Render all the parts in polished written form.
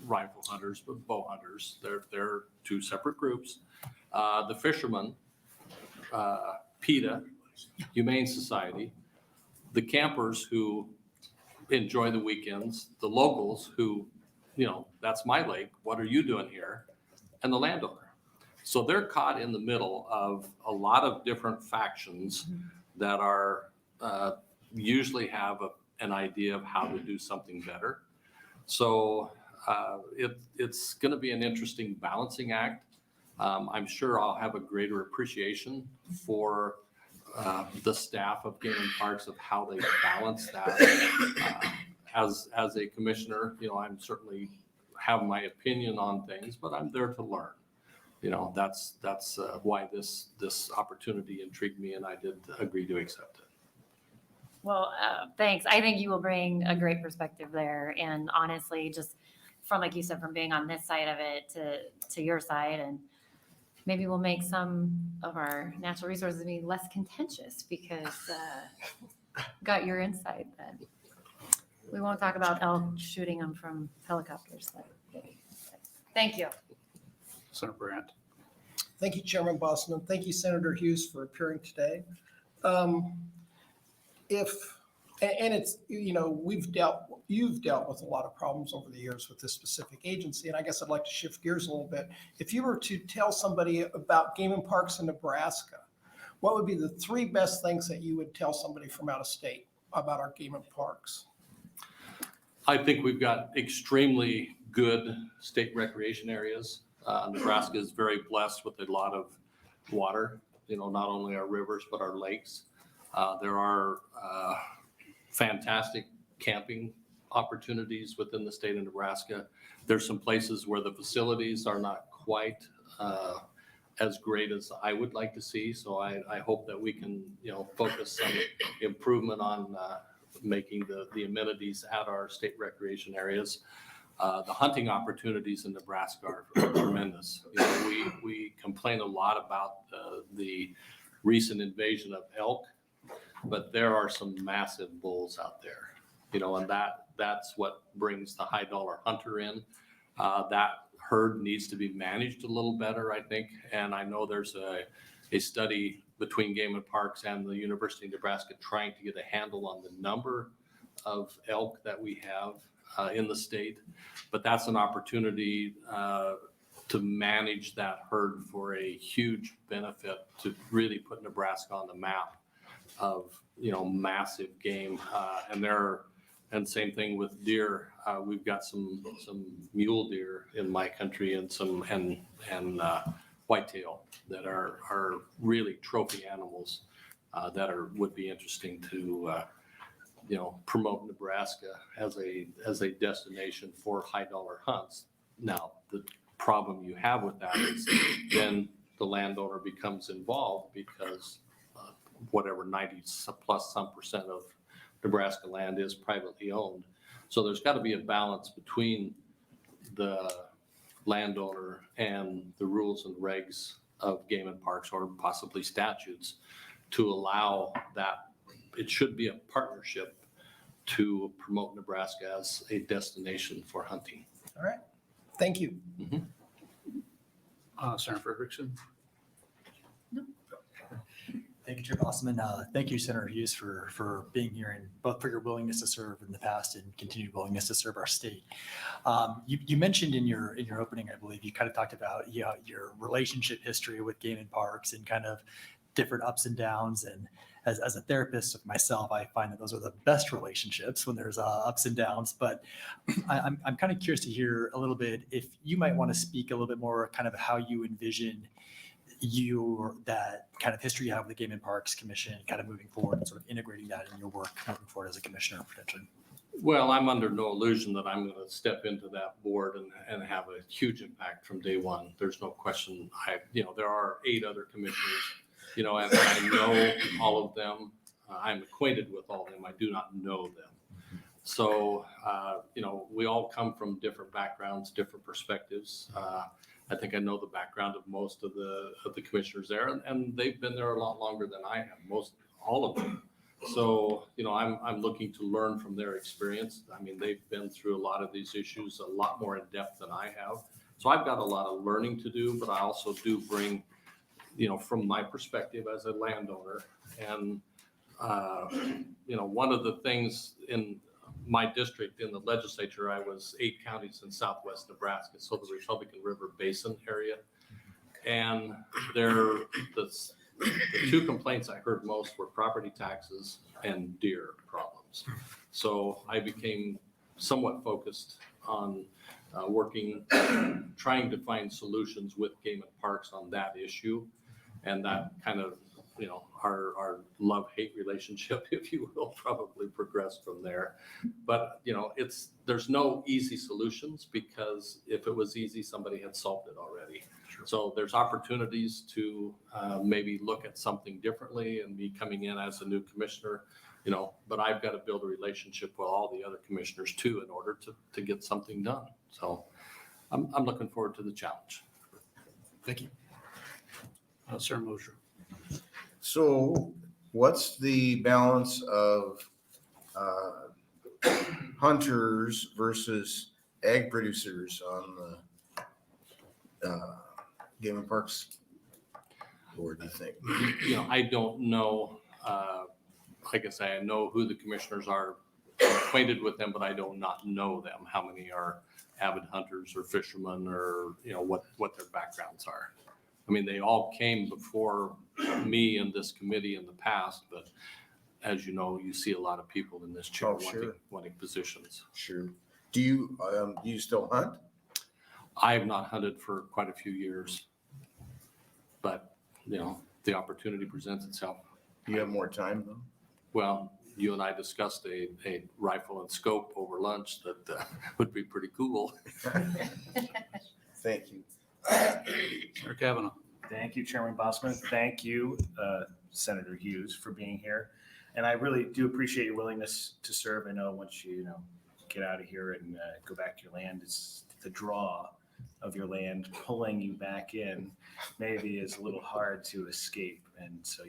rifle hunters, but bow hunters. They're two separate groups. The fishermen, PETA, Humane Society, the campers who enjoy the weekends, the locals who, that's my lake, what are you doing here? And the landowner. So they're caught in the middle of a lot of different factions that are usually have an idea of how to do something better. So it's going to be an interesting balancing act. I'm sure I'll have a greater appreciation for the staff of Game and Parks of how they balance that. As a commissioner, I'm certainly have my opinion on things, but I'm there to learn. That's why this opportunity intrigued me, and I did agree to accept it. Well, thanks. I think you will bring a great perspective there. And honestly, just from, like you said, from being on this side of it to your side, and maybe we'll make some of our natural resources be less contentious because got your insight then. We won't talk about elk shooting them from helicopters. Thank you. Senator Brandt. Thank you, Chairman Bosman. Thank you, Senator Hughes, for appearing today. You've dealt with a lot of problems over the years with this specific agency, and I guess I'd like to shift gears a little bit. If you were to tell somebody about Game and Parks in Nebraska, what would be the three best things that you would tell somebody from out of state about our Game and Parks? I think we've got extremely good state recreation areas. Nebraska is very blessed with a lot of water, not only our rivers, but our lakes. There are fantastic camping opportunities within the state of Nebraska. There's some places where the facilities are not quite as great as I would like to see. So I hope that we can, focus some improvement on making the amenities at our state recreation areas. The hunting opportunities in Nebraska are tremendous. We complain a lot about the recent invasion of elk, but there are some massive bulls out there, and that's what brings the high dollar hunter in. That herd needs to be managed a little better, I think. And I know there's a study between Game and Parks and the University of Nebraska trying to get a handle on the number of elk that we have in the state. But that's an opportunity to manage that herd for a huge benefit to really put Nebraska on the map of, massive game. And same thing with deer. We've got some mule deer in my country and some whitetail that are really trophy animals that would be interesting to promote Nebraska as a destination for high dollar hunts. Now, the problem you have with that is then the landowner becomes involved because whatever 90 plus some percent of Nebraska land is privately owned. So there's got to be a balance between the landowner and the rules and regs of Game and Parks, or possibly statutes, to allow that. It should be a partnership to promote Nebraska as a destination for hunting. All right. Thank you. Mm-hmm. Senator Fredickson. Thank you, Chair Bosman. Thank you, Senator Hughes, for being here and both for your willingness to serve in the past and continued willingness to serve our state. You mentioned in your opening, I believe, you kind of talked about your relationship history with Game and Parks and kind of different ups and downs. And as a therapist myself, I find that those are the best relationships when there's ups and downs. But I'm kind of curious to hear a little bit if you might want to speak a little bit more kind of how you envision that kind of history you have with the Game and Parks Commission kind of moving forward and sort of integrating that in your work moving forward as a commissioner potentially. Well, I'm under no illusion that I'm going to step into that board and have a huge impact from day one. There's no question. There are 8 other commissioners, and I know all of them. I'm acquainted with all of them. I do not know them. So, we all come from different backgrounds, different perspectives. I think I know the background of most of the commissioners there, and they've been there a lot longer than I have. All of them. So, I'm looking to learn from their experience. I mean, they've been through a lot of these issues, a lot more in depth than I have. So I've got a lot of learning to do, but I also do bring, from my perspective as a landowner. And, one of the things in my district in the legislature, I was 8 counties in southwest Nebraska, so the Republican River Basin area. And the 2 complaints I heard most were property taxes and deer problems. So I became somewhat focused on trying to find solutions with Game and Parks on that issue. And that kind of, our love-hate relationship, if you will, probably progressed from there. But, there's no easy solutions, because if it was easy, somebody had solved it already. Sure. So there's opportunities to maybe look at something differently, and me coming in as a new commissioner, but I've got to build a relationship with all the other commissioners too in order to get something done. So I'm looking forward to the challenge. Thank you. Senator Mosher. So what's the balance of hunters versus ag producers on the Game and Parks board, do you think? I don't know. Like I say, I know who the commissioners are, I'm acquainted with them, but I do not know them. How many are avid hunters or fishermen, or what their backgrounds are. I mean, they all came before me in this committee in the past, but as you know, you see a lot of people in this chair wanting positions. Sure. Do you still hunt? I have not hunted for quite a few years, but the opportunity presents itself. Do you have more time though? Well, you and I discussed a rifle and scope over lunch that would be pretty cool. Thank you. Senator Cavanaugh. Thank you, Chairman Bossman. Thank you, Senator Hughes, for being here. And I really do appreciate your willingness to serve. I know once you get out of here and go back to your land, it's the draw of your land pulling you back in maybe is a little hard to escape. And so,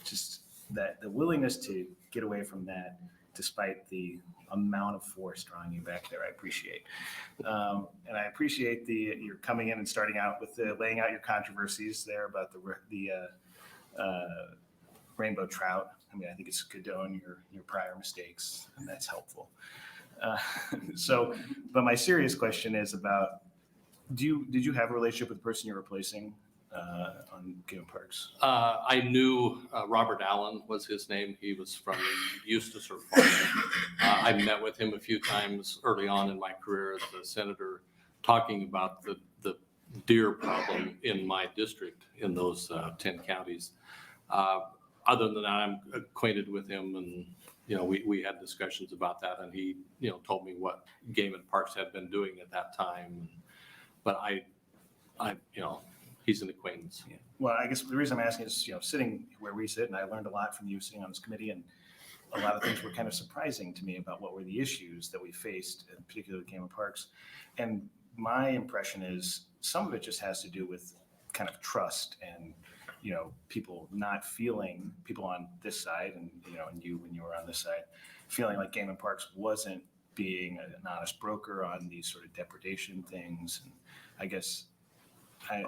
just that the willingness to get away from that, despite the amount of force drawing you back there, I appreciate. And I appreciate you're coming in and starting out with laying out your controversies there about the rainbow trout. I mean, I think it's good to own your prior mistakes, and that's helpful. But my serious question is about, did you have a relationship with the person you're replacing on Game and Parks? I knew Robert Allen was his name. He was from Eustis or Farming. I met with him a few times early on in my career as a senator, talking about the deer problem in my district in those 10 counties. Other than that, I'm acquainted with him, and we had discussions about that, and he told me what Game and Parks had been doing at that time. But I he's an acquaintance. Yeah. Well, I guess the reason I'm asking is, sitting where we sit, and I learned a lot from you sitting on this committee, and a lot of things were kind of surprising to me about what were the issues that we faced, particularly with Game and Parks. And my impression is some of it just has to do with kind of trust and, people not feeling, people on this side and, and you when you were on this side, feeling like Game and Parks wasn't being an honest broker on these sort of depredation things. And I guess I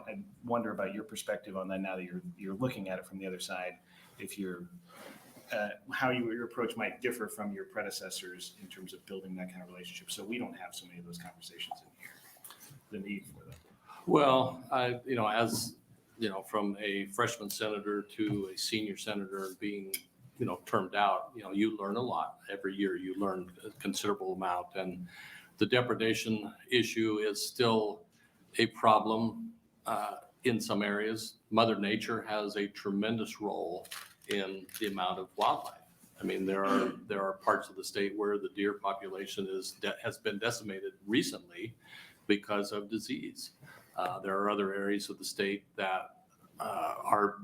wonder about your perspective on that now that you're looking at it from the other side. If you're how your approach might differ from your predecessors in terms of building that kind of relationship, so we don't have so many of those conversations in here. The need for them. Well, as from a freshman senator to a senior senator, being termed out, you learn a lot every year. You learn a considerable amount, and the depredation issue is still a problem in some areas. Mother Nature has a tremendous role in the amount of wildlife. I mean, there are parts of the state where the deer population has been decimated recently because of disease. There are other areas of the state that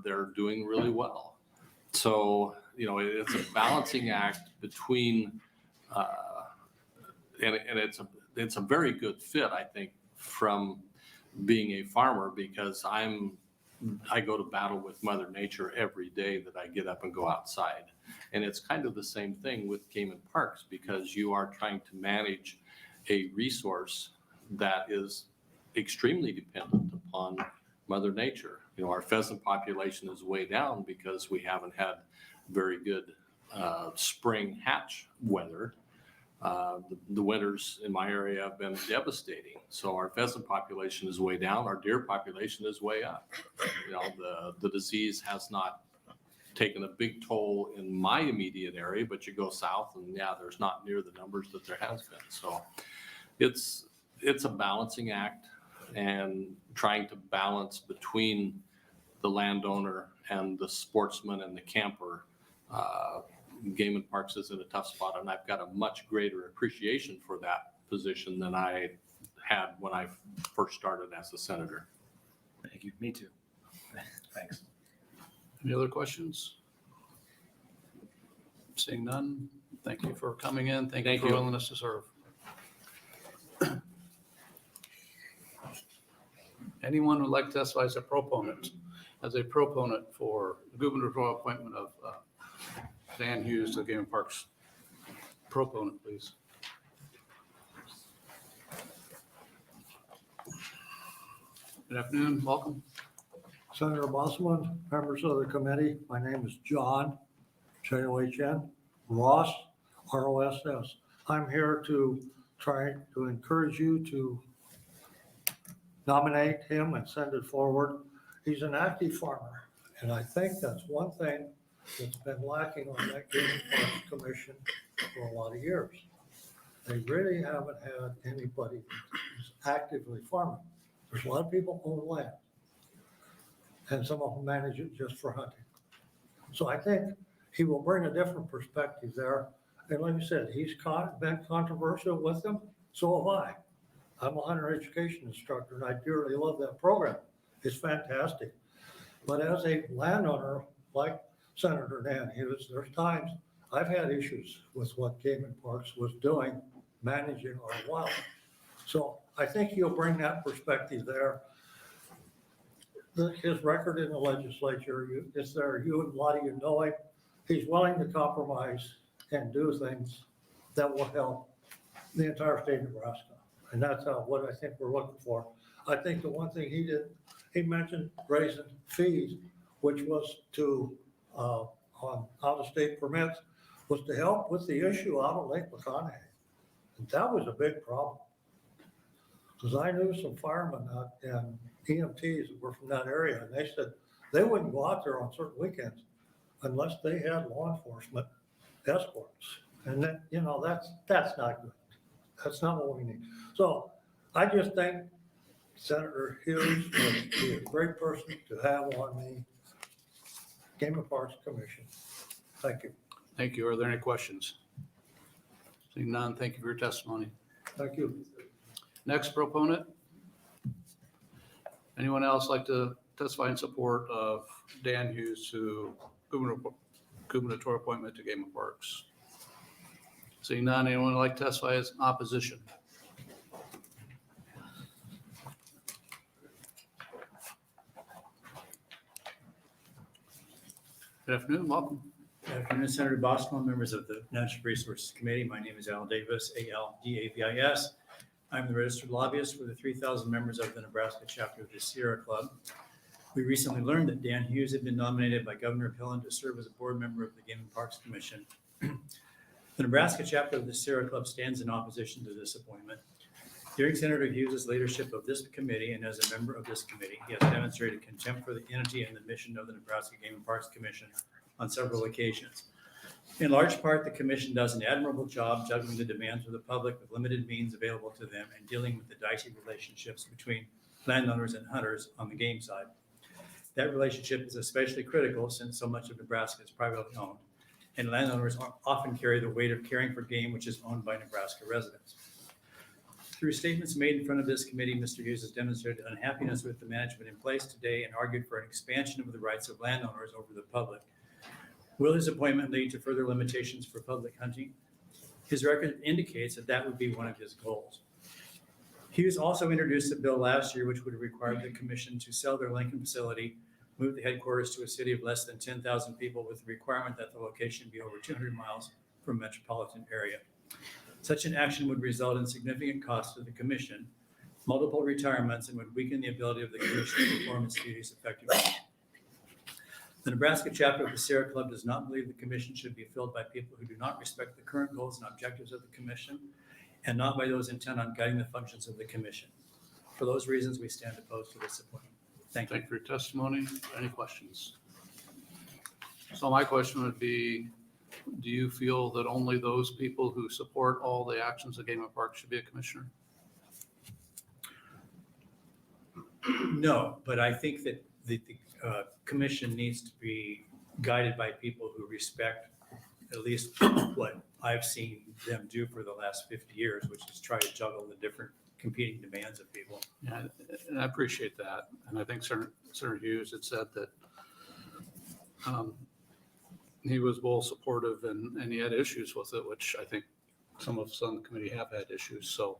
they're doing really well. So it's a balancing act between, and it's a very good fit, I think, from being a farmer, because I'm I go to battle with Mother Nature every day that I get up and go outside. And it's kind of the same thing with game and parks, because you are trying to manage a resource that is extremely dependent upon Mother Nature. You know, our pheasant population is way down because we haven't had very good spring hatch weather. The winters in my area have been devastating. So our pheasant population is way down. Our deer population is way up. You know, the disease has not taken a big toll in my immediate area, but you go south and yeah, there's not near the numbers that there has been. So it's a balancing act, and trying to balance between the landowner and the sportsman and the camper. Game and Parks is in a tough spot, and I've got a much greater appreciation for that position than I had when I first started as a senator. Thank you. Me too. Thanks. Any other questions? Seeing none, thank you for coming in. Thank you Thank for you. willingness to serve. Anyone who'd like to testify as a proponent for the gubernatorial appointment of Dan Hughes to the Game and Parks. Proponent, please. Good afternoon, welcome. Senator Bosselman, members of the committee, my name is John, John, Ross, ROSS. I'm here to try to encourage you to nominate him and send it forward. He's an active farmer, and I think that's one thing that's been lacking on that Game and Parks Commission for a lot of years. They really haven't had anybody who's actively farming. There's a lot of people who own land, and some of them manage it just for hunting. So I think he will bring a different perspective there. And like you said, he's been controversial with them, so have I. I'm a hunter education instructor, and I dearly love that program. It's fantastic. But as a landowner, like Senator Dan Hughes, there's times I've had issues with what Game and Parks was doing, managing our wild. So I think he'll bring that perspective there. His record in the legislature is there. A lot of you know him. He's willing to compromise and do things that will help the entire state of Nebraska. And that's what I think we're looking for. I think the one thing he did, he mentioned raising fees, which was to, on out-of-state permits, was to help with the issue out of Lake McConaughey. And that was a big problem. Because I knew some firemen and EMTs that were from that area, and they said they wouldn't go out there on certain weekends unless they had law enforcement escorts. And then, that's not good. That's not what we need. So I just think Senator Hughes would be a great person to have on the Game and Parks Commission. Thank you. Thank you. Are there any questions? Seeing none, thank you for your testimony. Thank you. Next proponent. Anyone else like to testify in support of Dan Hughes to gubernatorial appointment to Game and Parks? Seeing none, anyone like to testify as opposition? Good afternoon, welcome. Good afternoon, Senator Boswell, members of the Natural Resources Committee. My name is Al Davis, ALDAVIS. I'm the registered lobbyist for the 3,000 members of the Nebraska chapter of the Sierra Club. We recently learned that Dan Hughes had been nominated by Governor Pillen to serve as a board member of the Game and Parks Commission. The Nebraska chapter of the Sierra Club stands in opposition to this appointment. During Senator Hughes' leadership of this committee and as a member of this committee, he has demonstrated contempt for the entity and the mission of the Nebraska Game and Parks Commission on several occasions. In large part, the commission does an admirable job juggling the demands of the public with limited means available to them and dealing with the dicey relationships between landowners and hunters on the game side. That relationship is especially critical since so much of Nebraska is privately owned, and landowners often carry the weight of caring for game which is owned by Nebraska residents. Through statements made in front of this committee, Mr. Hughes has demonstrated unhappiness with the management in place today and argued for an expansion of the rights of landowners over the public. Will his appointment lead to further limitations for public hunting? His record indicates that would be one of his goals. Hughes also introduced a bill last year which would require the commission to sell their Lincoln facility move the headquarters to a city of less than 10,000 people with the requirement that the location be over 200 miles from metropolitan area. Such an action would result in significant costs to the commission, multiple retirements, and would weaken the ability of the commission to perform its duties effectively. The Nebraska chapter of the Sierra Club does not believe the commission should be filled by people who do not respect the current goals and objectives of the commission, and not by those intent on guiding the functions of the commission. For those reasons, we stand opposed to this appointment. Thank you. Thank you for your testimony. Any questions? So my question would be, do you feel that only those people who support all the actions of Game and Park should be a commissioner? No, but I think that the commission needs to be guided by people who respect at least what I've seen them do for the last 50 years, which is try to juggle the different competing demands of people. Yeah, and I appreciate that. And I think Senator Hughes had said that he was both supportive and he had issues with it, which I think some of us on the committee have had issues. So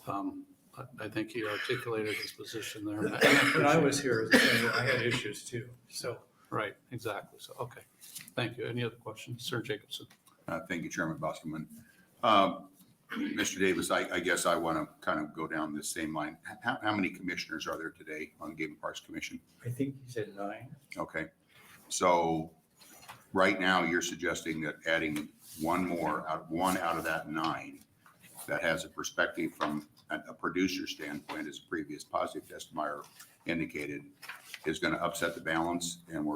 I think he articulated his position there. And When I was here, as a senator, I had issues too. So Right, exactly. So, okay. Thank you. Any other questions? Sir Jacobson. Thank you, Chairman Boskelman. Mr. Davis, I guess I want to kind of go down this same line. How many commissioners are there today on the Game and Parks Commission? I think he said 9. Okay. So right now you're suggesting that adding one out of that 9 that has a perspective from a producer standpoint, as previous positive testimony indicated, is going to upset the balance. And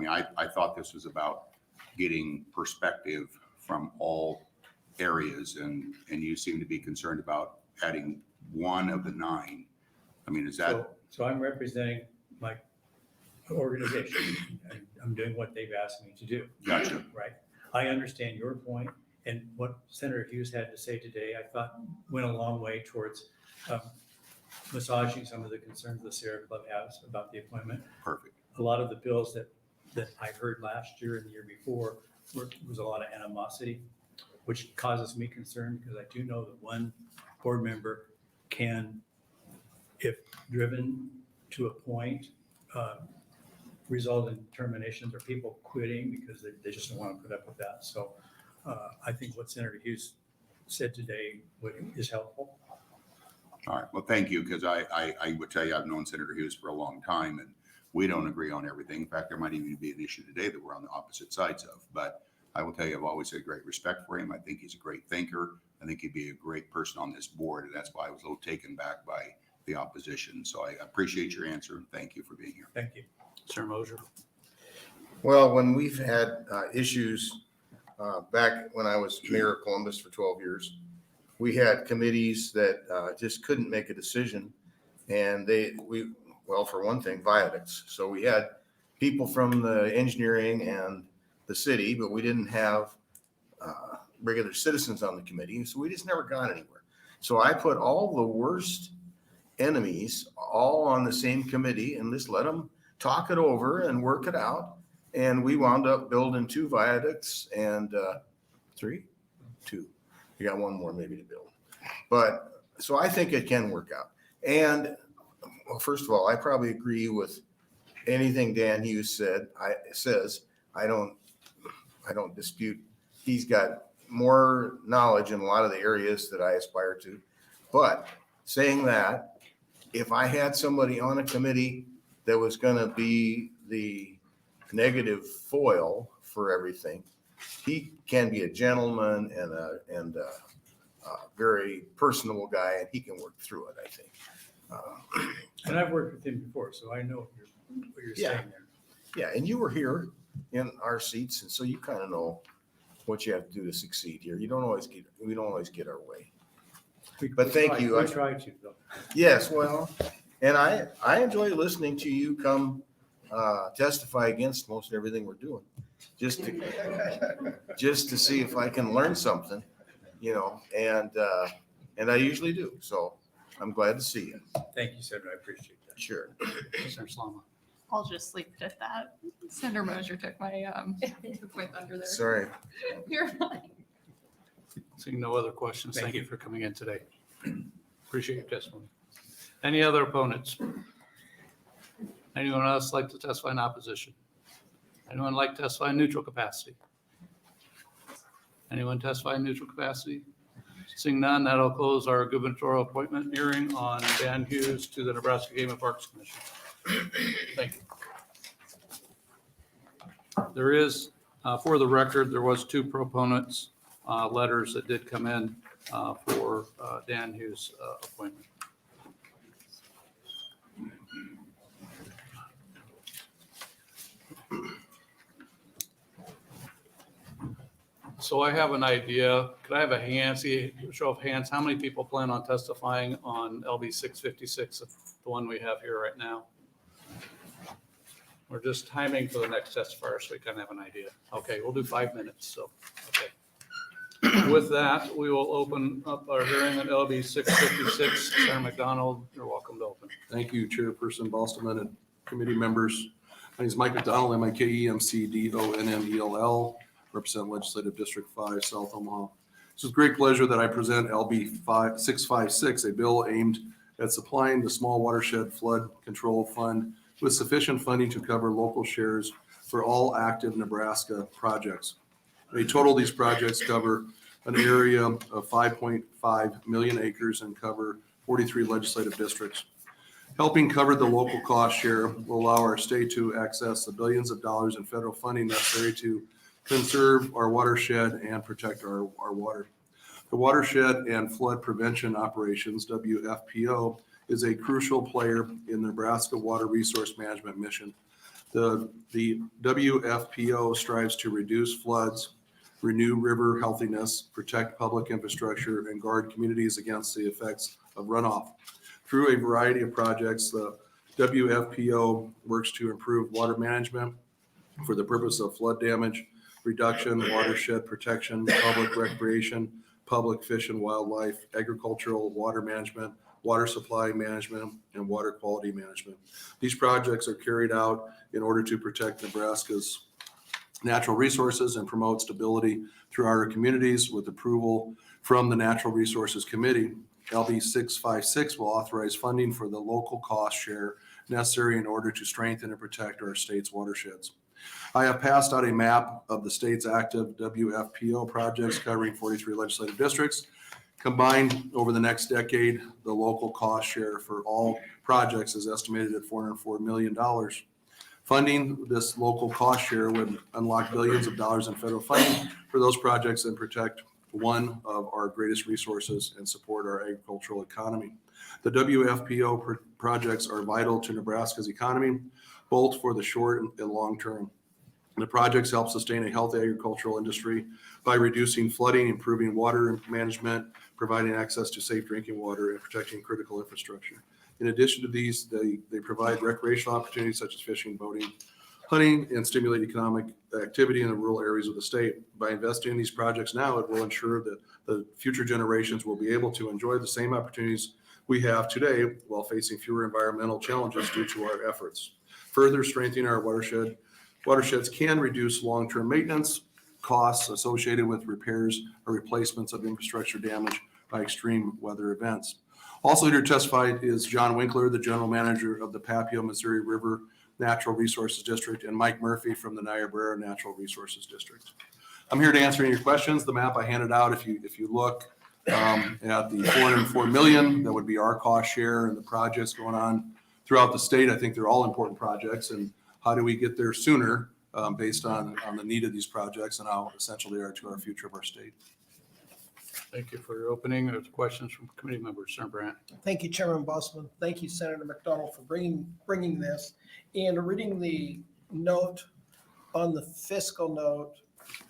I thought this was about getting perspective from all areas, and you seem to be concerned about adding one of the 9. I mean, is that? So I'm representing my organization. I'm doing what they've asked me to do. Gotcha. Right. I understand your point, and what Senator Hughes had to say today, I thought went a long way towards massaging some of the concerns the Sierra Club has about the appointment. Perfect. A lot of the bills that I heard last year and the year before was a lot of animosity, which causes me concern because I do know that one board member can, if driven to a point, result in terminations or people quitting because they just don't want to put up with that. So I think what Senator Hughes said today is helpful. All right. Well, thank you, because I would tell you I've known Senator Hughes for a long time, and we don't agree on everything. In fact, there might even be an issue today that we're on the opposite sides of. But I will tell you, I've always had great respect for him. I think he's a great thinker. I think he'd be a great person on this board, and that's why I was a little taken back by the opposition. So I appreciate your answer, and thank you for being here. Thank you. Sir Mosier. Well, when we've had issues back when I was mayor of Columbus for 12 years, we had committees that just couldn't make a decision. And well, for one thing, viaducts. So we had people from the engineering and the city, but we didn't have regular citizens on the committee. So we just never got anywhere. So I put all the worst enemies all on the same committee and just let them talk it over and work it out. And we wound up building 2 viaducts and 3. We got one more maybe to build. But so I think it can work out. And well, first of all, I probably agree with anything Dan Hughes says. I don't dispute. He's got more knowledge in a lot of the areas that I aspire to. But saying that, if I had somebody on a committee that was going to be the negative foil for everything, he can be a gentleman and a very personable guy, and he can work through it, I think. And I've worked with him before, so I know what you're saying there. Yeah, and you were here in our seats, and so you kind of know what you have to do to succeed here. We don't always get our way. But thank you. We try to, though. Yes, well, and I enjoy listening to you come testify against most everything we're doing, just to see if I can learn something, and I usually do. So I'm glad to see you. Thank you, Senator. I appreciate that. Sure. Senator Slama. I'll just leave it at that. Senator Mosier took my thunder there. Sorry. You're fine. Seeing no other questions, Thank thank you you. for coming in today. Appreciate your testimony. Any other opponents? Anyone else like to testify in opposition? Anyone like to testify in neutral capacity? Anyone testify in neutral capacity? Seeing none, that'll close our gubernatorial appointment hearing on Dan Hughes to the Nebraska Game and Parks Commission. Thank you. There is, for the record, there was 2 proponents letters that did come in for Dan Hughes' appointment. So I have an idea. Could I have a show of hands? How many people plan on testifying on LB 656, the one we have here right now? We're just timing for the next testifier, so we kind of have an idea. Okay, we'll do 5 minutes, so, okay. With that, we will open up our hearing on LB 656. Senator McDonald, you're welcome to open. Thank you, Chairperson Bostelman and committee members. My name is Mike McDonald, MIKEMCDONNELL, represent Legislative District 5, South Omaha. It's with great pleasure that I present LB 656, a bill aimed at supplying the Small Watershed Flood Control Fund with sufficient funding to cover local shares for all active Nebraska projects. In total, these projects cover an area of 5.5 million acres and cover 43 legislative districts. Helping cover the local cost share will allow our state to access the billions of dollars in federal funding necessary to conserve our watershed and protect our water. The Watershed and Flood Prevention Operations, WFPO, is a crucial player in the Nebraska Water Resource Management mission. The WFPO strives to reduce floods, renew river healthiness, protect public infrastructure, and guard communities against the effects of runoff. Through a variety of projects, the WFPO works to improve water management for the purpose of flood damage reduction, watershed protection, public recreation, public fish and wildlife, agricultural, water management, water supply management, and water quality management. These projects are carried out in order to protect Nebraska's natural resources and promote stability through our communities. With approval from the Natural Resources Committee, LB 656 will authorize funding for the local cost share necessary in order to strengthen and protect our state's watersheds. I have passed out a map of the state's active WFPO projects covering 43 legislative districts. Combined over the next decade, the local cost share for all projects is estimated at $404 million. Funding this local cost share would unlock billions of dollars in federal funding for those projects and protect one of our greatest resources and support our agricultural economy. The WFPO projects are vital to Nebraska's economy, both for the short and long term. The projects help sustain a healthy agricultural industry by reducing flooding, improving water management, providing access to safe drinking water, and protecting critical infrastructure. In addition to these, they provide recreational opportunities such as fishing, boating, hunting, and stimulate economic activity in the rural areas of the state. By investing in these projects now, it will ensure that the future generations will be able to enjoy the same opportunities we have today while facing fewer environmental challenges due to our efforts. Further strengthening our watersheds can reduce long-term maintenance costs associated with repairs or replacements of infrastructure damage by extreme weather events. Also here to testify is John Winkler, the general manager of the Papio, Missouri River Natural Resources District, and Mike Murphy from the Niobrara Natural Resources District. I'm here to answer any of your questions. The map I handed out, if you look at the $404 million, that would be our cost share and the projects going on throughout the state. I think they're all important projects, and how do we get there sooner based on the need of these projects and how essential they are to our future of our state. Thank you for your opening. There's questions from committee members. Senator Brandt. Thank you, Chairman Bosman. Thank you, Senator McDonald, for bringing this. And reading the note on the fiscal note,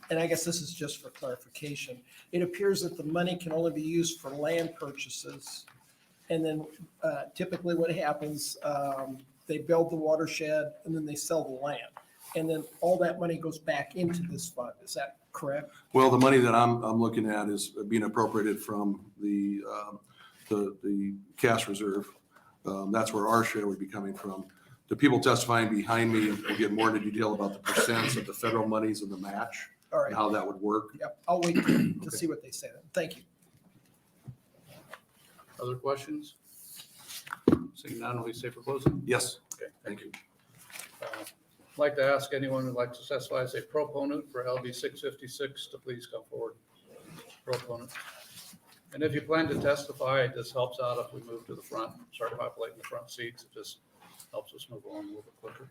and I guess this is just for clarification, it appears that the money can only be used for land purchases. And then typically what happens, they build the watershed and then they sell the land. And then all that money goes back into this fund. Is that correct? Well, the money that I'm looking at is being appropriated from the cash reserve. That's where our share would be coming from. The people testifying behind me will get more into detail about the percents of the federal monies and the match. All right. And how that would work. Yep. I'll wait to see what they say then. Thank you. Other questions? Seeing none, will you say for closing? Yes. Okay, Thank you. I'd like to ask anyone who'd like to testify as a proponent for LB 656 to please come forward. Proponent. And if you plan to testify, this helps out if we move to the front, start populating the front seats. It just helps us move along a little bit quicker.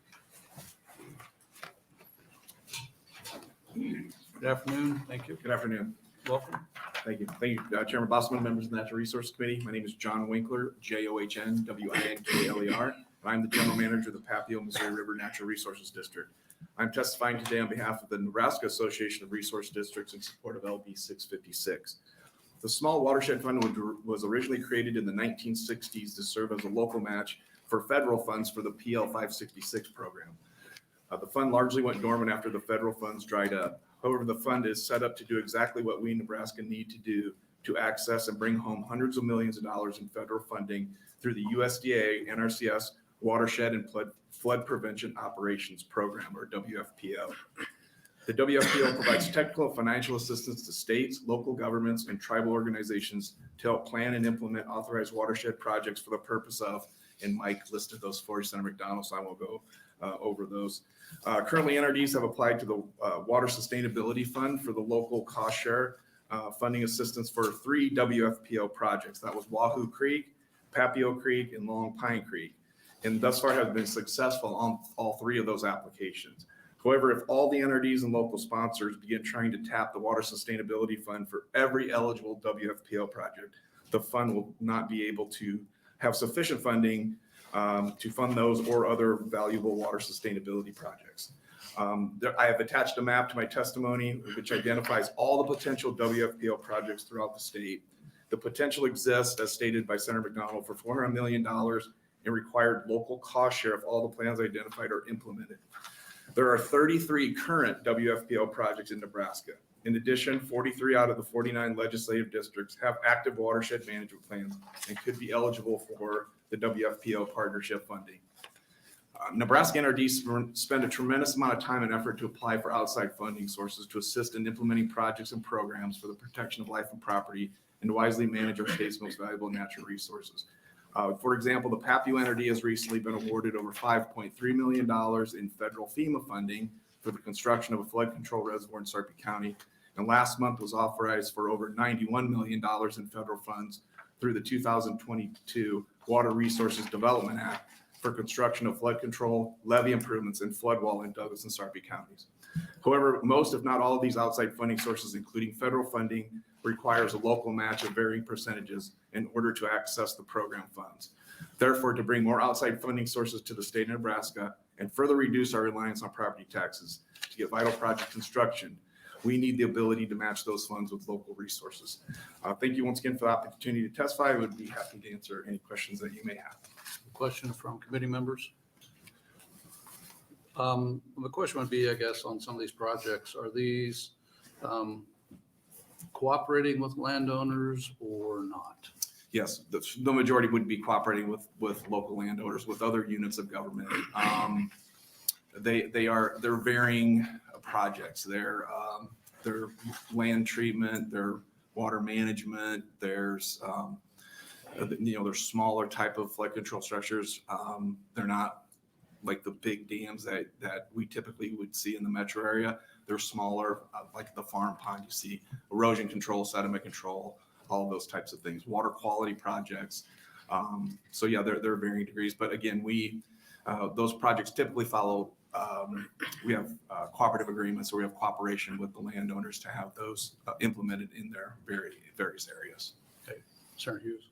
Good afternoon. Thank you. Good afternoon. Welcome. Thank you. Thank you, Chairman Bossman, members of the Natural Resources Committee. My name is John Winkler, JOHNWINKLER, and I'm the General Manager of the Papio Missouri River Natural Resources District. I'm testifying today on behalf of the Nebraska Association of Resource Districts in support of LB 656. The Small Watershed Fund was originally created in the 1960s to serve as a local match for federal funds for the PL 566 program. The fund largely went dormant after the federal funds dried up. However, the fund is set up to do exactly what we in Nebraska need to do to access and bring home hundreds of millions of dollars in federal funding through the USDA, NRCS, Watershed and Flood Prevention Operations Program, or WFPO. The WFPO provides technical and financial assistance to states, local governments, and tribal organizations to help plan and implement authorized watershed projects for the purpose of, and Mike listed those for you, Senator McDonald, so I won't go over those. Currently, NRDs have applied to the Water Sustainability Fund for the local cost share funding assistance for 3 WFPO projects. That was Wahoo Creek, Papio Creek, and Long Pine Creek. And thus far have been successful on all 3 of those applications. However, if all the NRDs and local sponsors begin trying to tap the Water Sustainability Fund for every eligible WFPO project, the fund will not be able to have sufficient funding to fund those or other valuable water sustainability projects. I have attached a map to my testimony which identifies all the potential WFPO projects throughout the state. The potential exists, as stated by Senator McDonald, for $400 million in required local cost share if all the plans identified are implemented. There are 33 current WFPO projects in Nebraska. In addition, 43 out of the 49 legislative districts have active watershed management plans and could be eligible for the WFPO partnership funding. Nebraska NRDs spend a tremendous amount of time and effort to apply for outside funding sources to assist in implementing projects and programs for the protection of life and property and to wisely manage our state's most valuable natural resources. For example, the Papio NRD has recently been awarded over $5.3 million in federal FEMA funding for the construction of a flood control reservoir in Sarpy County. And last month was authorized for over $91 million in federal funds through the 2022 Water Resources Development Act for construction of flood control, levee improvements, and flood wall in Douglas and Sarpy counties. However, most, if not all, of these outside funding sources, including federal funding, requires a local match of varying percentages in order to access the program funds. Therefore, to bring more outside funding sources to the state of Nebraska and further reduce our reliance on property taxes to get vital project construction, we need the ability to match those funds with local resources. Thank you once again for the opportunity to testify. I would be happy to answer any questions that you may have. Question from committee members? The question would be, I guess, on some of these projects, are these cooperating with landowners or not? Yes, the majority would be cooperating with local landowners, with other units of government. They're varying projects. Their land treatment, their water management. There's there's smaller type of flood control structures. They're not like the big dams that we typically would see in the metro area. They're smaller, like the farm pond. You see erosion control, sediment control, all of those types of things. Water quality projects. So yeah, they're varying degrees. But again, those projects typically follow. We have cooperative agreements, or we have cooperation with the landowners to have those implemented in their various areas. Okay, Senator Hughes.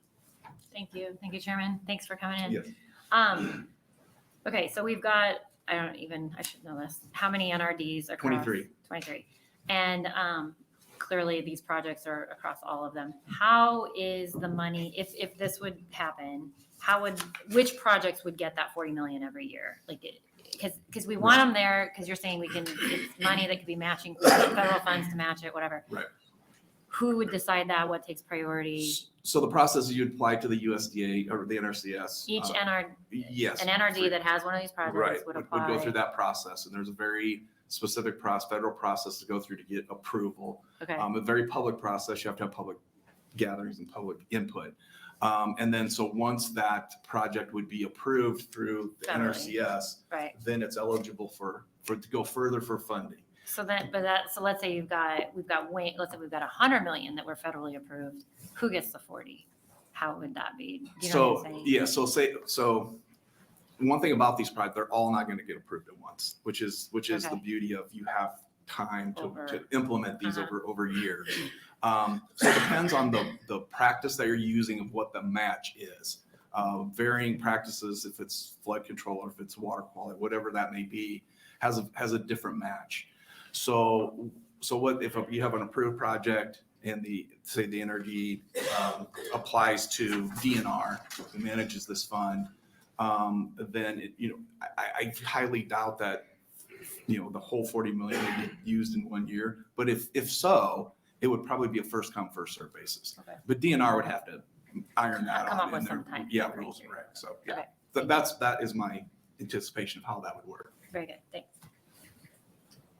Thank you. Thank you, Chairman. Thanks for coming in. Yes. Okay, so we've got, I should know this. How many NRDs across? 23. And clearly these projects are across all of them. How is the money, if this would happen, which projects would get that 40 million every year? Like, because we want them there, because you're saying it's money that could be matching federal funds to match it, whatever. Right. Who would decide that? What takes priority? So the process is you'd apply to the USDA or the NRCS. Each yes, an NRD that has one of these projects would apply. Would go through that process, and there's a very specific federal process to go through to get approval. Okay. A very public process. You have to have public gatherings and public input. And then, so once that project would be approved through the Federally. NRCS, Right. then it's eligible for to go further for funding. So so let's say we've got let's say we've got 100 million that were federally approved. Who gets the 40? How would that be? You know what I'm saying? So one thing about these projects, they're all not going to get approved at once, which is the Okay. beauty of you have time to Over. implement these Uh-huh. over years. So it depends on the practice that you're using of what the match is. Varying practices, if it's flood control or if it's water quality, whatever that may be, has a different match. So what if you have an approved project and the NRD applies to DNR, who manages this fund, then I highly doubt that the whole 40 million would get used in 1 year. But if so, it would probably be a first come, first served basis. Okay. But DNR would have to iron that Come out up with in their some time. rules and regs. So yeah, Okay. that is my anticipation of how that would work. Very good. Thanks.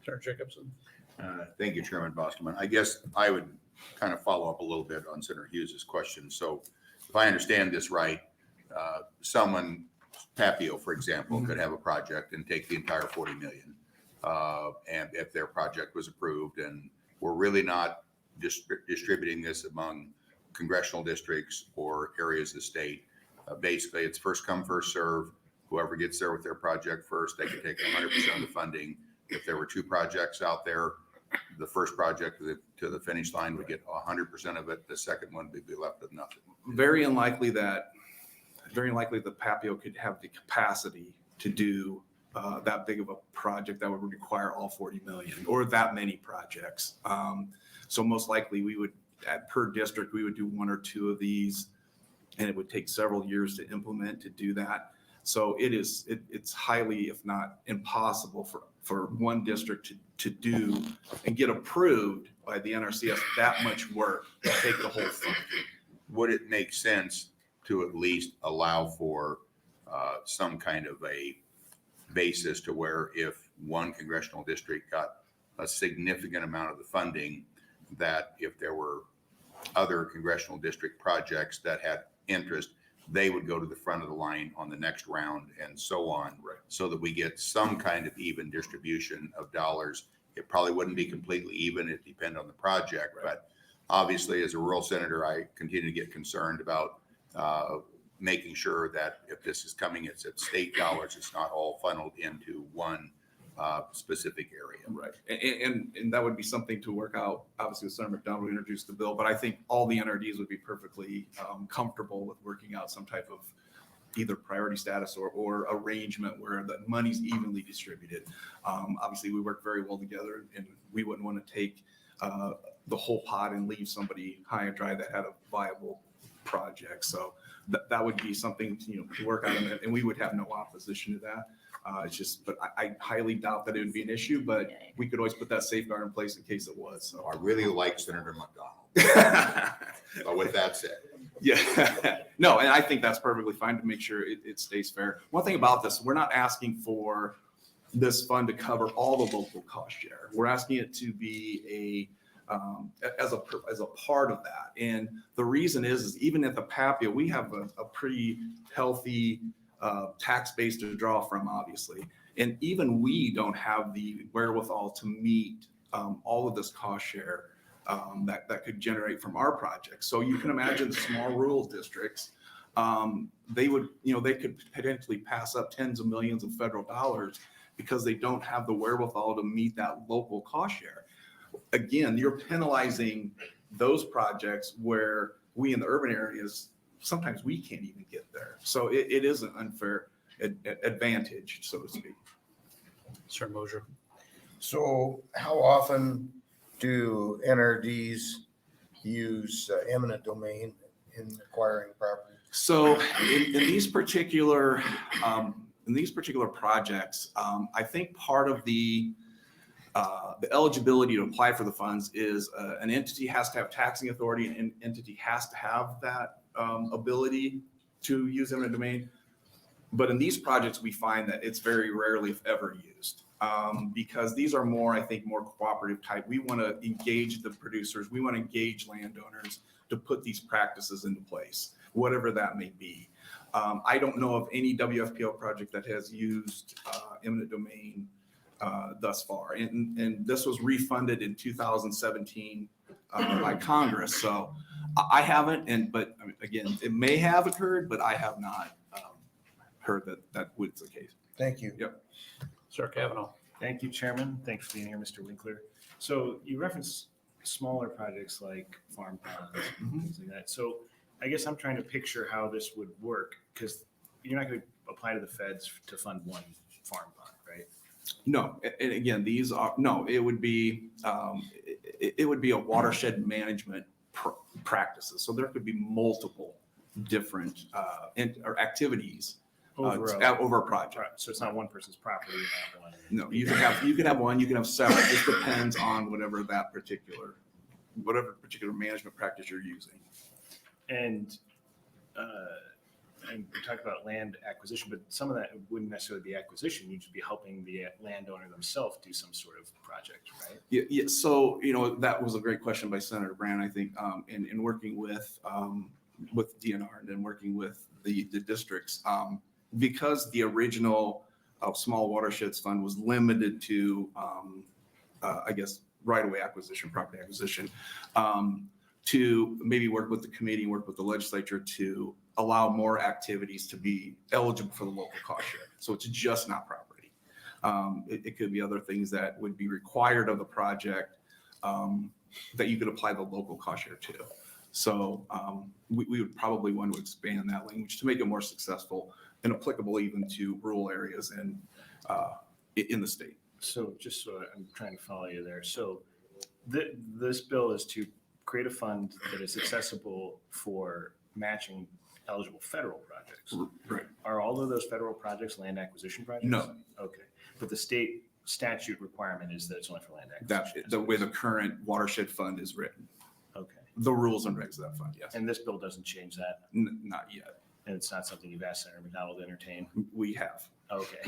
Senator Jacobson. Thank you, Chairman Boskelman. I guess I would kind of follow up a little bit on Senator Hughes's question. So if I understand this right, someone, Papio, for example, could have a project and take the entire 40 million. And if their project was approved, and we're really not distributing this among congressional districts or areas of the state, basically it's first come, first serve. Whoever gets there with their project first, they can take 100% of the funding. If there were 2 projects out there, the first project to the finish line would get 100% of it. The second one would be left with nothing. Very unlikely the Papio could have the capacity to do that big of a project that would require all 40 million or that many projects. So most likely we would, per district, we would do 1 or 2 of these, and it would take several years to implement to do that. So it's highly, if not impossible for one district to do and get approved by the NRCS that much work to take the whole thing. Would it make sense to at least allow for some kind of a basis to where if one congressional district got a significant amount of the funding, that if there were other congressional district projects that had interest, they would go to the front of the line on the next round and so on, so that we get some kind of even distribution of dollars. It probably wouldn't be completely even. It depends on the project, but obviously as a rural senator, I continue to get concerned about making sure that if this is coming, it's at state dollars, it's not all funneled into one specific area. Right. And that would be something to work out. Obviously, Senator McDonald introduced the bill, but I think all the NRDs would be perfectly comfortable with working out some type of either priority status or arrangement where the money's evenly distributed. Obviously, we work very well together, and we wouldn't want to take the whole pot and leave somebody high and dry that had a viable project. So that would be something to work out, and we would have no opposition to that. It's just, but I highly doubt that it would be an issue, but we could always put that safeguard in place in case it was. So I really like Senator McDonald. But with that said. Yeah, no, and I think that's perfectly fine to make sure it stays fair. One thing about this, we're not asking for this fund to cover all the local cost share. We're asking it to be as a part of that. And the reason is even at the Papio, we have a pretty healthy tax base to draw from, obviously. And even we don't have the wherewithal to meet all of this cost share that could generate from our projects. So you can imagine small rural districts, they could potentially pass up tens of millions of federal dollars because they don't have the wherewithal to meet that local cost share. Again, you're penalizing those projects where we in the urban areas, sometimes we can't even get there. So it is an unfair advantage, so to speak. Sir Mosier. So how often do NRDs use eminent domain in acquiring property? So in these particular projects, I think part of the eligibility to apply for the funds is an entity has to have taxing authority, and an entity has to have that ability to use eminent domain. But in these projects, we find that it's very rarely, if ever, used because these are more, I think, more cooperative type. We want to engage the producers. We want to engage landowners to put these practices into place. whatever that may be. I don't know of any WFPL project that has used eminent domain thus far. And this was refunded in 2017 by Congress. So I haven't, but I mean, again, it may have occurred, but I have not heard that was the case. Thank you. Yep. Sir Cavanaugh. Thank you, Chairman. Thanks for being here, Mr. Winkler. So you referenced smaller projects like farm ponds, things like that. So I guess I'm trying to picture how this would work, because you're not going to apply to the feds to fund one farm pond, right? No, and again, these are, no, it would be a watershed management practices. So there could be multiple different or activities over a project. Right, so it's not one person's property. Not one. No, you could have one, you can have several. It depends on whatever particular management practice you're using. And we talked about land acquisition, but some of that wouldn't necessarily be acquisition. You'd just be helping the landowner themselves do some sort of project, right? Yeah. So, that was a great question by Senator Brand, I think, in working with DNR and then working with the districts, because the original Small Watersheds Fund was limited to, I guess, right-of-way acquisition, property acquisition, to maybe work with the committee, work with the legislature to allow more activities to be eligible for the local cost share. So it's just not property. It could be other things that would be required of the project that you could apply the local cost share to. So we would probably want to expand that language to make it more successful and applicable even to rural areas and in the state. So just so I'm trying to follow you there. So this bill is to create a fund that is accessible for matching eligible federal projects. Right. Are all of those federal projects land acquisition projects? No. Okay. But the state statute requirement is that it's only for land acquisition. That's the way the current watershed fund is written. Okay. The rules and regs of that fund, yes. And this bill doesn't change that? Not yet. And it's not something you've asked Senator McDonald to entertain? We have. Okay.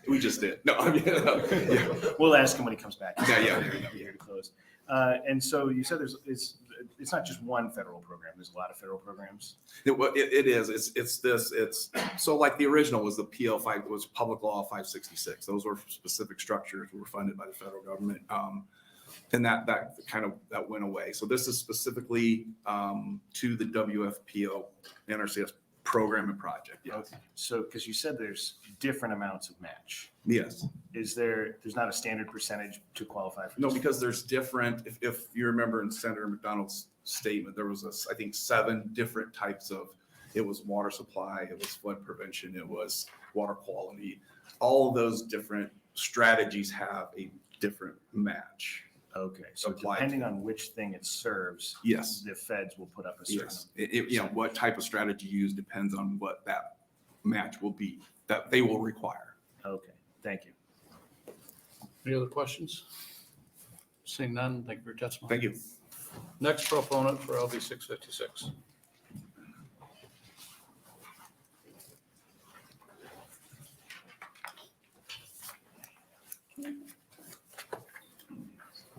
We just did. No, I mean, yeah. We'll ask him when he comes back. Yeah. Here to close. And so you said it's not just one federal program. There's a lot of federal programs. It is. It's so like the original was the PL5, was Public Law 566. Those were specific structures that were funded by the federal government. And that went away. So this is specifically to the WFPO NRCS program and project. Yes. Okay. So, because you said there's different amounts of match. Yes. There's not a standard percentage to qualify for? No, this? because there's different, if you remember in Senator McDonald's statement, there was I think 7 different types of, it was water supply, it was flood prevention, it was water quality. All of those different strategies have a different match. Okay, so applied depending on which thing it serves, Yes. the feds will put up a certain. Yes. What type of strategy you use depends on what that match will be, that they will require. Okay, thank you. Any other questions? Seeing none, thank you for your testimony. Thank you. Next proponent for LB 656.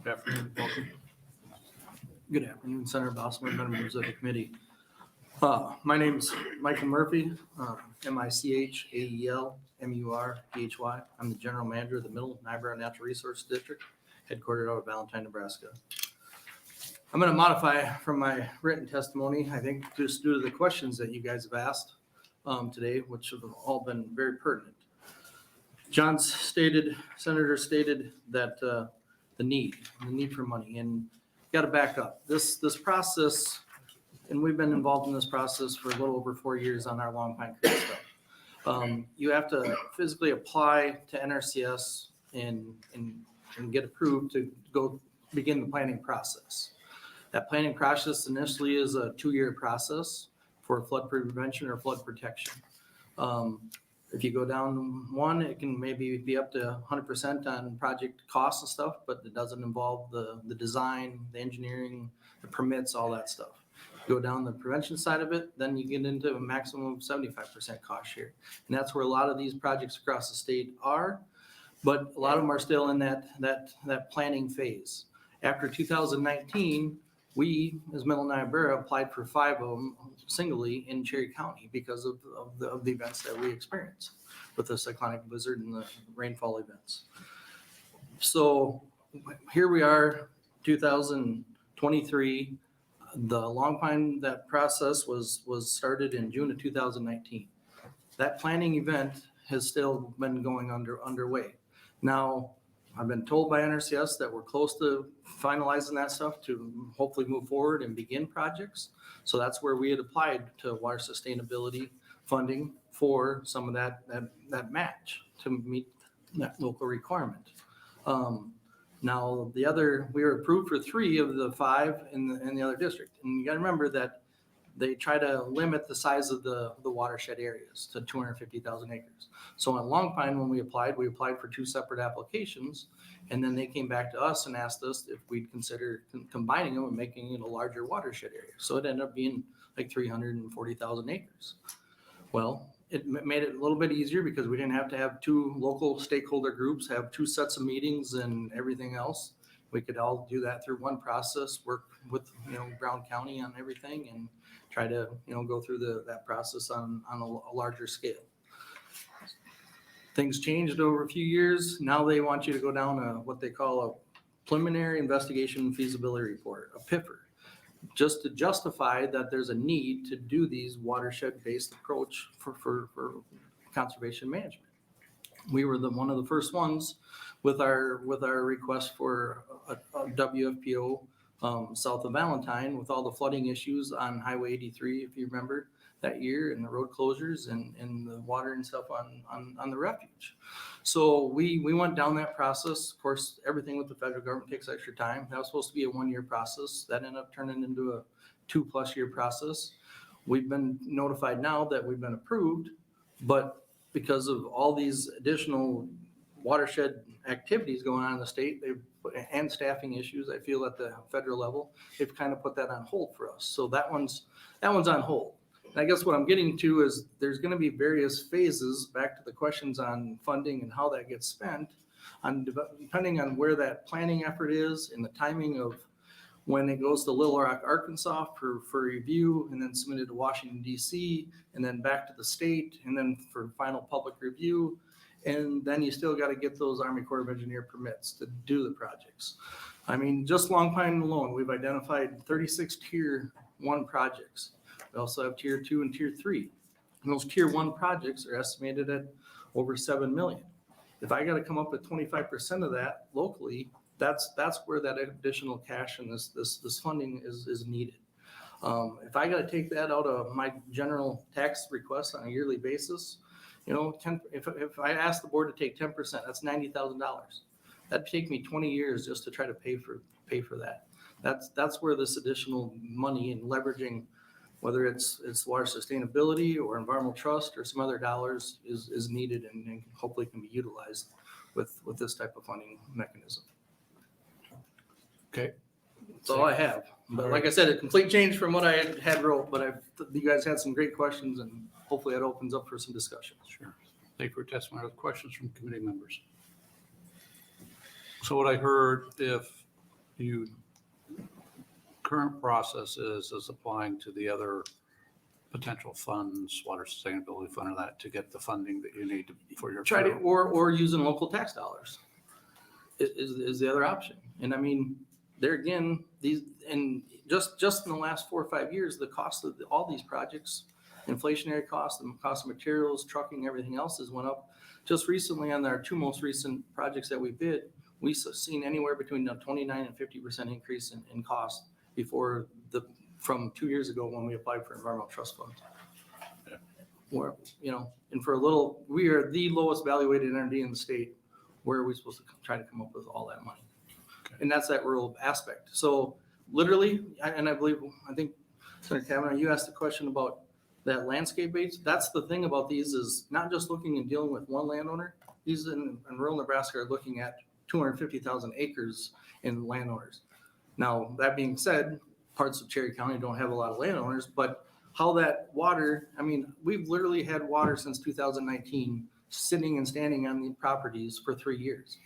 Good afternoon, welcome. Good afternoon, Senator Bossman, members of the committee. My name's Michael Murphy, MICHAELMURPHY. I'm the general manager of the Middle Niobrara Natural Resource District, headquartered out of Valentine, Nebraska. I'm going to modify from my written testimony, I think, just due to the questions that you guys have asked today, which have all been very pertinent. Senator stated that the need for money, and got to back up. This process, and we've been involved in this process for a little over 4 years on our Long Pine Creek stuff. You have to physically apply to NRCS and get approved to go begin the planning process. That planning process initially is a 2-year process for flood prevention or flood protection. If you go down one, it can maybe be up to 100% on project costs and stuff, but it doesn't involve the design, the engineering, the permits, all that stuff. Go down the prevention side of it, then you get into a maximum of 75% cost share. And that's where a lot of these projects across the state are, but a lot of them are still in that planning phase. After 2019, we, as Middle Niobrara, applied for 5 of them singly in Cherry County because of the events that we experienced with the cyclonic blizzard and the rainfall events. So here we are, 2023. The Long Pine, that process was started in June of 2019. That planning event has still been going underway. Now, I've been told by NRCS that we're close to finalizing that stuff to hopefully move forward and begin projects. So that's where we had applied to water sustainability funding for some of that match to meet that local requirement. Now, we were approved for 3 of the 5 in the other district. And you got to remember that they try to limit the size of the watershed areas to 250,000 acres. So on Long Pine, when we applied for 2 separate applications, and then they came back to us and asked us if we'd consider combining them and making it a larger watershed area. So it ended up being like 340,000 acres. Well, it made it a little bit easier because we didn't have to have 2 local stakeholder groups, have 2 sets of meetings and everything else. We could all do that through one process, work with, Brown County on everything and try to, go through that process on a larger scale. Things changed over a few years. Now they want you to go down what they call a preliminary investigation feasibility report, a PIFR, just to justify that there's a need to do these watershed-based approach for conservation management. We were one of the first ones with our request for a WFPO south of Valentine with all the flooding issues on Highway 83, if you remember that year, and the road closures and the water and stuff on the refuge. So we went down that process. Of course, everything with the federal government takes extra time. That was supposed to be a 1-year process. That ended up turning into a 2+ year process. We've been notified now that we've been approved, but because of all these additional watershed activities going on in the state, and staffing issues, I feel at the federal level, they've kind of put that on hold for us. So that one's on hold. And I guess what I'm getting to is there's going to be various phases, back to the questions on funding and how that gets spent, depending on where that planning effort is and the timing of when it goes to Little Rock, Arkansas for review, and then submitted to Washington, D.C., and then back to the state, and then for final public review. And then you still got to get those Army Corps of Engineer permits to do the projects. I mean, just Long Pine alone, we've identified 36 Tier 1 projects. We also have Tier 2 and Tier 3. And those Tier 1 projects are estimated at over $7 million. If I got to come up with 25% of that locally, that's where that additional cash and this funding is needed. If I got to take that out of my general tax request on a yearly basis, if I ask the board to take 10%, that's $90,000. That'd take me 20 years just to try to pay for that. That's where this additional money and leveraging, whether it's water sustainability or environmental trust or some other dollars, is needed and hopefully can be utilized with this type of funding mechanism. Okay. That's all I have. But like I said, a complete change from what I had wrote, but you guys had some great questions and hopefully that opens up for some discussion. Sure. Thank you for your testimony. Questions from committee members? So what I heard, if you current process is applying to the other potential funds, water sustainability fund or that, to get the funding that you need for your try to or using local tax dollars is the other option. And I mean, there again, these and just in the last 4 or 5 years, the cost of all these projects, inflationary costs, the cost of materials, trucking, everything else has went up. Just recently on our 2 most recent projects that we bid, we've seen anywhere between a 29 and 50% increase in cost from 2 years ago when we applied for environmental trust funds. Yeah. Where, and for we are the lowest valuated entity in the state. Where are we supposed to try to come up with all that money? Okay. And that's that rural aspect. So literally, I think Senator Cavanaugh, you asked the question about that landscape base. That's the thing about these is not just looking and dealing with one landowner. These in rural Nebraska are looking at 250,000 acres in landowners. Now, that being said, parts of Cherry County don't have a lot of landowners, but how that water, I mean, we've literally had water since 2019 sitting and standing on the properties for 3 years.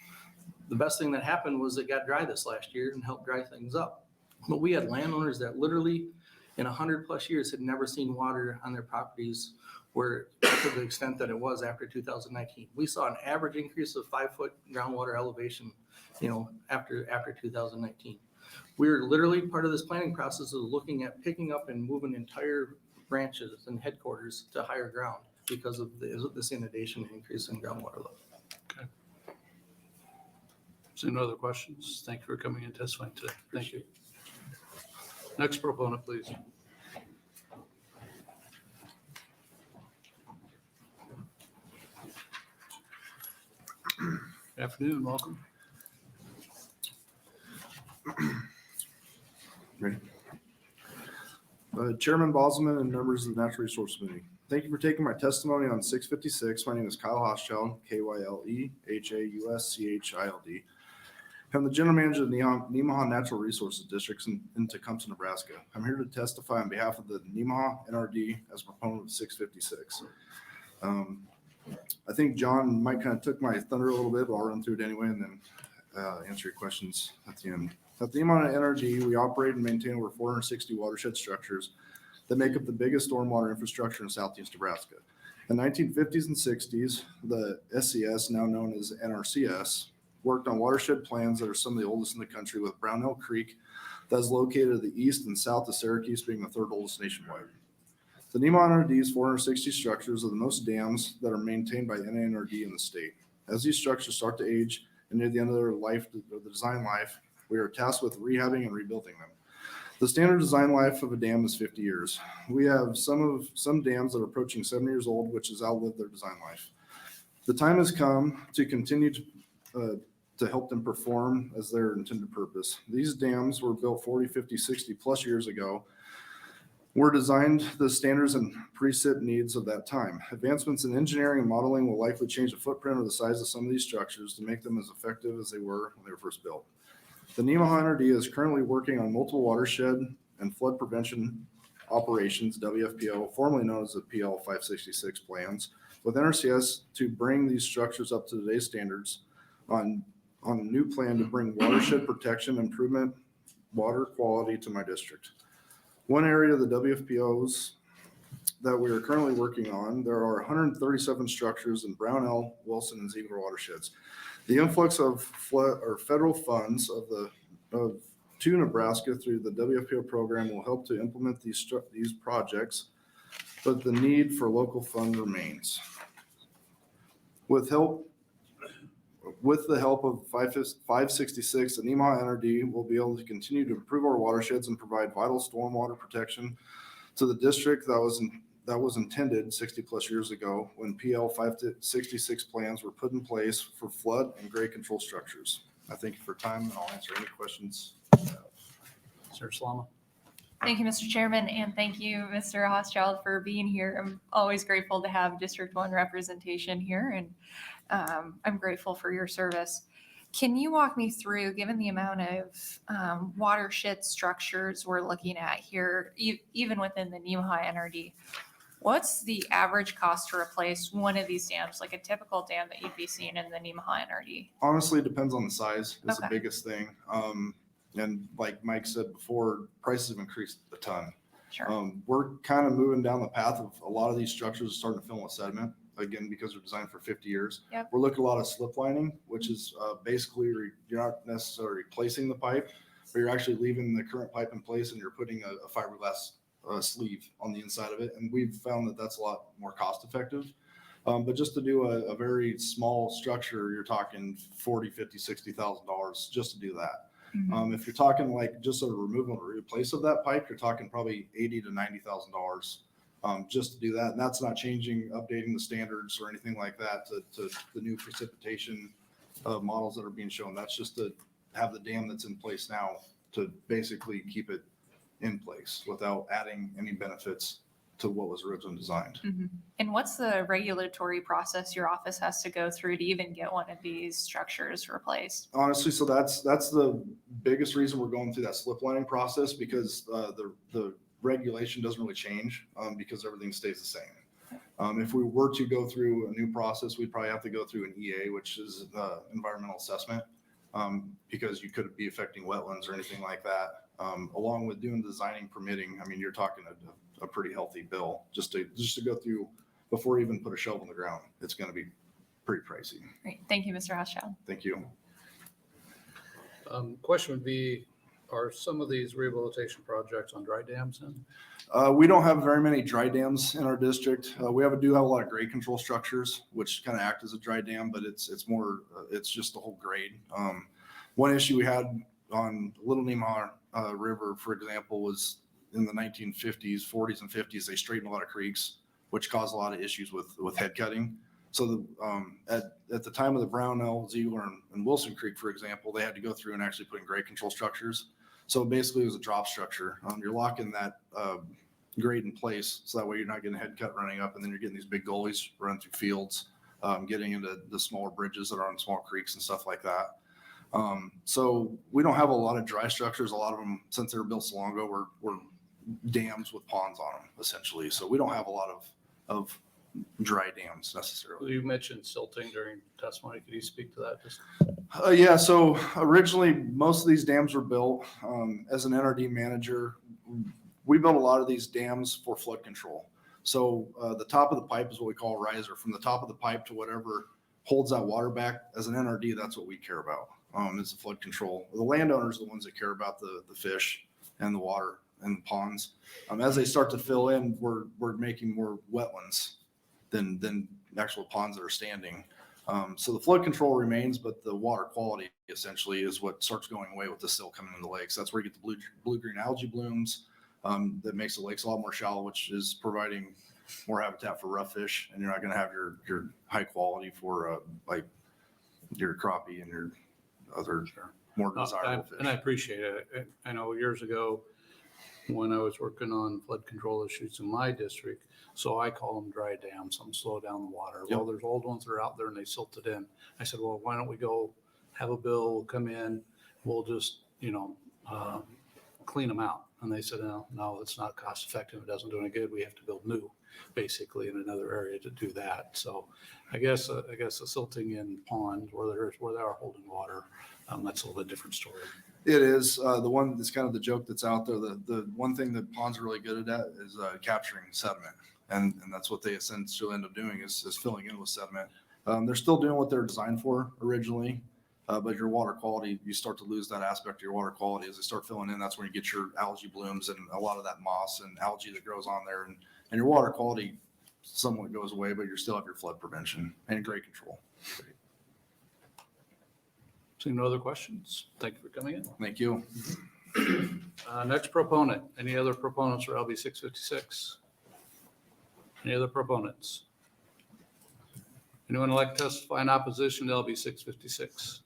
The best thing that happened was it got dry this last year and helped dry things up. But we had landowners that literally in 100+ years had never seen water on their properties where to the extent that it was after 2019. We saw an average increase of 5-foot groundwater elevation, after 2019. We're literally part of this planning process of looking at picking up and moving entire branches and headquarters to higher ground because of this inundation increase in groundwater level. So no other questions? Thank you for coming and testifying today. Thank you. Next proponent, please. Afternoon, welcome. Ready? Chairman Bosman and members of the Natural Resource Committee, thank you for taking my testimony on 656. My name is Kyle Hochschild, KYLEHAUSCHILD. I'm the general manager of the Nemaha Natural Resources Districts in Tecumseh, Nebraska. I'm here to testify on behalf of the Nemaha NRD as a proponent of 656. I think John might kind of took my thunder a little bit, but I'll run through it anyway and then answer your questions at the end. At the Nemaha NRD, we operate and maintain over 460 watershed structures that make up the biggest stormwater infrastructure in southeast Nebraska. In the 1950s and 60s, the SCS, now known as NRCS, worked on watershed plans that are some of the oldest in the country, with Brownell Creek that is located at the east and south of Syracuse being the third oldest nationwide. The Nemaha NRD's 460 structures are the most dams that are maintained by NANRD in the state. As these structures start to age and near the end of their life, or the design life, we are tasked with rehabbing and rebuilding them. The standard design life of a dam is 50 years. We have some dams that are approaching 7 years old, which has outlived their design life. The time has come to continue to help them perform as their intended purpose. These dams were built 40, 50, 60 plus years ago, were designed to the standards and preset needs of that time. Advancements in engineering and modeling will likely change the footprint or the size of some of these structures to make them as effective as they were when they were first built. The Nemaha NRD is currently working on multiple watershed and flood prevention operations, WFPO, formerly known as the PL 566 plans, with NRCS to bring these structures up to today's standards on a new plan to bring watershed protection, improvement, water quality to my district. One area of the WFPOs that we are currently working on, there are 137 structures in Brownell, Wilson, and Ziegler watersheds. The influx of federal funds to Nebraska through the WFPO program will help to implement these projects, but the need for local fund remains. With the help of 566, the Nemaha NRD will be able to continue to improve our watersheds and provide vital stormwater protection to the district that was intended 60 plus years ago when PL 566 plans were put in place for flood and grade control structures. I thank you for your time, and I'll answer any questions. Sir Salama. Thank you, Mr. Chairman, and thank you, Mr. Hochschild, for being here. I'm always grateful to have District 1 representation here, and I'm grateful for your service. Can you walk me through, given the amount of watershed structures we're looking at here, even within the Nemaha NRD, what's the average cost to replace one of these dams, like a typical dam that you'd be seeing in the Nemaha NRD? Honestly, it depends on the size. It's Okay. the biggest thing. And like Mike said before, prices have increased a ton. Sure. We're kind of moving down the path of a lot of these structures are starting to fill with sediment, again, because they're designed for 50 years. Yep. We're looking at a lot of slip lining, which is basically you're not necessarily replacing the pipe, but you're actually leaving the current pipe in place and you're putting a fiberglass sleeve on the inside of it. And we've found that that's a lot more cost effective. But just to do a very small structure, you're talking $40,000, $50,000, $60,000 just to do that. If you're talking like just a removal or replace of that pipe, you're talking probably $80,000 to $90,000 just to do that. And that's not changing, updating the standards or anything like that to the new precipitation models that are being shown. That's just to have the dam that's in place now to basically keep it in place without adding any benefits to what was originally designed. And what's the regulatory process your office has to go through to even get one of these structures replaced? Honestly, so that's the biggest reason we're going through that slip lining process, because the regulation doesn't really change because everything stays the same. If we were to go through a new process, we'd probably have to go through an EA, which is environmental assessment, because you could be affecting wetlands or anything like that. along with doing designing, permitting. I mean, you're talking a pretty healthy bill just to go through before you even put a shovel in the ground. It's going to be pretty pricey. Great. Thank you, Mr. Hochschild. Thank you. Question would be, are some of these rehabilitation projects on dry dams then? We don't have very many dry dams in our district. We do have a lot of grade control structures, which kind of act as a dry dam, but it's more, it's just the whole grade. One issue we had on Little Nemaha River, for example, was in the 1950s, 40s and 50s, they straightened a lot of creeks, which caused a lot of issues with head cutting. So at the time of the Brownell, Ziegler, and Wilson Creek, for example, they had to go through and actually put in grade control structures. So basically it was a drop structure. You're locking that grade in place, so that way you're not getting a head cut running up, and then you're getting these big gullies running through fields, getting into the smaller bridges that are on small creeks and stuff like that. So we don't have a lot of dry structures. A lot of them, since they were built so long ago, were dams with ponds on them, essentially. So we don't have a lot of dry dams necessarily. You mentioned silting during testimony. Could you speak to that? Just Yeah, so originally most of these dams were built as an NRD manager. We built a lot of these dams for flood control. So the top of the pipe is what we call a riser. From the top of the pipe to whatever holds that water back, as an NRD, that's what we care about, is the flood control. The landowners are the ones that care about the fish and the water and the ponds. As they start to fill in, we're making more wetlands than actual ponds that are standing. So the flood control remains, but the water quality essentially is what starts going away with the silt coming in the lakes. That's where you get the blue-green algae blooms that makes the lakes a lot more shallow, which is providing more habitat for rough fish, and you're not going to have your high quality for like your crappie and your other more desirable fish. And I appreciate it. I know years ago when I was working on flood control issues in my district, so I call them dry dams. I'm slow down the water. Yep. Well, there's old ones that are out there and they silted in. I said, well, why don't we go have a bill come in? We'll just, clean them out. And they said, no, it's not cost effective. It doesn't do any good. We have to build new, basically, in another area to do that. So I guess the silting in ponds where they are holding water, that's a little bit different story. It is the one that's kind of the joke that's out there. The one thing that ponds are really good at is capturing sediment. And that's what they essentially end up doing is filling in with sediment. They're still doing what they're designed for originally, but your water quality, you start to lose that aspect of your water quality as they start filling in. That's when you get your algae blooms and a lot of that moss and algae that grows on there. And your water quality somewhat goes away, but you still have your flood prevention and grade control. Seeing no other questions, thank you for coming in. Thank you. Next proponent, any other proponents for LB 656? Any other proponents? Anyone like to testify in opposition to LB 656?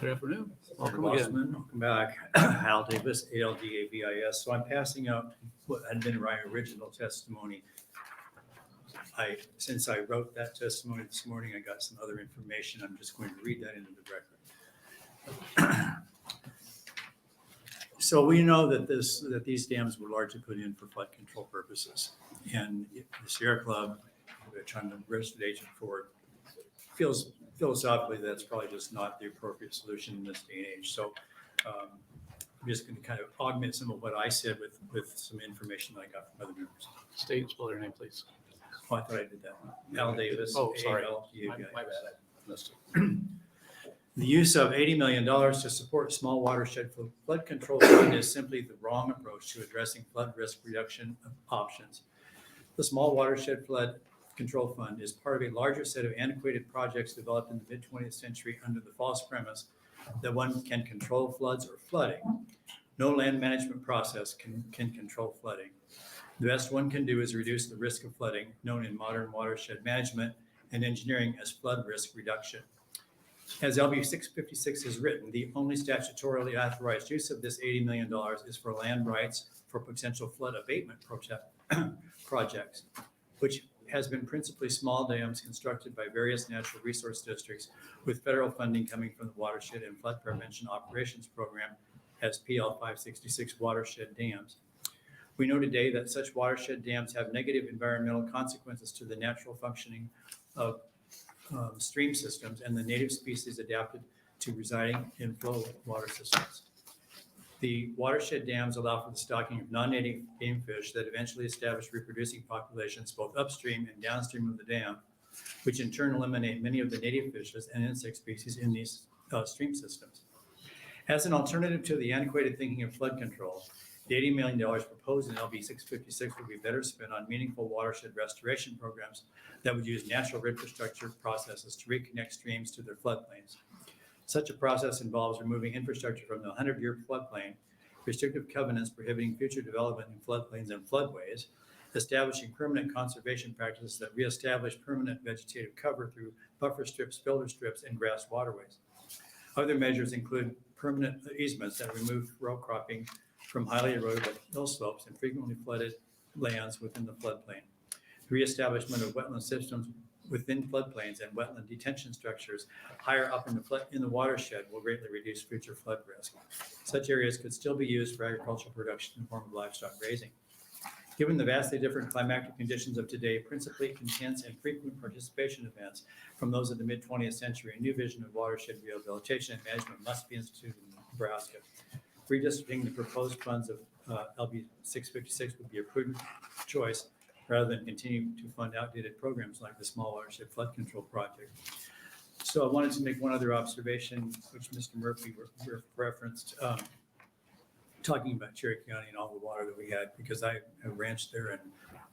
Good afternoon. Welcome again. Welcome back. Al Davis, ALDAVIS. So I'm passing out what had been my original testimony. Since I wrote that testimony this morning, I got some other information. I'm just going to read that into the record. So we know that these dams were largely put in for flood control purposes. And the Sierra Club, which I'm the registered agent for, feels philosophically that's probably just not the appropriate solution in this day and age. So I'm just going to kind of augment some of what I said with some information that I got from other members. State and spell your name, please. Oh, I thought I did that one. Al Davis. Oh, sorry. ALDAVIS. My bad. I missed it. The use of $80 million to support small watershed flood control fund is simply the wrong approach to addressing flood risk reduction options. The small watershed flood control fund is part of a larger set of antiquated projects developed in the mid-20th century under the false premise that one can control floods or flooding. No land management process can control flooding. The best one can do is reduce the risk of flooding, known in modern watershed management and engineering as flood risk reduction. As LB 656 has written, the only statutorily authorized use of this $80 million is for land rights for potential flood abatement projects, which has been principally small dams constructed by various natural resource districts with federal funding coming from the Watershed and Flood Prevention Operations Program as PL 566 watershed dams. We know today that such watershed dams have negative environmental consequences to the natural functioning of stream systems and the native species adapted to residing in flow water systems. The watershed dams allow for the stocking of non-native game fish that eventually establish reproducing populations both upstream and downstream of the dam, which in turn eliminate many of the native fishes and insect species in these stream systems. As an alternative to the antiquated thinking of flood control, the $80 million proposed in LB 656 would be better spent on meaningful watershed restoration programs that would use natural infrastructure processes to reconnect streams to their floodplains. Such a process involves removing infrastructure from the 100-year floodplain, restrictive covenants prohibiting future development in floodplains and floodways, establishing permanent conservation practices that reestablish permanent vegetative cover through buffer strips, filter strips, and grass waterways. Other measures include permanent easements that remove row cropping from highly erodible hill slopes and frequently flooded lands within the floodplain. The reestablishment of wetland systems within floodplains and wetland detention structures higher up in the watershed will greatly reduce future flood risk. Such areas could still be used for agricultural production in the form of livestock grazing. Given the vastly different climatic conditions of today, principally intense and frequent participation events from those of the mid-20th century, a new vision of watershed rehabilitation and management must be instituted in Nebraska. Redistricting the proposed funds of LB 656 would be a prudent choice rather than continuing to fund outdated programs like the Small Watershed Flood Control Project. So I wanted to make one other observation, which Mr. Murphy referenced, talking about Cherry County and all the water that we had, because I have ranched there and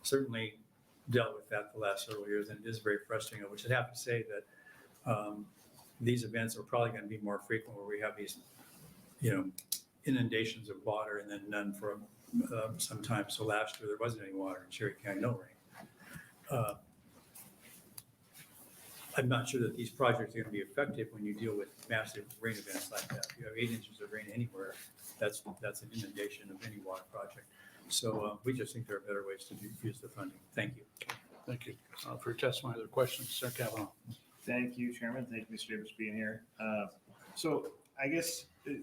certainly dealt with that the last several years, and it is very frustrating. I would have to say that these events are probably going to be more frequent, where we have these, inundations of water and then none for some time. So last year there wasn't any water in Cherry County, no rain. I'm not sure that these projects are going to be effective when you deal with massive rain events like that. If you have 8 inches of rain anywhere, that's an inundation of any water project. So we just think there are better ways to use the funding. Thank you. Thank you for your testimony. Other questions, Sir Cavanaugh? Thank you, Chairman. Thank you, Mr. Davis, for being here. So I guess, the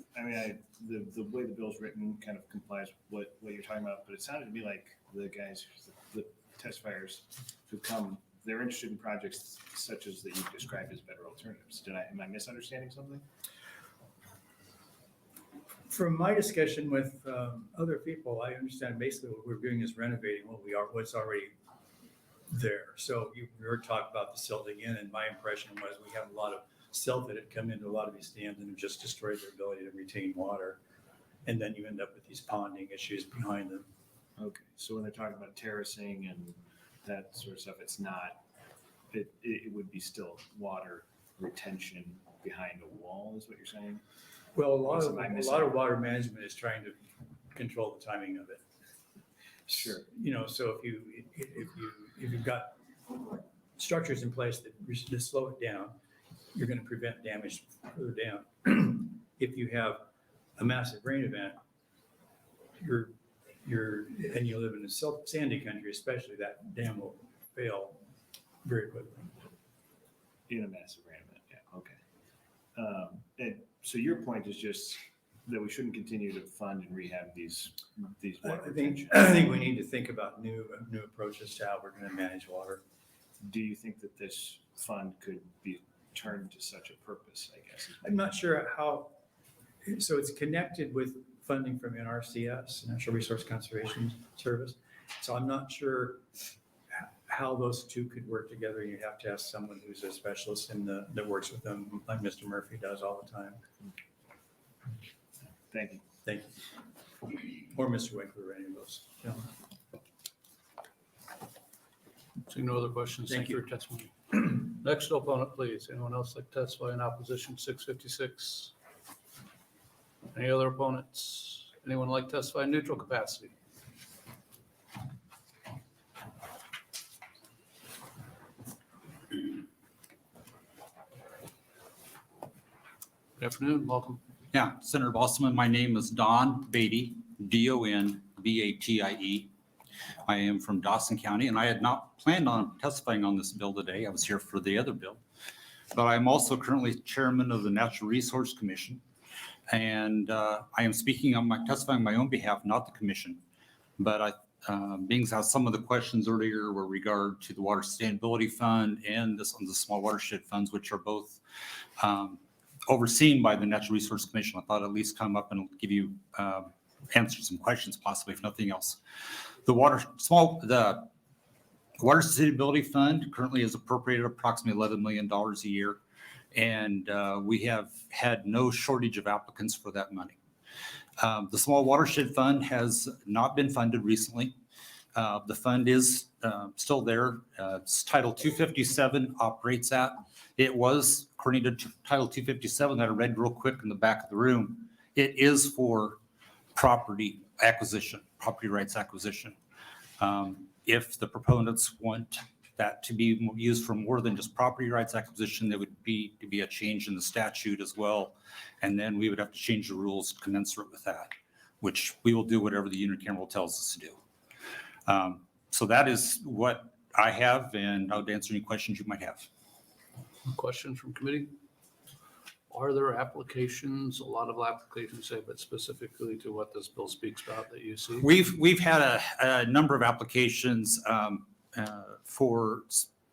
way the bill's written kind of complies with what you're talking about, but it sounded to me like the guys, the testifiers who've come, they're interested in projects such as that you've described as better alternatives. Am I misunderstanding something? From my discussion with other people, I understand basically what we're doing is renovating what's already there. So you heard talk about the silting in, and my impression was we have a lot of silt that had come into a lot of these dams and have just destroyed their ability to retain water. And then you end up with these ponding issues behind them. Okay, so when they're talking about terracing and that sort of stuff, it's not, it would be still water retention behind a wall, is what you're saying? Well, a lot of water management is trying to control the timing of it. Sure. So if you've got structures in place that slow it down, you're going to prevent damage further down. If you have a massive rain event, and you live in a sandy country, especially, that dam will fail very quickly. In a massive rain event, yeah, okay. And so your point is just that we shouldn't continue to fund and rehab these water retention. I think we need to think about new approaches to how we're going to manage water. Do you think that this fund could be turned to such a purpose, I guess? I'm not sure how, so it's connected with funding from NRCS, Natural Resource Conservation Service. So I'm not sure how those two could work together. You'd have to ask someone who's a specialist that works with them, like Mr. Murphy does all the time. Thank you. Thank you. Or Mr. Winkler, or any of those gentlemen. So no other questions. Thank Thank you for your testimony. Next opponent, please. Anyone else like to testify in opposition to 656? Any other opponents? Anyone like to testify in neutral capacity? Good afternoon, welcome. Yeah, Senator Bosselman, my name is Don Beatty, D-O-N-B-A-T-I-E. I am from Dawson County, and I had not planned on testifying on this bill today. I was here for the other bill. But I'm also currently chairman of the Natural Resource Commission. And I am testifying on my own behalf, not the commission. But being how some of the questions earlier were regard to the Water Sustainability Fund and this on the Small Watershed Funds, which are both overseen by the Natural Resource Commission, I thought I'd at least come up and give you answer some questions, possibly if nothing else. The Water Sustainability Fund currently is appropriated approximately $11 million a year, and we have had no shortage of applicants for that money. The Small Watershed Fund has not been funded recently. The fund is still there. It's Title 257 operates at. It was, according to Title 257 that I read real quick in the back of the room, it is for property acquisition, property rights acquisition. If the proponents want that to be used for more than just property rights acquisition, there would be to be a change in the statute as well. And then we would have to change the rules commensurate with that, which we will do whatever the unicameral tells us to do. So that is what I have, and I would answer any questions you might have. Questions from committee? Are there applications, a lot of applications say, but specifically to what this bill speaks about that you see? We've had a number of applications for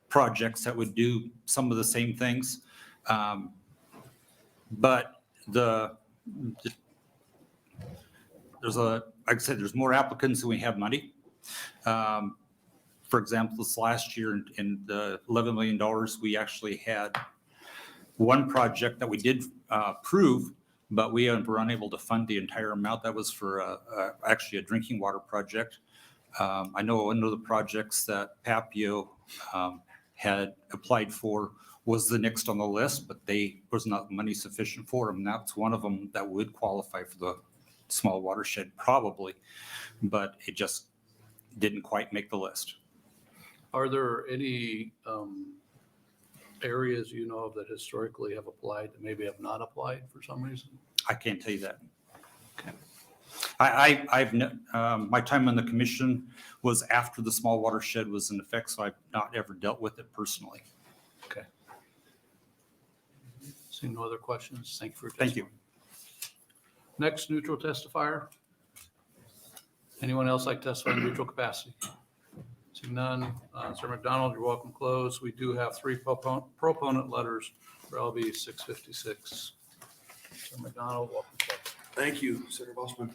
projects that would do some of the same things. But like I said, there's more applicants than we have money. For example, this last year in the $11 million, we actually had one project that we did approve, but we were unable to fund the entire amount. That was for actually a drinking water project. I know one of the projects that Papio had applied for was the next on the list, but was not money sufficient for them. That's one of them that would qualify for the small watershed probably, but it just didn't quite make the list. Are there any areas you know of that historically have applied that maybe have not applied for some reason? I can't tell you that. Okay. My time on the commission was after the small watershed was in effect, so I've not ever dealt with it personally. Okay. Seeing no other questions, thank you for your Thank you. testimony. Next, neutral testifier. Anyone else like to testify in neutral capacity? Seeing none, Sir McDonald, you're welcome to close. We do have 3 proponent letters for LB 656. Sir McDonald, welcome to close. Thank you, Senator Bossman.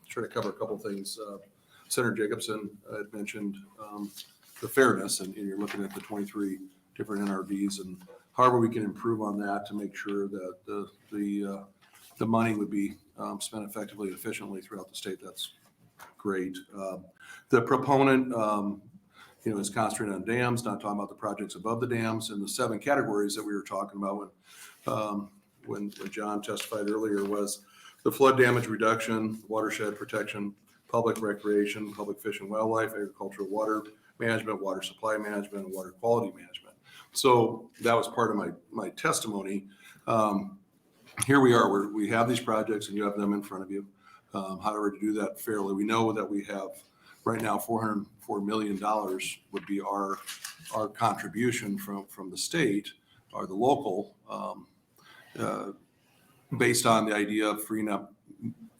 Try to cover a couple of things. Senator Jacobson had mentioned the fairness, and you're looking at the 23 different NRDs, and however we can improve on that to make sure that the money would be spent effectively and efficiently throughout the state. That's great. The proponent, is concentrating on dams, not talking about the projects above the dams, and the 7 categories that we were talking about when John testified earlier was the flood damage reduction, watershed protection, public recreation, public fish and wildlife, agricultural water management, water supply management, and water quality management. So that was part of my testimony. Here we are, we have these projects and you have them in front of you. However, to do that fairly, we know that we have right now $404 million would be our contribution from the state or the local, based on the idea of freeing up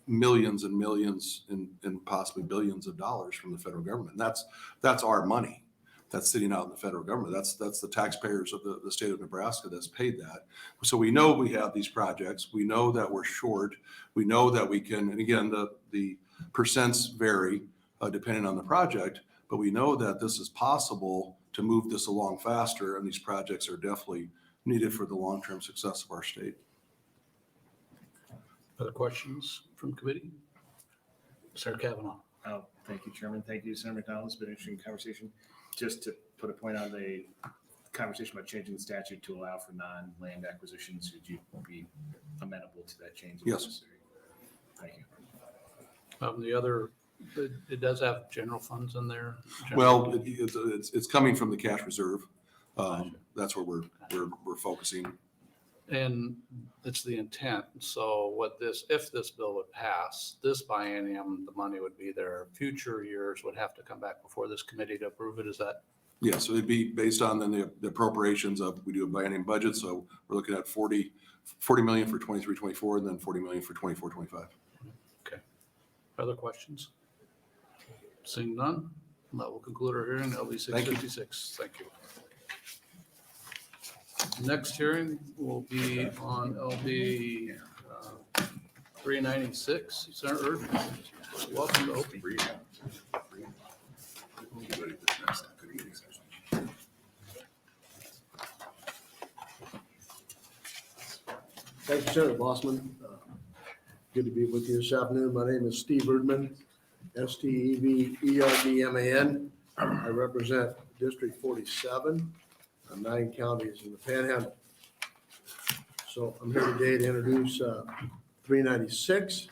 millions and millions and possibly billions of dollars from the federal government. That's our money that's sitting out in the federal government. That's the taxpayers of the state of Nebraska that's paid that. So we know we have these projects. We know that we're short. We know that we can, and again, the percents vary depending on the project, but we know that this is possible to move this along faster, and these projects are definitely needed for the long-term success of our state. Other questions from committee? Senator Cavanaugh. Oh, thank you, Chairman. Thank you, Senator McDonald. It's been an interesting conversation. Just to put a point on the conversation about changing the statute to allow for non-land acquisitions, would you be amenable to that change? If Yes. necessary? Thank you. The other, it does have general funds in there. Well, it's coming from the cash reserve. That's where we're focusing. And it's the intent. So if this bill would pass, this biennium, the money would be there. Future years would have to come back before this committee to approve it. Is that? Yeah, so it'd be based on then the appropriations we do a biennium budget. So we're looking at 40 million for 23-24, and then 40 million for 24-25. Okay. Other questions? Seeing none, that will conclude our hearing, LB 656. Thank you. Next hearing will be on LB 396. Senator Erdman, welcome to open. Thank you, Senator Bossman. Good to be with you this afternoon. My name is Steve Erdman, Steverdman. I represent District 47, 9 counties in the Panhandle. So I'm here today to introduce 396.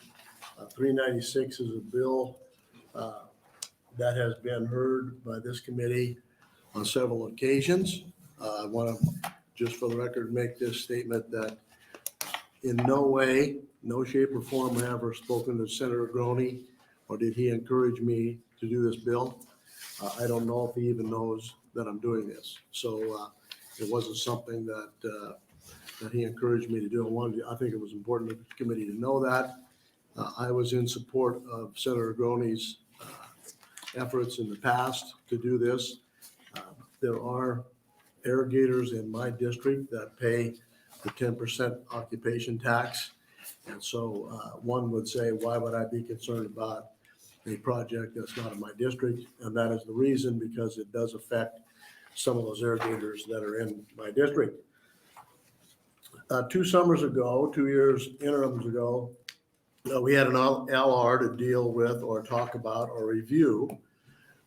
396 is a bill that has been heard by this committee on several occasions. I want to, just for the record, make this statement that in no way, no shape or form have I ever spoken to Senator Groney, or did he encourage me to do this bill. I don't know if he even knows that I'm doing this. So it wasn't something that he encouraged me to do. I think it was important for the committee to know that. I was in support of Senator Groney's efforts in the past to do this. There are irrigators in my district that pay the 10% occupation tax. And so one would say, why would I be concerned about a project that's not in my district? And that is the reason, because it does affect some of those irrigators that are in my district. 2 summers ago, 2 years interims ago, we had an LR to deal with or talk about or review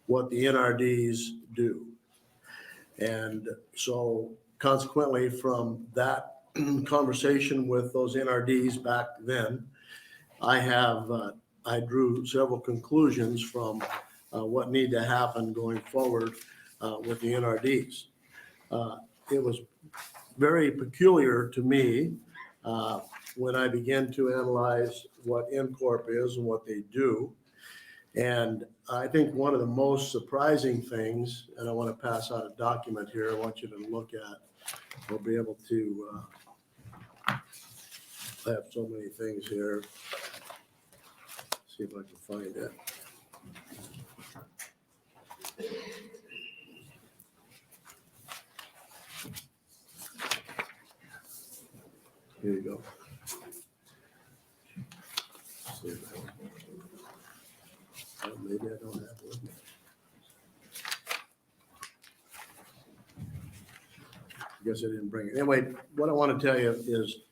what the NRDs do. And so consequently from that conversation with those NRDs back then, I drew several conclusions from what need to happen going forward with the NRDs. It was very peculiar to me when I began to analyze what NCORP is and what they do. And I think one of the most surprising things, and I want to pass out a document here I want you to look at. We'll be able to I have so many things here. See if I can find it. Here you go. See if maybe I don't have it with me. I guess I didn't bring it. Anyway, what I want to tell you is,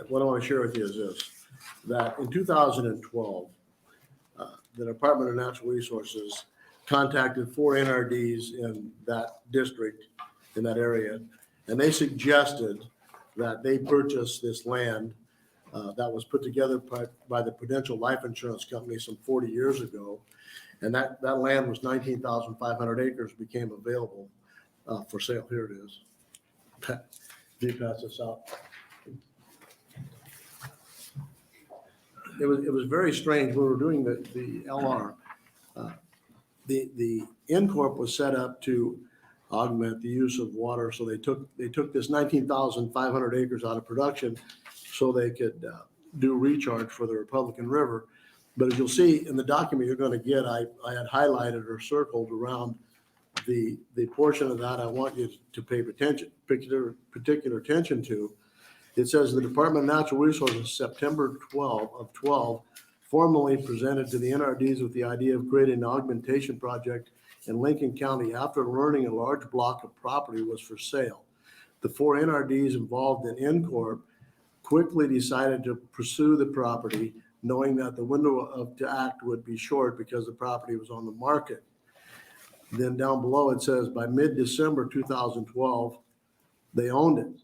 what I want to share with you is this, that in 2012, the Department of Natural Resources contacted 4 NRDs in that district, in that area, and they suggested that they purchase this land that was put together by the Prudential Life Insurance Company some 40 years ago. And that land was 19,500 acres, became available for sale. Here it is. If you pass this out. It was very strange. We were doing the LR. The NCORP was set up to augment the use of water. So they took this 19,500 acres out of production so they could do recharge for the Republican River. But as you'll see in the document you're going to get, I had highlighted or circled around the portion of that I want you to pay particular attention to. It says the Department of Natural Resources, September 12 formally presented to the NRDs with the idea of creating an augmentation project in Lincoln County after learning a large block of property was for sale. The 4 NRDs involved in NCORP quickly decided to pursue the property, knowing that the window to act would be short because the property was on the market. Then down below it says by mid-December 2012, they owned it.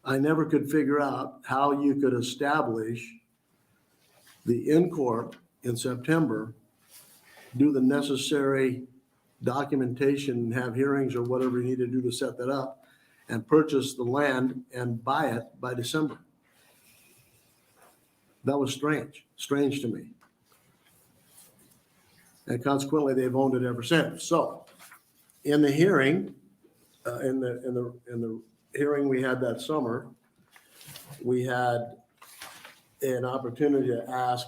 I never could figure out how you could establish the NCORP in September, do the necessary documentation, and have hearings or whatever you need to do to set that up, and purchase the land and buy it by December. That was strange to me. And consequently, they've owned it ever since. So in the hearing, in the hearing we had that summer, we had an opportunity to ask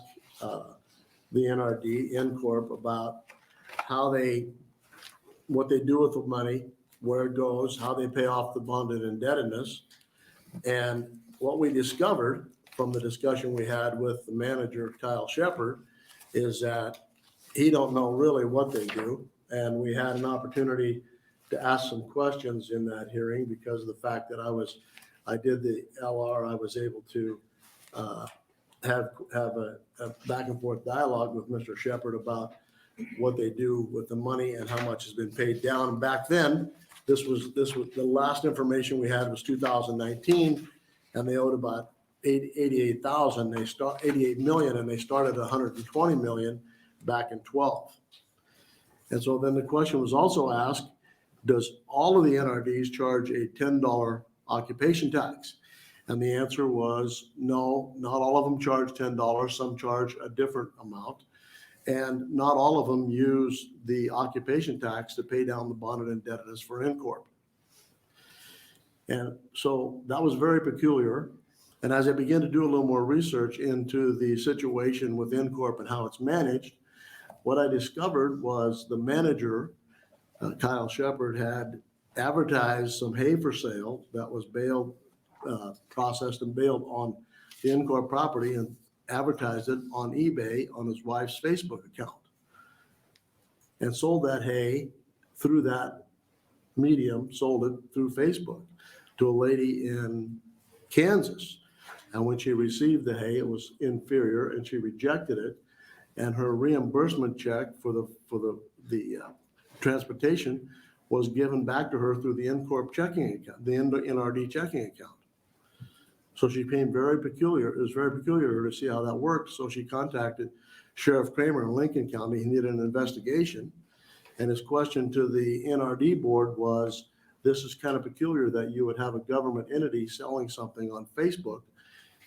the NRD, Incorp, about what they do with the money, where it goes, how they pay off the bonded indebtedness. And what we discovered from the discussion we had with the manager, Kyle Shepard, is that he don't know really what they do. And we had an opportunity to ask some questions in that hearing because of the fact that I did the LR, I was able to have a back and forth dialogue with Mr. Shepard about what they do with the money and how much has been paid down. Back then, this was the last information we had was 2019, and they owed about 88,000. 88 million, and they started at 120 million back in 12. And so then the question was also asked, does all of the NRDs charge a $10 occupation tax? And the answer was no, not all of them charge $10. Some charge a different amount. And not all of them use the occupation tax to pay down the bonded indebtedness for Incorp. And so that was very peculiar. And as I began to do a little more research into the situation with Incorp and how it's managed, what I discovered was the manager, Kyle Shepard, had advertised some hay for sale that was baled, processed and baled on the Incorp property, and advertised it on eBay on his wife's Facebook account, and sold that hay through that medium, sold it through Facebook to a lady in Kansas. And when she received the hay, it was inferior and she rejected it. And her reimbursement check for the transportation was given back to her through the Incorp checking account, the NRD checking account. So she became very peculiar. It was very peculiar to see how that worked. So she contacted Sheriff Kramer in Lincoln County. He needed an investigation. And his question to the NRD board was, this is kind of peculiar that you would have a government entity selling something on Facebook,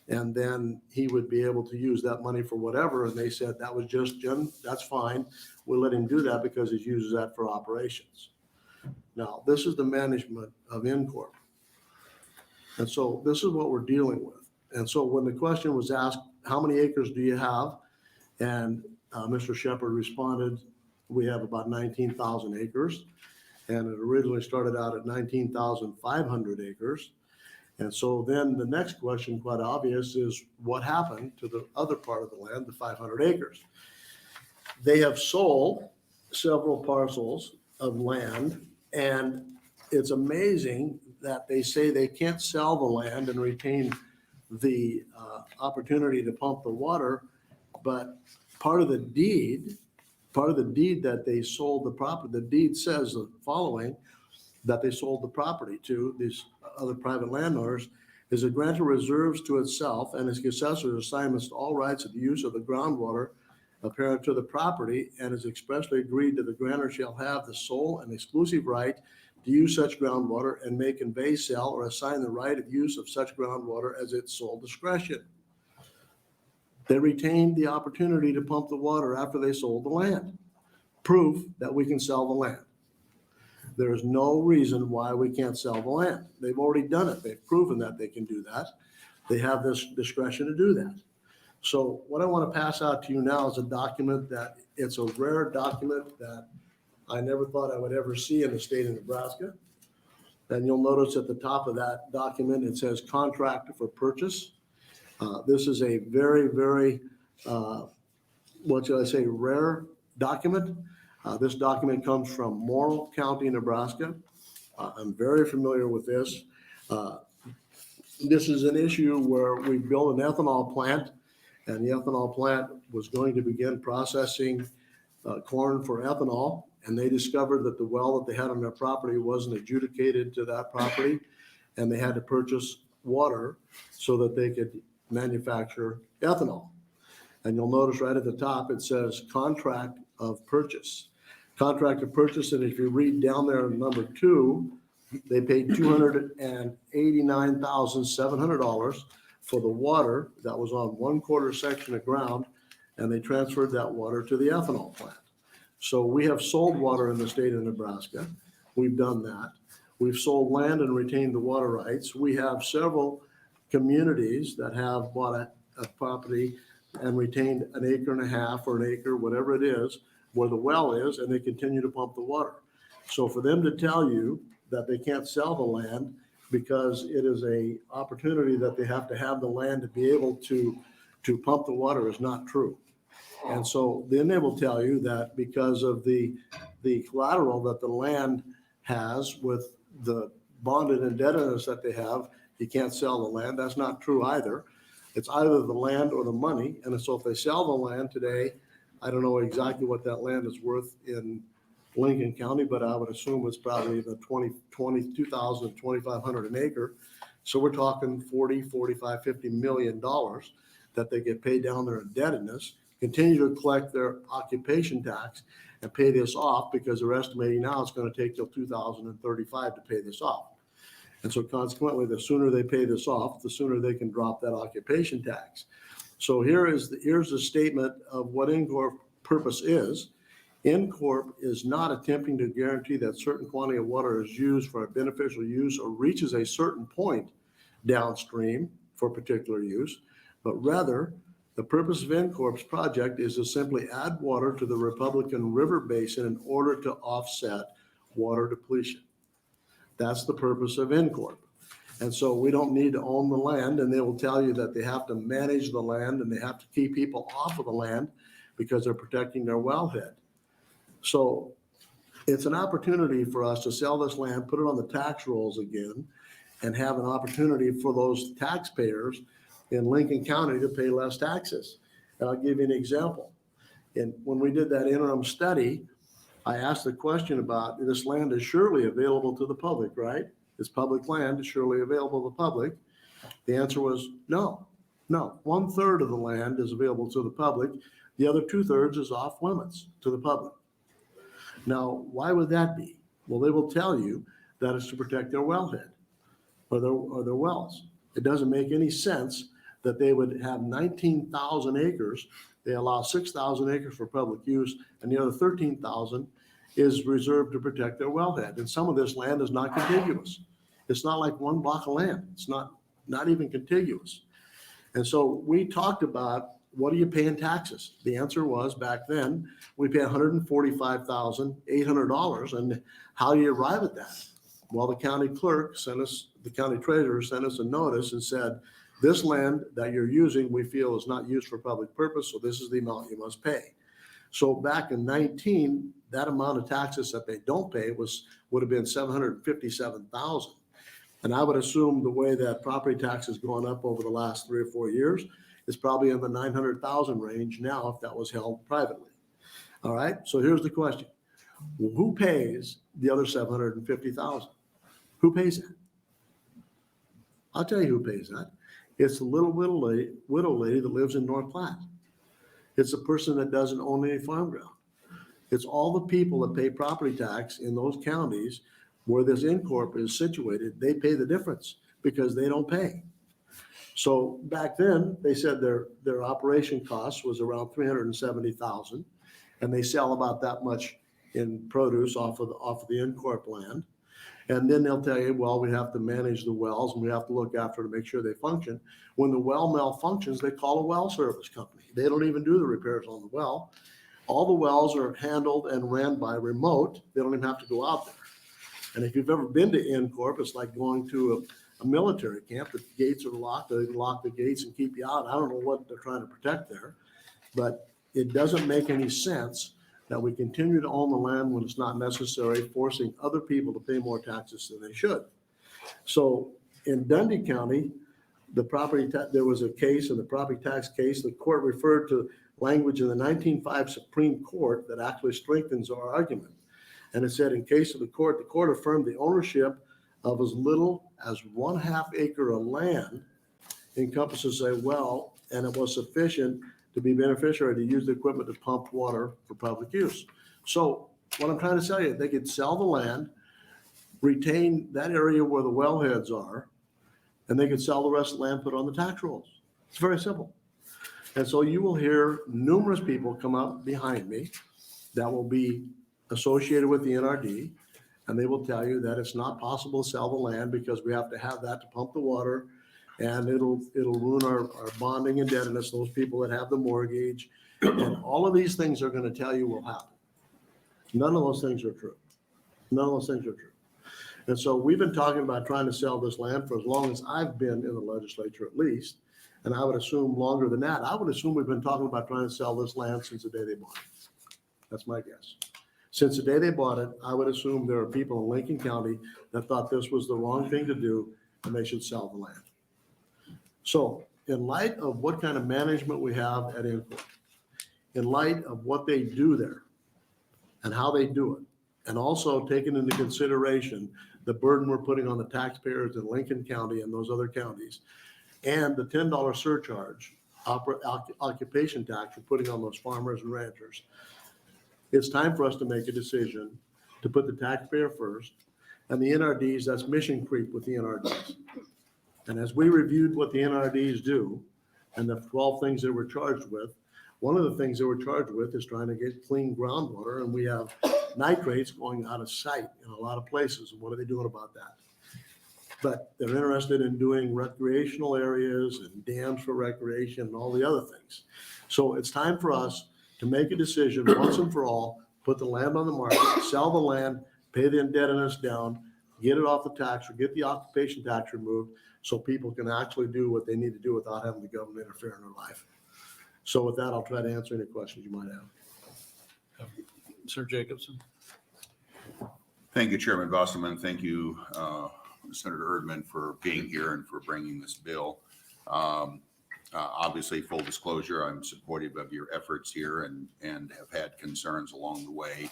and then he would be able to use that money for whatever. And they said, that was just, that's fine. We'll let him do that because he uses that for operations. Now, this is the management of Incorp. And so this is what we're dealing with. And so when the question was asked, how many acres do you have? And Mr. Shepard responded, we have about 19,000 acres. And it originally started out at 19,500 acres. And so then the next question, quite obvious, is what happened to the other part of the land, the 500 acres? They have sold several parcels of land, and it's amazing that they say they can't sell the land and retain the opportunity to pump the water, but part of the deed that they sold the property, the deed says the following, that they sold the property to these other private landowners, is a grantor reserves to itself and its successors assignments to all rights of the use of the groundwater apparent to the property, and is expressly agreed that the grantor shall have the sole and exclusive right to use such groundwater and may convey, sell, or assign the right of use of such groundwater as its sole discretion. They retained the opportunity to pump the water after they sold the land. Proof that we can sell the land. There is no reason why we can't sell the land. They've already done it. They've proven that they can do that. They have this discretion to do that. So what I want to pass out to you now is a document that it's a rare document that I never thought I would ever see in the state of Nebraska. And you'll notice at the top of that document, it says contract for purchase. This is a very, very, what should I say, rare document. This document comes from Morrill County, Nebraska. I'm very familiar with this. This is an issue where we built an ethanol plant, and the ethanol plant was going to begin processing corn for ethanol. And they discovered that the well that they had on their property wasn't adjudicated to that property, and they had to purchase water so that they could manufacture ethanol. And you'll notice right at the top, it says contract of purchase. Contract of purchase, and if you read down there number 2, they paid $289,700 for the water that was on 1/4 section of ground, and they transferred that water to the ethanol plant. So we have sold water in the state of Nebraska. We've done that. We've sold land and retained the water rights. We have several communities that have bought a property and retained an acre and a half or an acre, whatever it is, where the well is, and they continue to pump the water. So for them to tell you that they can't sell the land because it is a opportunity that they have to have the land to be able to pump the water is not true. And so then they will tell you that because of the collateral that the land has with the bonded indebtedness that they have, you can't sell the land. That's not true either. It's either the land or the money. And so if they sell the land today, I don't know exactly what that land is worth in Lincoln County, but I would assume it's probably the 22,000, 2,500 an acre. So we're talking 40, 45, $50 million that they get paid down their indebtedness, continue to collect their occupation tax and pay this off, because they're estimating now it's going to take till 2035 to pay this off. And so consequently, the sooner they pay this off, the sooner they can drop that occupation tax. So here's the statement of what INCORP purpose is. INCORP is not attempting to guarantee that certain quantity of water is used for a beneficial use or reaches a certain point downstream for particular use, but rather the purpose of INCORP's project is to simply add water to the Republican River Basin in order to offset water depletion. That's the purpose of INCORP. And so we don't need to own the land, and they will tell you that they have to manage the land and they have to keep people off of the land because they're protecting their wellhead. So it's an opportunity for us to sell this land, put it on the tax rolls again, and have an opportunity for those taxpayers in Lincoln County to pay less taxes. And I'll give you an example. And when we did that interim study, I asked the question about this land is surely available to the public, right? This public land is surely available to the public. The answer was no. 1/3 of the land is available to the public. The other 2/3 is off limits to the public. Now, why would that be? Well, they will tell you that it's to protect their wellhead or their wells. It doesn't make any sense that they would have 19,000 acres. They allow 6,000 acres for public use, and the other 13,000 is reserved to protect their wellhead. And some of this land is not contiguous. It's not like one block of land. It's not even contiguous. And so we talked about, what do you pay in taxes? The answer was, back then, we pay $145,800. And how do you arrive at that? Well, the county clerk the county treasurer sent us a notice and said, this land that you're using, we feel is not used for public purpose, so this is the amount you must pay. So back in 19, that amount of taxes that they don't pay would have been $757,000. And I would assume the way that property tax has gone up over the last 3 or 4 years is probably in the 900,000 range now if that was held privately. All right, so here's the question. Well, who pays the other 750,000? Who pays that? I'll tell you who pays that. It's the little widow lady that lives in North Platte. It's the person that doesn't own any farm ground. It's all the people that pay property tax in those counties where this INCORP is situated. They pay the difference because they don't pay. So back then, they said their operation cost was around $370,000, and they sell about that much in produce off of the INCORP land. And then they'll tell you, well, we have to manage the wells and we have to look after to make sure they function. When the well malfunctions, they call a well service company. They don't even do the repairs on the well. All the wells are handled and ran by remote. They don't even have to go out there. And if you've ever been to INCORP, it's like going to a military camp. The gates are locked. They lock the gates and keep you out. I don't know what they're trying to protect there, but it doesn't make any sense that we continue to own the land when it's not necessary, forcing other people to pay more taxes than they should. So in Dundee County, there was a case, in the property tax case, the court referred to language in the 1905 Supreme Court that actually strengthens our argument. And it said, in case of the court affirmed the ownership of as little as 1/2 acre of land encompasses a well, and it was sufficient to be beneficiary to use the equipment to pump water for public use. So what I'm trying to tell you, they could sell the land, retain that area where the wellheads are, and they could sell the rest of the land, put it on the tax rolls. It's very simple. And so you will hear numerous people come up behind me that will be associated with the NRD, and they will tell you that it's not possible to sell the land because we have to have that to pump the water And it'll ruin our bonding indebtedness, those people that have the mortgage. And all of these things are gonna tell you will happen. None of those things are true. None of those things are true. And so we've been talking about trying to sell this land for as long as I've been in the legislature at least. And I would assume longer than that. I would assume we've been talking about trying to sell this land since the day they bought it. That's my guess. Since the day they bought it, I would assume there are people in Lincoln County that thought this was the wrong thing to do and they should sell the land. So in light of what kind of management we have at Incorp, in light of what they do there and how they do it, and also taking into consideration the burden we're putting on the taxpayers in Lincoln County and those other counties, and the $10 surcharge, occupation tax we're putting on those farmers and ranchers, it's time for us to make a decision to put the taxpayer first. And the NRDs, that's mission creep with the NRDs. And as we reviewed what the NRDs do and the 12 things they were charged with, one of the things they were charged with is trying to get clean groundwater, and we have nitrates going out of sight in a lot of places. And what are they doing about that? But they're interested in doing recreational areas and dams for recreation and all the other things. So it's time for us to make a decision once and for all, put the land on the market, sell the land, pay the indebtedness down, get it off the tax, or get the occupation tax removed so people can actually do what they need to do without having the government interfere in their life. So with that, I'll try to answer any questions you might have. Sir Jacobson. Thank you, Chairman Bosselman. Thank you, Senator Erdman, for being here and for bringing this bill. Obviously, full disclosure, I'm supportive of your efforts here and have had concerns along the way.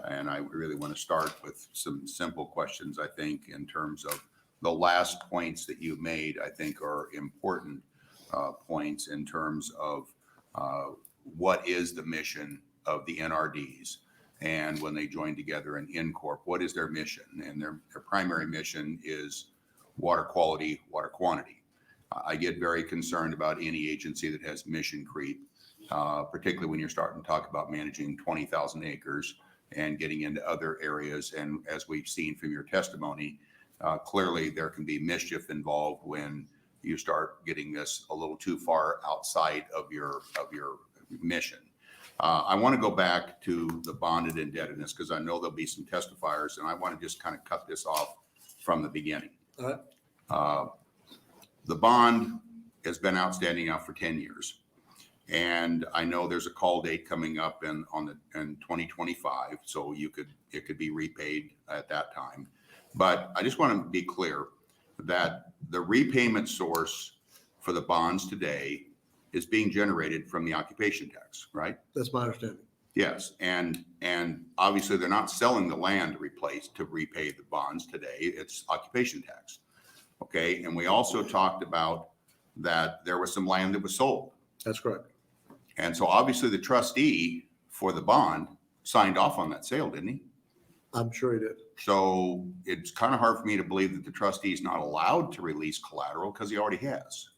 And I really want to start with some simple questions, I think, in terms of the last points that you made, I think are important points in terms of what is the mission of the NRDs, and when they join together in Incorp, what is their mission? And their primary mission is water quality, water quantity. I get very concerned about any agency that has mission creep, particularly when you're starting to talk about managing 20,000 acres and getting into other areas. And as we've seen from your testimony, clearly there can be mischief involved when you start getting this a little too far outside of your mission. I want to go back to the bonded indebtedness because I know there'll be some testifiers, and I want to just kind of cut this off from the beginning. The bond has been outstanding now for 10 years. And I know there's a call date coming up in 2025, so it could be repaid at that time. But I just want to be clear that the repayment source for the bonds today is being generated from the occupation tax, right? That's my understanding. Yes, and obviously they're not selling the land to repay the bonds today. It's occupation tax. Okay, and we also talked about that there was some land that was sold. That's correct. And so obviously the trustee for the bond signed off on that sale, didn't he? I'm sure he did. So it's kind of hard for me to believe that the trustee is not allowed to release collateral because he already has.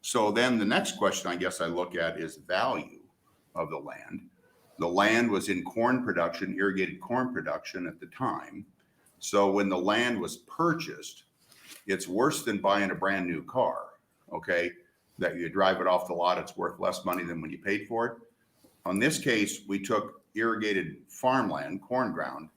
So then the next question I guess I look at is value of the land. The land was in corn production, irrigated corn production at the time. So when the land was purchased, it's worse than buying a brand new car, okay? That you drive it off the lot, it's worth less money than when you paid for it. On this case, we took irrigated farmland, corn ground,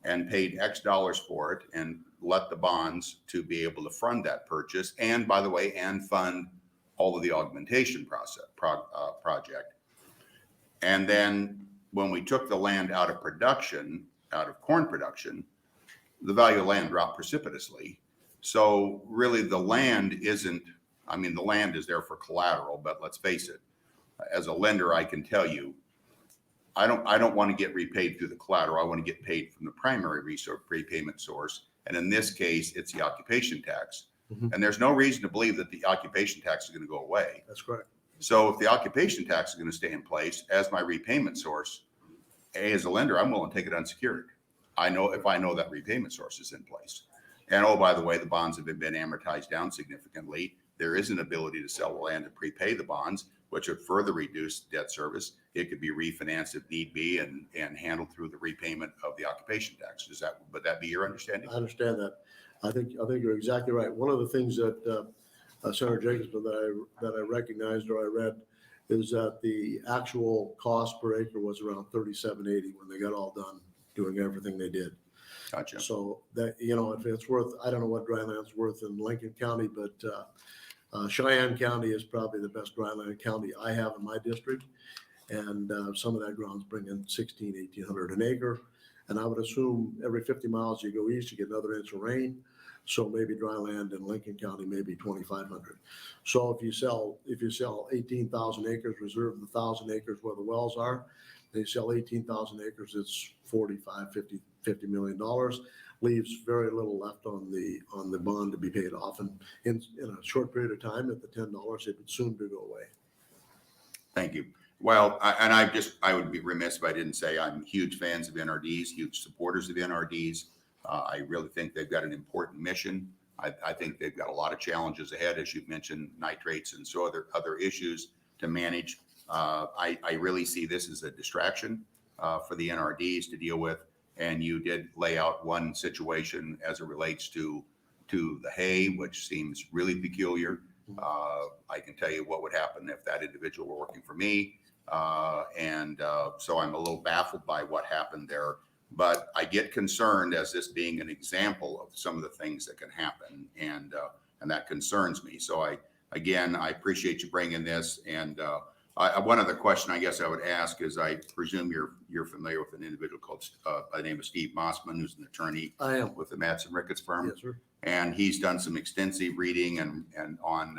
and paid X dollars for it and let the bonds to be able to fund that purchase. And by the way, and fund all of the augmentation project. And then when we took the land out of production, out of corn production, the value of land dropped precipitously. So really the land isn't, I mean, the land is there for collateral, but let's face it, as a lender, I can tell you, I don't want to get repaid through the collateral. I want to get paid from the primary resource prepayment source. And in this case, it's the occupation tax. And there's no reason to believe that the occupation tax is going to go away. That's correct. So if the occupation tax is going to stay in place as my repayment source, as a lender, I'm willing to take it unsecured. I know if I know that repayment source is in place. And oh, by the way, the bonds have been amortized down significantly. There is an ability to sell the land and prepay the bonds, which would further reduce debt service. It could be refinanced if need be and handled through the repayment of the occupation tax. Would that be your understanding? I understand that. I think you're exactly right. One of the things that Senator Jacobson that I recognized or I read is that the actual cost per acre was around $37.80 when they got all done doing everything they did. Gotcha. So that, if it's worth, I don't know what dryland's worth in Lincoln County, but Cheyenne County is probably the best dryland county I have in my district. And some of that ground's bringing 1,800 an acre. And I would assume every 50 miles you go east, you get another inch of rain. So maybe dry land in Lincoln County, maybe 2,500. So if you sell 18,000 acres, reserve the 1,000 acres where the wells are, they sell 18,000 acres, it's $50 million, leaves very little left on the bond to be paid off. And in a short period of time, at the $10, it would soon to go away. Thank you. Well, I would be remiss if I didn't say I'm huge fans of NRDs, huge supporters of NRDs. I really think they've got an important mission. I think they've got a lot of challenges ahead, as you've mentioned, nitrates and so other issues to manage. I really see this as a distraction for the NRDs to deal with. And you did lay out one situation as it relates to the hay, which seems really peculiar. I can tell you what would happen if that individual were working for me. So I'm a little baffled by what happened there. But I get concerned as this being an example of some of the things that can happen, and that concerns me. So I appreciate you bringing this. And one other question I guess I would ask is, I presume you're familiar with an individual called by the name of Steve Mossman, who's an attorney I am. with the Madsen Ricketts firm. Yes, sir. And he's done some extensive reading and on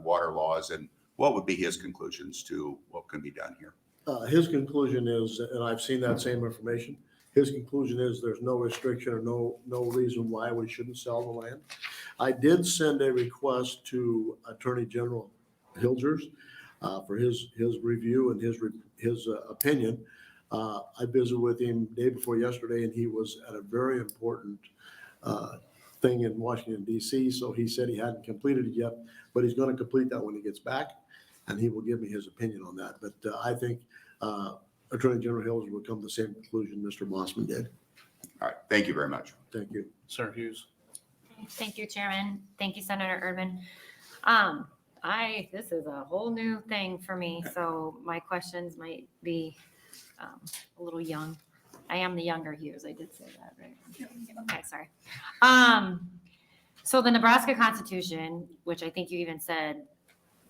water laws. And what would be his conclusions to what can be done here? His conclusion is, and I've seen that same information, his conclusion is there's no restriction or no reason why we shouldn't sell the land. I did send a request to Attorney General Hilgers for his review and his opinion. I visited with him day before yesterday, and he was at a very important thing in Washington, D.C. So he said he hadn't completed it yet, but he's going to complete that when he gets back, and he will give me his opinion on that. But I think Attorney General Hills will come to the same conclusion Mr. Mossman did. All right. Thank you very much. Thank you. Senator Hughes. Thank you, Chairman. Thank you, Senator Erdman. This is a whole new thing for me, so my questions might be a little young. I am the younger Hughes. I did say that, right? Okay, sorry. So the Nebraska Constitution, which I think you even said,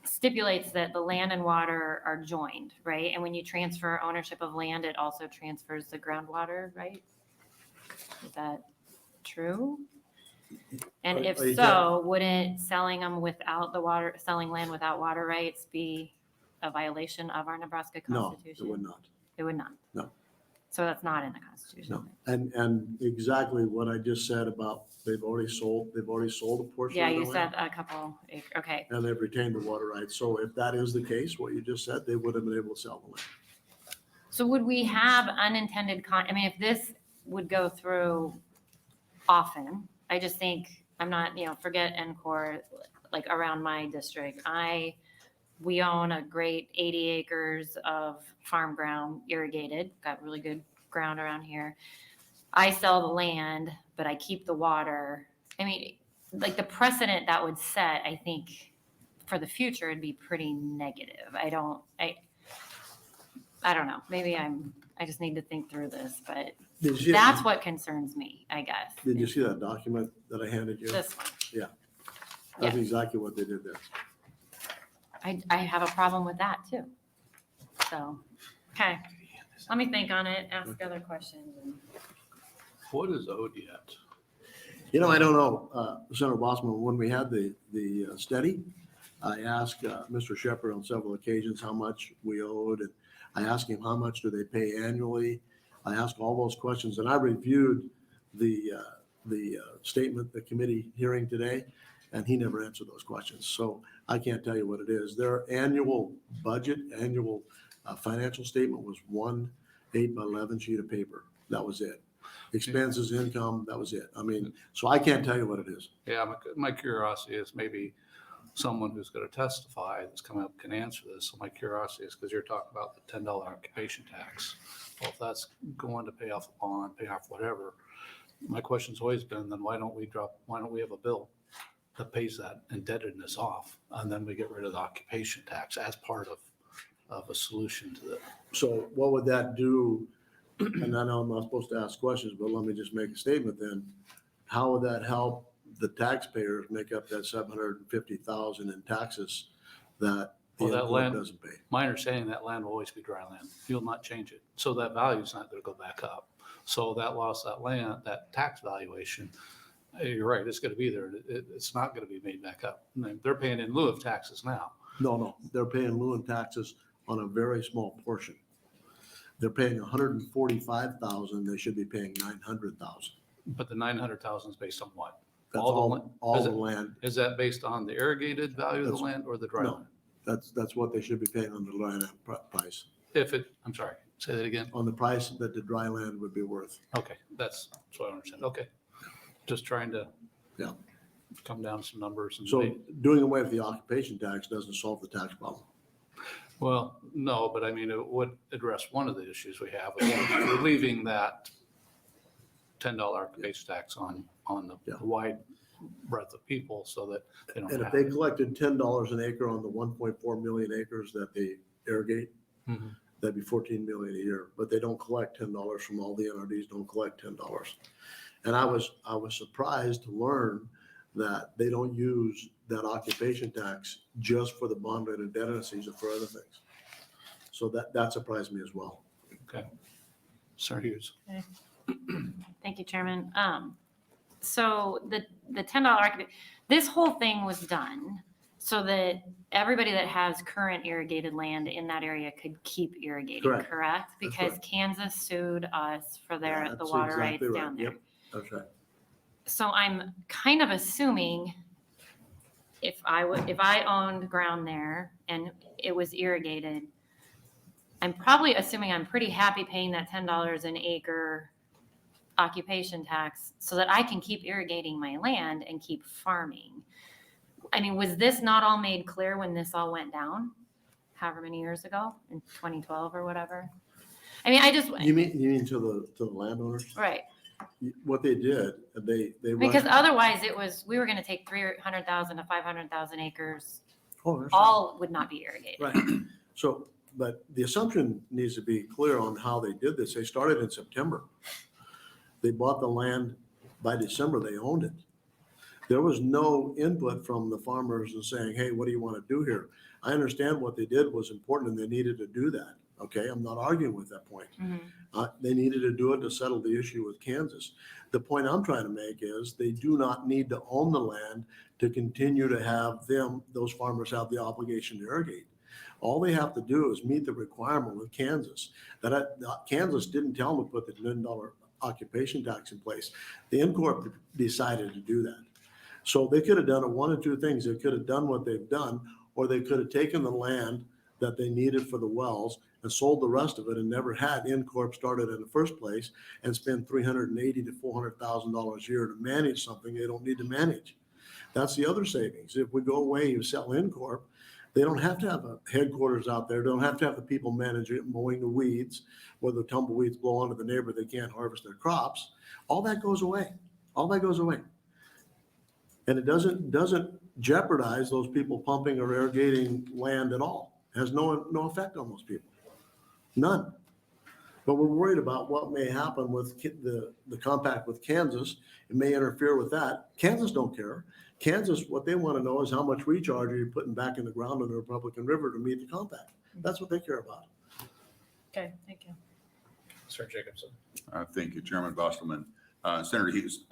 stipulates that the land and water are joined, right? And when you transfer ownership of land, it also transfers the groundwater, right? Is that true? And if so, wouldn't selling land without water rights be a violation of our Nebraska Constitution? No, it would not. It would not. No. So that's not in the Constitution. No. And exactly what I just said about they've already sold a portion Yeah, of the you land. said a couple, okay. And they've retained the water rights. So if that is the case, what you just said, they would have been able to sell the land. So would we have unintended if this would go through often, I just think, I'm not, forget NCOR, like around my district. We own a great 80 acres of farm ground, irrigated, got really good ground around here. I sell the land, but I keep the water. Like the precedent that would set, I think, for the future would be pretty negative. I don't know. Maybe I just need to think through this, but that's what concerns me, I guess. Did you see that document that I handed you? This one. Yeah. That's exactly what they did there. I have a problem with that too. So, okay. Let me think on it, ask other questions. What is ODET? I don't know, Senator Bossman, when we had the study, I asked Mr. Shepherd on several occasions how much we owed, and I asked him how much do they pay annually. I asked all those questions, and I reviewed the statement, the committee hearing today, and he never answered those questions. So I can't tell you what it is. Their annual budget, financial statement was 1 8x11 sheet of paper. That was it. Expenses, income, that was it. So I can't tell you what it is. Yeah, my curiosity is maybe someone who's going to testify that's coming up can answer this. So my curiosity is, because you're talking about the $10 occupation tax. Well, if that's going to pay off a bond, pay off whatever, my question's always been, then why don't we have a bill that pays that indebtedness off? And then we get rid of the occupation tax as part of a solution to that. So what would that do? And I know I'm not supposed to ask questions, but let me just make a statement then. How would that help the taxpayers make up that 750,000 in taxes that the Well, that Corp land- doesn't pay? My understanding, that land will always be dry land. You'll not change it. So that value's not gonna go back up. So that loss, that land, that tax valuation, you're right, it's gonna be there. It's not gonna be made back up. And they're paying in lieu of taxes now. No, they're paying lieu and taxes on a very small portion. They're paying 145,000, they should be paying 900,000. But the 900,000 is based on what? That's All the all, land- all is the it- land. Is that based on the irrigated value of the That's- land or the dry no. land? That's what they should be paying on the dry land price, I'm sorry, say that again. on the price that the dry land would be worth. Okay, that's what I understand. Okay. Just trying to Yeah. come down some numbers and So make- doing away with the occupation tax doesn't solve the tax problem. well, no, but I mean, it would address one of the issues we have, of relieving that $10 occupation tax on the Yeah. wide breadth of people so that they don't And if have. they collected $10 an acre on the 1.4 million acres that they irrigate, Mhm. that'd be 14 million a year, but they don't collect $10 from all the NRDs, don't collect $10. And I was surprised to learn that they don't use that occupation tax just for the bond rate indebtedness, use it for other things. So that surprised me as well. Okay. Sir Hughes. Thank you, Chairman. So the $10 this whole thing was done so that everybody that has current irrigated land in that area could keep irrigating, Correct. correct? That's Because right. Kansas sued us for the That's water exactly rights right. down there. Yep, that's right. So I'm kind of assuming if I owned ground there and it was irrigated, I'm probably assuming I'm pretty happy paying that $10 an acre occupation tax so that I can keep irrigating my land and keep farming. I mean, was this not all made clear when this all went down? However many years ago, in 2012 or whatever? I mean, I just, You mean to the landowners? right. What they did, they. Because otherwise we were gonna take 300,000 to 500,000 acres, Oh, there's- all would not be irrigated. Right. So, but the assumption needs to be clear on how they did this. They started in September. They bought the land by December, they owned it. There was no input from the farmers and saying, hey, what do you want to do here? I understand what they did was important and they needed to do that. Okay, I'm not arguing with that point. They needed to do it to settle the issue with Kansas. The point I'm trying to make is they do not need to own the land to continue to have those farmers have the obligation to irrigate. All they have to do is meet the requirement with Kansas. Kansas didn't tell them to put the $10 occupation tax in place. The Incorp decided to do that. So they could have done one of two things. They could have done what they've done, or they could have taken the land that they needed for the wells and sold the rest of it and never had Incorp started in the first place and spend $380,000 to $400,000 a year to manage something they don't need to manage. That's the other savings. If we go away, you sell Incorp, they don't have to have a headquarters out there. They don't have to have the people managing it, mowing the weeds, where the tumbleweeds blow onto the neighbor, they can't harvest their crops. All that goes away. All that goes away. And it doesn't jeopardize those people pumping or irrigating land at all. It has no effect on those people. None. But we're worried about what may happen with the compact with Kansas. It may interfere with that. Kansas don't care. Kansas, what they want to know is how much recharge are you putting back in the ground in the Republican River to meet the compact. That's what they care about. Okay, thank you. Sir Jacobson. Thank you, Chairman Bostelman. Senator Hughes,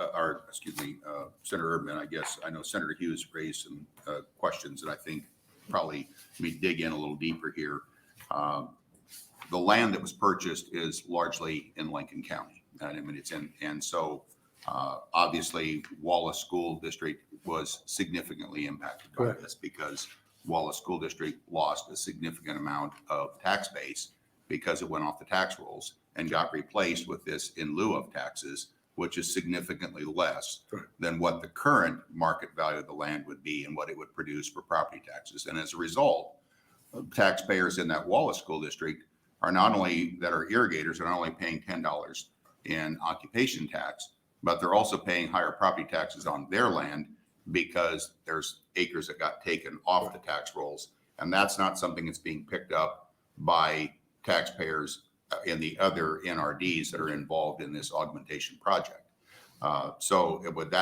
Senator Erdman, I guess. I know Senator Hughes raised some questions that I think probably let me dig in a little deeper here. The land that was purchased is largely in Lincoln County. I mean, it's in, and so obviously Wallace School District was significantly impacted by Correct. this because Wallace School District lost a significant amount of tax base because it went off the tax rolls and got replaced with this in lieu of taxes, which is significantly less Correct. than what the current market value of the land would be and what it would produce for property taxes. And as a result, taxpayers in that Wallace School District are not only, that are irrigators, are not only paying $10 in occupation tax, but they're also paying higher property taxes on their land because there's acres that got taken off the tax rolls. And that's not something that's being picked up by taxpayers in the other NRDs that are involved in this augmentation project. So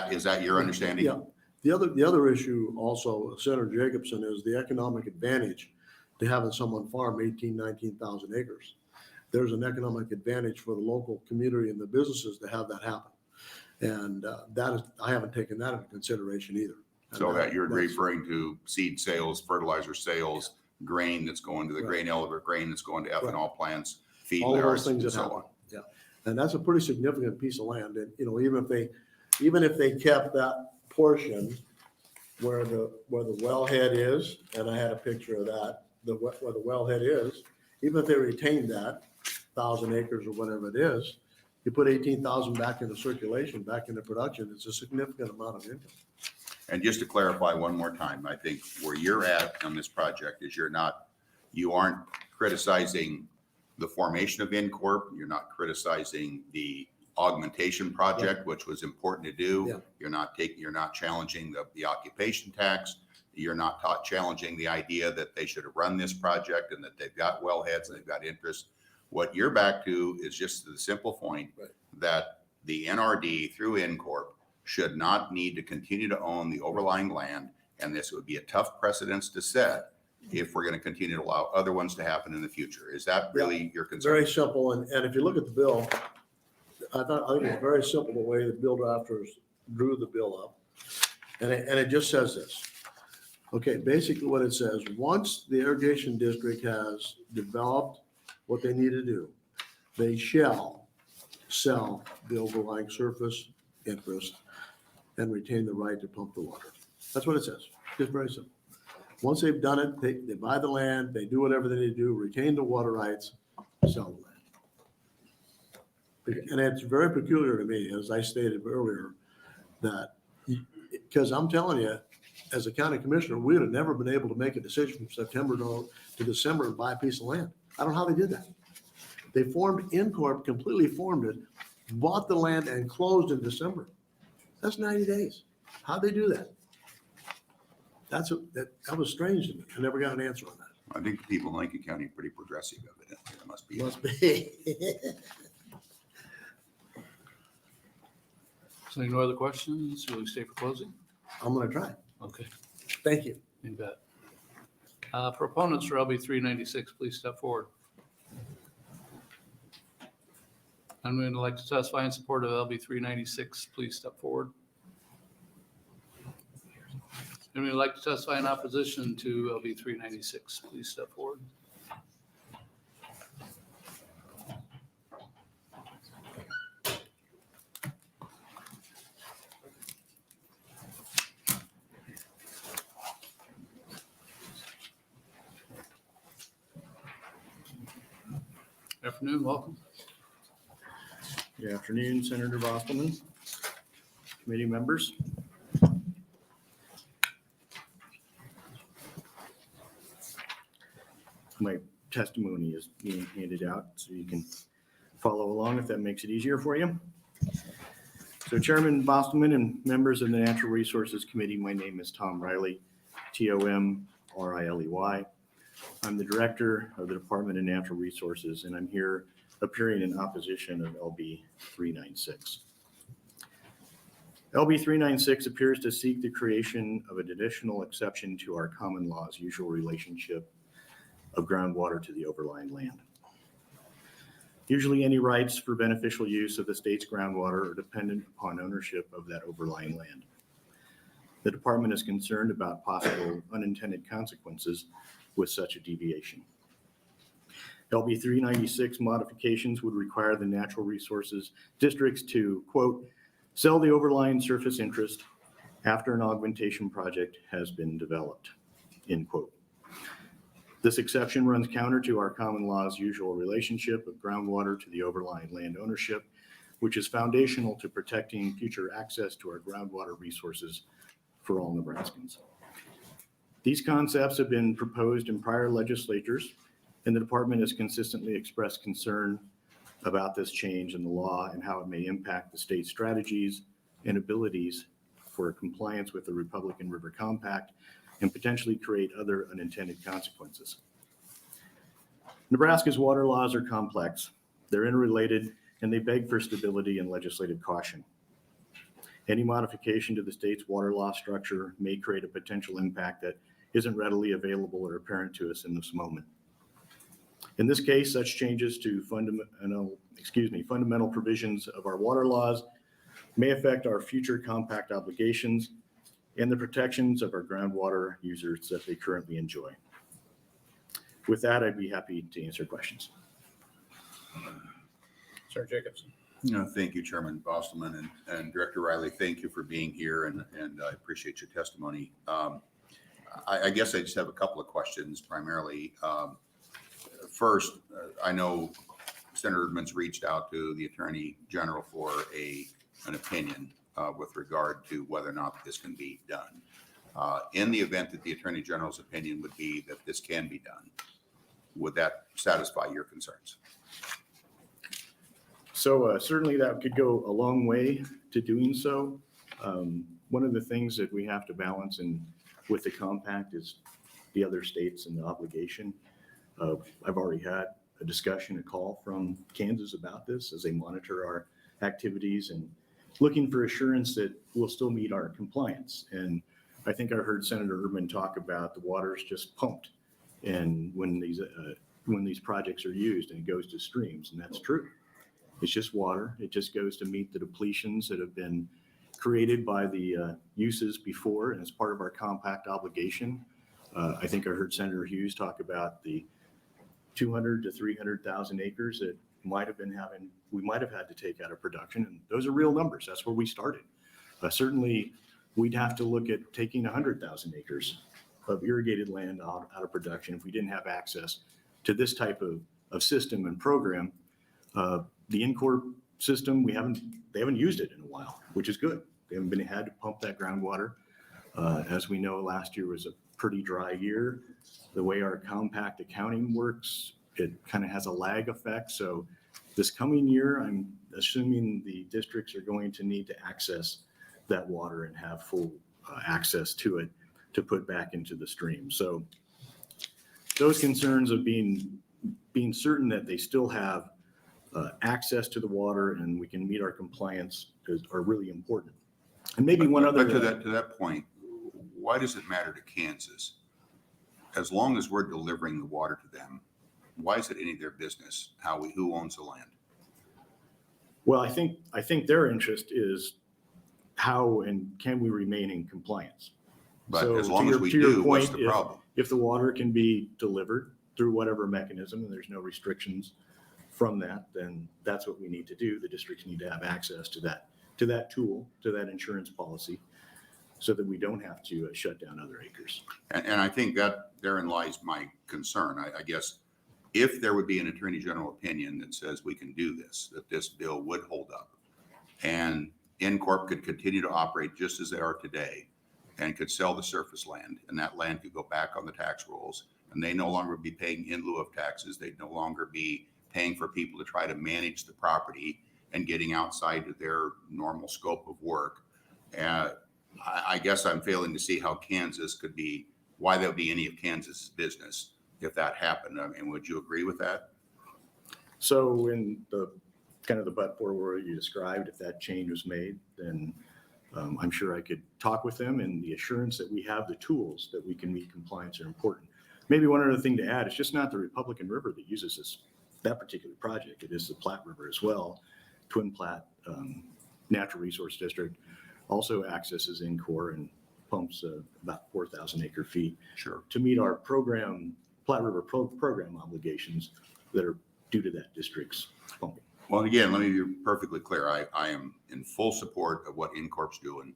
is that your understanding? Yeah. The other issue also, Senator Jacobson, is the economic advantage to having someone farm 19,000 acres. There's an economic advantage for the local community and the businesses to have that happen. And I haven't taken that into consideration either. So that you're referring to seed sales, fertilizer sales, grain that's going to the grain elevator, grain that's going to ethanol plants, feed all of yards, those things and that so happen. on. Yeah, and that's a pretty significant piece of land. And even if they kept that portion where the wellhead is, and I had a picture of that, where the wellhead is, even if they retained that 1,000 acres or whatever it is, you put 18,000 back into circulation, back into production. It's a significant amount of income. And just to clarify one more time, I think where you're at on this project is you aren't criticizing the formation of InCorp. You're not criticizing the augmentation project, which was important to do. Yeah. You're not challenging the occupation tax. You're not challenging the idea that they should have run this project and that they've got wellheads and they've got interest. What you're back to is just the simple point that the NRD through InCorp should not need to continue to own the overlying land. And this would be a tough precedence to set if we're going to continue to allow other ones to happen in the future. Is that really your concern? Very simple. And if you look at the bill, I think it's very simple the way the bill drafters drew the bill up. And it just says this. Okay, basically what it says, once the irrigation district has developed what they need to do, they shall sell the overlying surface interest and retain the right to pump the water. That's what it says. Just very simple. Once they've done it, they buy the land, they do whatever they need to do, retain the water rights, sell the land. And it's very peculiar to me, as I stated earlier, that, because I'm telling you, as a county commissioner, we would have never been able to make a decision from September to December and buy a piece of land. I don't know how they did that. They formed InCorp, completely formed it, bought the land and closed in December. That's 90 days. How'd they do that? That was strange to me. I never got an answer on that. I think the people in Lincoln County are pretty progressive of it. It must be. Must be. So no other questions? Will we stay for closing? I'm gonna try. Okay, Thank you. you bet. Proponents for LB 396, please step forward. Anyone who'd like to testify in support of LB 396, please step forward. Anyone who'd like to testify in opposition to LB 396, please step forward. Afternoon, welcome. Good afternoon, Senator Bostelman, committee members. My testimony is being handed out so you can follow along if that makes it easier for you. So Chairman Bostelman and members of the Natural Resources Committee, my name is Tom Riley, T-O-M-R-I-L-E-Y. I'm the Director of the Department of Natural Resources, and I'm here appearing in opposition of LB 396. LB 396 appears to seek the creation of an additional exception to our common law's usual relationship of groundwater to the overlying land. Usually any rights for beneficial use of the state's groundwater are dependent upon ownership of that overlying land. The department is concerned about possible unintended consequences with such a deviation. LB 396 modifications would require the natural resources districts to, quote, sell the overlying surface interest after an augmentation project has been developed, end quote. This exception runs counter to our common law's usual relationship of groundwater to the overlying land ownership, which is foundational to protecting future access to our groundwater resources for all Nebraskans. These concepts have been proposed in prior legislatures, and the department has consistently expressed concern about this change in the law and how it may impact the state's strategies and abilities for compliance with the Republican River Compact and potentially create other unintended consequences. Nebraska's water laws are complex, they're interrelated, and they beg for stability and legislative caution. Any modification to the state's water law structure may create a potential impact that isn't readily available or apparent to us in this moment. In this case, such changes to fundamental provisions of our water laws may affect our future compact obligations and the protections of our groundwater users that they currently enjoy. With that, I'd be happy to answer questions. Senator Jacobson. Thank you, Chairman Bostelman, and Director Riley. Thank you for being here, and I appreciate your testimony. I guess I just have a couple of questions primarily. First, I know Senator Erdman's reached out to the Attorney General for an opinion with regard to whether or not this can be done. In the event that the Attorney General's opinion would be that this can be done, would that satisfy your concerns? So certainly that could go a long way to doing so. One of the things that we have to balance with the compact is the other states and the obligation. I've already had a discussion, a call from Kansas about this as they monitor our activities and looking for assurance that we'll still meet our compliance. And I think I heard Senator Erdman talk about the water's just pumped and when these projects are used and it goes to streams, and that's true. It's just water. It just goes to meet the depletions that have been created by the uses before, and as part of our compact obligation. I think I heard Senator Hughes talk about the 200 to 300,000 acres that we might have had to take out of production, and those are real numbers. That's where we started. Certainly, we'd have to look at taking 100,000 acres of irrigated land out of production if we didn't have access to this type of system and program. The in-corp system, they haven't used it in a while, which is good. They haven't had to pump that groundwater. As we know, last year was a pretty dry year. The way our compact accounting works, it kind of has a lag effect. So this coming year, I'm assuming the districts are going to need to access that water and have full access to it to put back into the stream. So those concerns of being certain that they still have access to the water and we can meet our compliance are really important. And maybe one other. But to that point, why does it matter to Kansas? As long as we're delivering the water to them, why is it any of their business who owns the land? Well, I think their interest is how and can we remain in compliance. But so as long as we do, what's the problem? If the water can be delivered through whatever mechanism and there's no restrictions from that, then that's what we need to do. The districts need to have access to that tool, to that insurance policy, so that we don't have to shut down other acres. And I think that therein lies my concern. I guess if there would be an Attorney General opinion that says we can do this, that this bill would hold up, and Incorp could continue to operate just as they are today and could sell the surface land, and that land could go back on the tax rolls, and they no longer be paying in lieu of taxes. They'd no longer be paying for people to try to manage the property and getting outside of their normal scope of work. I guess I'm failing to see how Kansas why that would be any of Kansas's business if that happened. I mean, would you agree with that? So in the kind of the but-for where you described, if that change was made, then I'm sure I could talk with them, and the assurance that we have the tools that we can meet compliance are important. Maybe one other thing to add, it's just not the Republican River that uses that particular project. It is the Platte River as well. Twin Platte Natural Resource District also accesses Incor and pumps about 4,000 acre feet to meet our Platte River program obligations that are due to that district's pumping. Well, again, let me be perfectly clear. I am in full support of what Incorp's doing.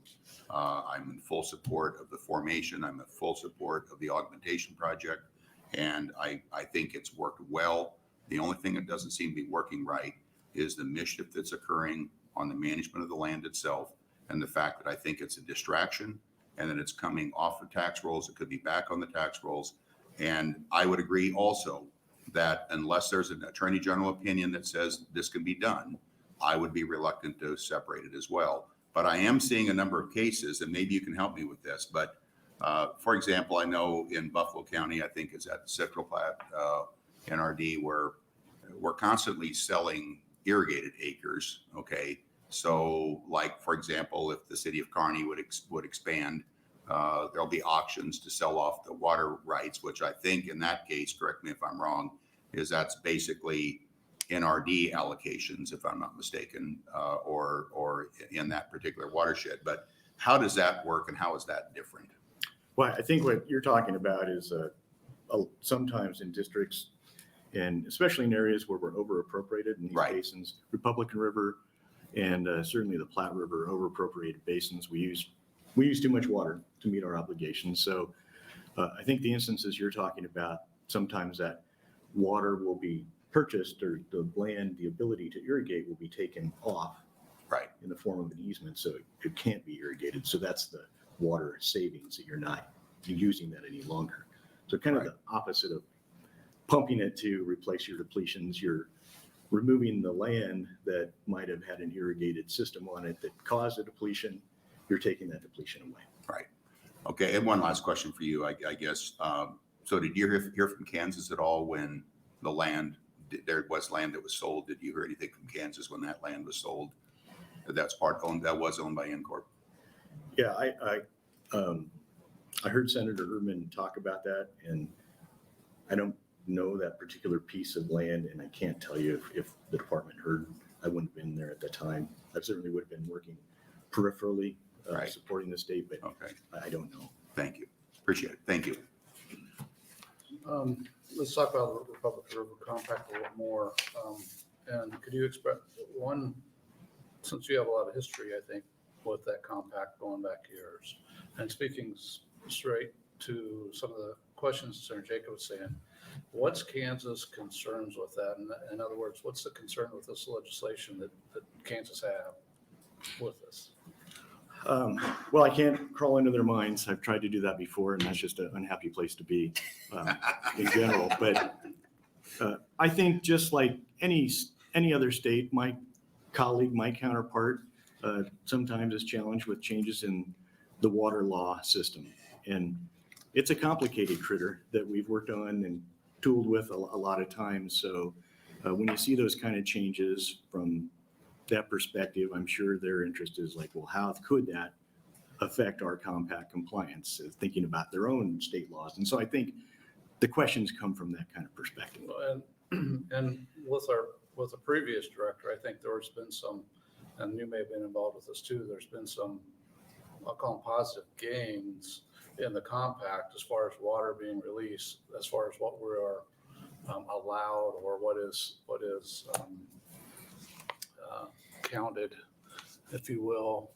I'm in full support of the formation. I'm in full support of the augmentation project. And I think it's worked well. The only thing that doesn't seem to be working right is the mischief that's occurring on the management of the land itself, and the fact that I think it's a distraction and that it's coming off the tax rolls. It could be back on the tax rolls. And I would agree also that unless there's an attorney general opinion that says this can be done, I would be reluctant to separate it as well. But I am seeing a number of cases, and maybe you can help me with this, but for example, I know in Buffalo County, I think it's at Central Platte, NRD, where we're constantly selling irrigated acres, okay? So like, for example, if the city of Kearney would expand, there'll be auctions to sell off the water rights, which I think in that case, correct me if I'm wrong, is that's basically NRD allocations, if I'm not mistaken, or in that particular watershed. But how does that work and how is that different? Well, I think what you're talking about is sometimes in districts, and especially in areas where we're over appropriated in these basins, Republican River and certainly the Platte River over appropriated basins, we use too much water to meet our obligations. So I think the instances you're talking about, sometimes that water will be purchased, or the land, the ability to irrigate will be taken off in the form of an easement, so it can't be irrigated. So that's the water savings, that you're not using that any longer. So kind of the opposite of pumping it to replace your depletions, you're removing the land that might have had an irrigated system on it that caused a depletion. You're taking that depletion away. Right. Okay. And one last question for you, I guess. So did you hear from Kansas at all when the land, there was land that was sold? Did you hear anything from Kansas when that land was sold? That was owned by Incorp? Yeah, I heard Senator Urban talk about that, and I don't know that particular piece of land, and I can't tell you if the department heard. I wouldn't have been there at the time. I certainly would have been working peripherally, supporting the state, but I don't know. Thank you. Appreciate it. Thank you. Let's talk about the Republican River Compact a little more. And could you express one, since you have a lot of history, I think, with that compact going back years, and speaking straight to some of the questions Senator Jacob was saying, what's Kansas' concerns with that? In other words, what's the concern with this legislation that Kansas have with this? Well, I can't crawl into their minds. I've tried to do that before, and that's just an unhappy place to be in general. But I think just like any other state, my colleague, my counterpart, sometimes is challenged with changes in the water law system. And it's a complicated critter that we've worked on and tooled with a lot of times. So when you see those kind of changes from that perspective, I'm sure their interest is like, well, how could that affect our compact compliance, thinking about their own state laws? And so I think the questions come from that kind of perspective. And with the previous director, I think there's been some, and you may have been involved with this too, there's been some, I'll call them positive gains in the compact as far as water being released, as far as what we are allowed, or what is counted, if you will,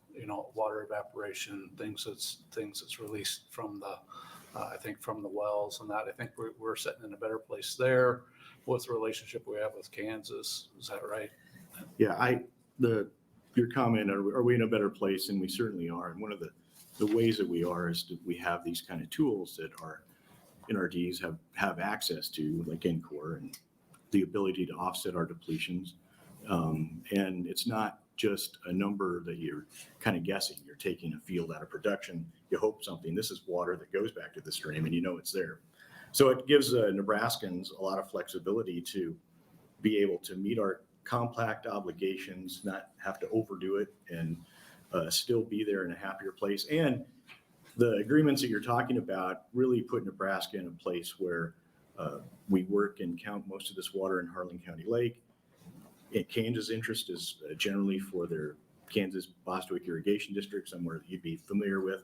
water evaporation, things that's released from the, I think from the wells and that. I think we're sitting in a better place there with the relationship we have with Kansas. Is that right? Yeah, your comment, are we in a better place? And we certainly are. And one of the ways that we are is that we have these kind of tools that our NRDs have access to, like NCOR, and the ability to offset our depletions. And it's not just a number that you're kind of guessing. You're taking a field out of production. You hope something. This is water that goes back to the stream, and it's there. So it gives Nebraskans a lot of flexibility to be able to meet our compact obligations, not have to overdo it, and still be there in a happier place. And the agreements that you're talking about really put Nebraska in a place where we work and count most of this water in Harlan County Lake. Kansas' interest is generally for their Kansas Bostwick Irrigation District, somewhere that you'd be familiar with,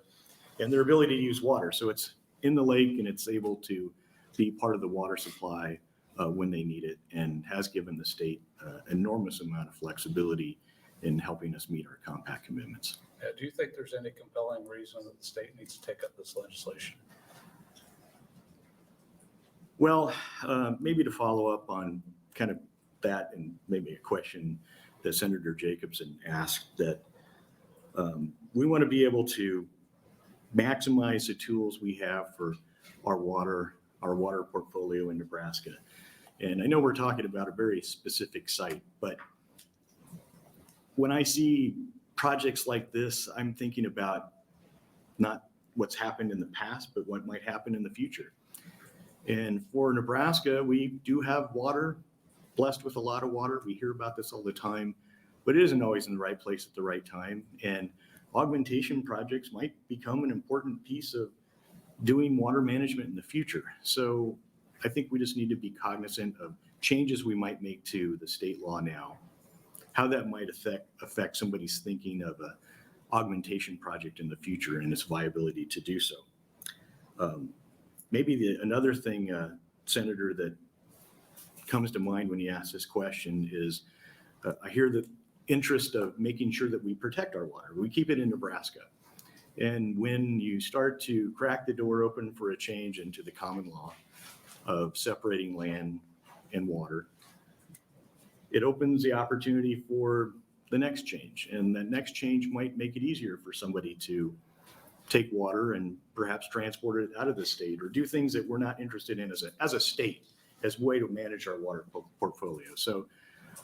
and their ability to use water. So it's in the lake, and it's able to be part of the water supply when they need it, and has given the state enormous amount of flexibility in helping us meet our compact commitments. Do you think there's any compelling reason that the state needs to take up this legislation? Well, maybe to follow up on kind of that, and maybe a question that Senator Jacobson asked, that we want to be able to maximize the tools we have for our water portfolio in Nebraska. And I know we're talking about a very specific site, but when I see projects like this, I'm thinking about not what's happened in the past, but what might happen in the future. And for Nebraska, we do have water, blessed with a lot of water. We hear about this all the time, but it isn't always in the right place at the right time. And augmentation projects might become an important piece of doing water management in the future. So I think we just need to be cognizant of changes we might make to the state law now, how that might affect somebody's thinking of a augmentation project in the future and its viability to do so. Maybe another thing, Senator, that comes to mind when you ask this question is I hear the interest of making sure that we protect our water. We keep it in Nebraska. And when you start to crack the door open for a change into the common law of separating land and water, it opens the opportunity for the next change. And that next change might make it easier for somebody to take water and perhaps transport it out of the state or do things that we're not interested in as a state, as a way to manage our water portfolio. So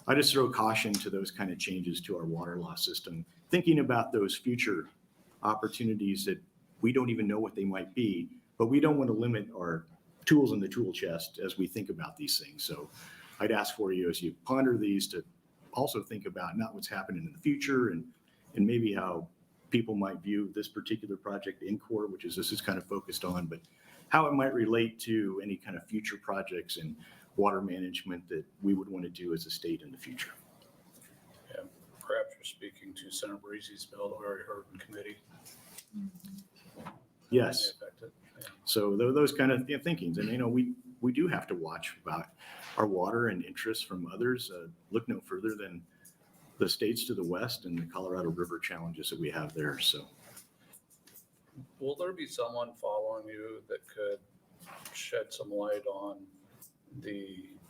I just throw caution to those kind of changes to our water law system, thinking about those future opportunities that we don't even know what they might be, but we don't want to limit our tools in the tool chest as we think about these things. So I'd ask for you as you ponder these to also think about not what's happening in the future and maybe how people might view this particular project in court, which is this is kind of focused on, but how it might relate to any kind of future projects and water management that we would want to do as a state in the future. Yeah, perhaps you're speaking to Senator Breezy's bill that we already heard in committee. Yes. Yeah. So those kind of thinkings, and we do have to watch about our water and interests from others. Look no further than the states to the west and the Colorado River challenges that we have there. So, Will there be someone following you that could shed some light on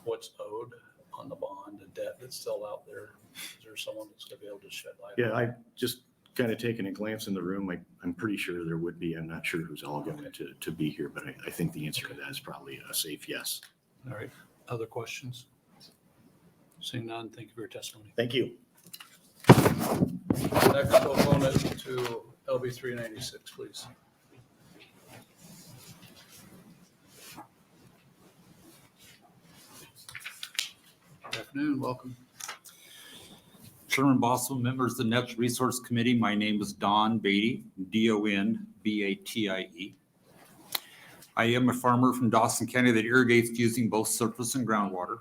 what's owed on the bond, the debt that's still out there? Is there someone that's going to be able to shed light? yeah, I just kind of taking a glance in the room. I'm pretty sure there would be. I'm not sure who's all going to be here, but I think the answer to that is probably a safe yes. All right. Other questions? Seeing none, thank you for your testimony. Thank you. Next opponent to LB 396, please. Good afternoon, welcome. Chairman Boswell, members of the Natural Resource Committee, my name is Don Beatty, D-O-N-B-A-T-I-E. I am a farmer from Dawson County that irrigates using both surface and groundwater.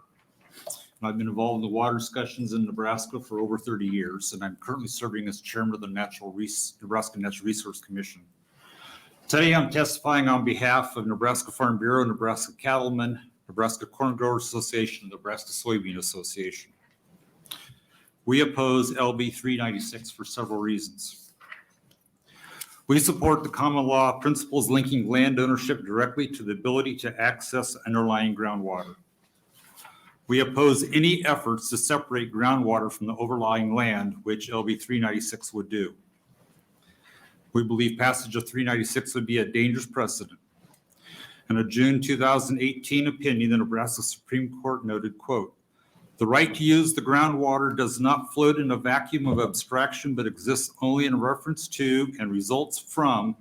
I've been involved in the water discussions in Nebraska for over 30 years, and I'm currently serving as chairman of the Nebraska Natural Resource Commission. Today, I'm testifying on behalf of Nebraska Farm Bureau, Nebraska Cattlemen, Nebraska Corn Growers Association, and Nebraska Soybean Association. We oppose LB 396 for several reasons. We support the common law principles linking land ownership directly to the ability to access underlying groundwater. We oppose any efforts to separate groundwater from the overlying land, which LB 396 would do. We believe passage of 396 would be a dangerous precedent. In a June 2018 opinion, the Nebraska Supreme Court noted, quote, "The right to use the groundwater does not float in a vacuum of abstraction, but exists only in reference to and results from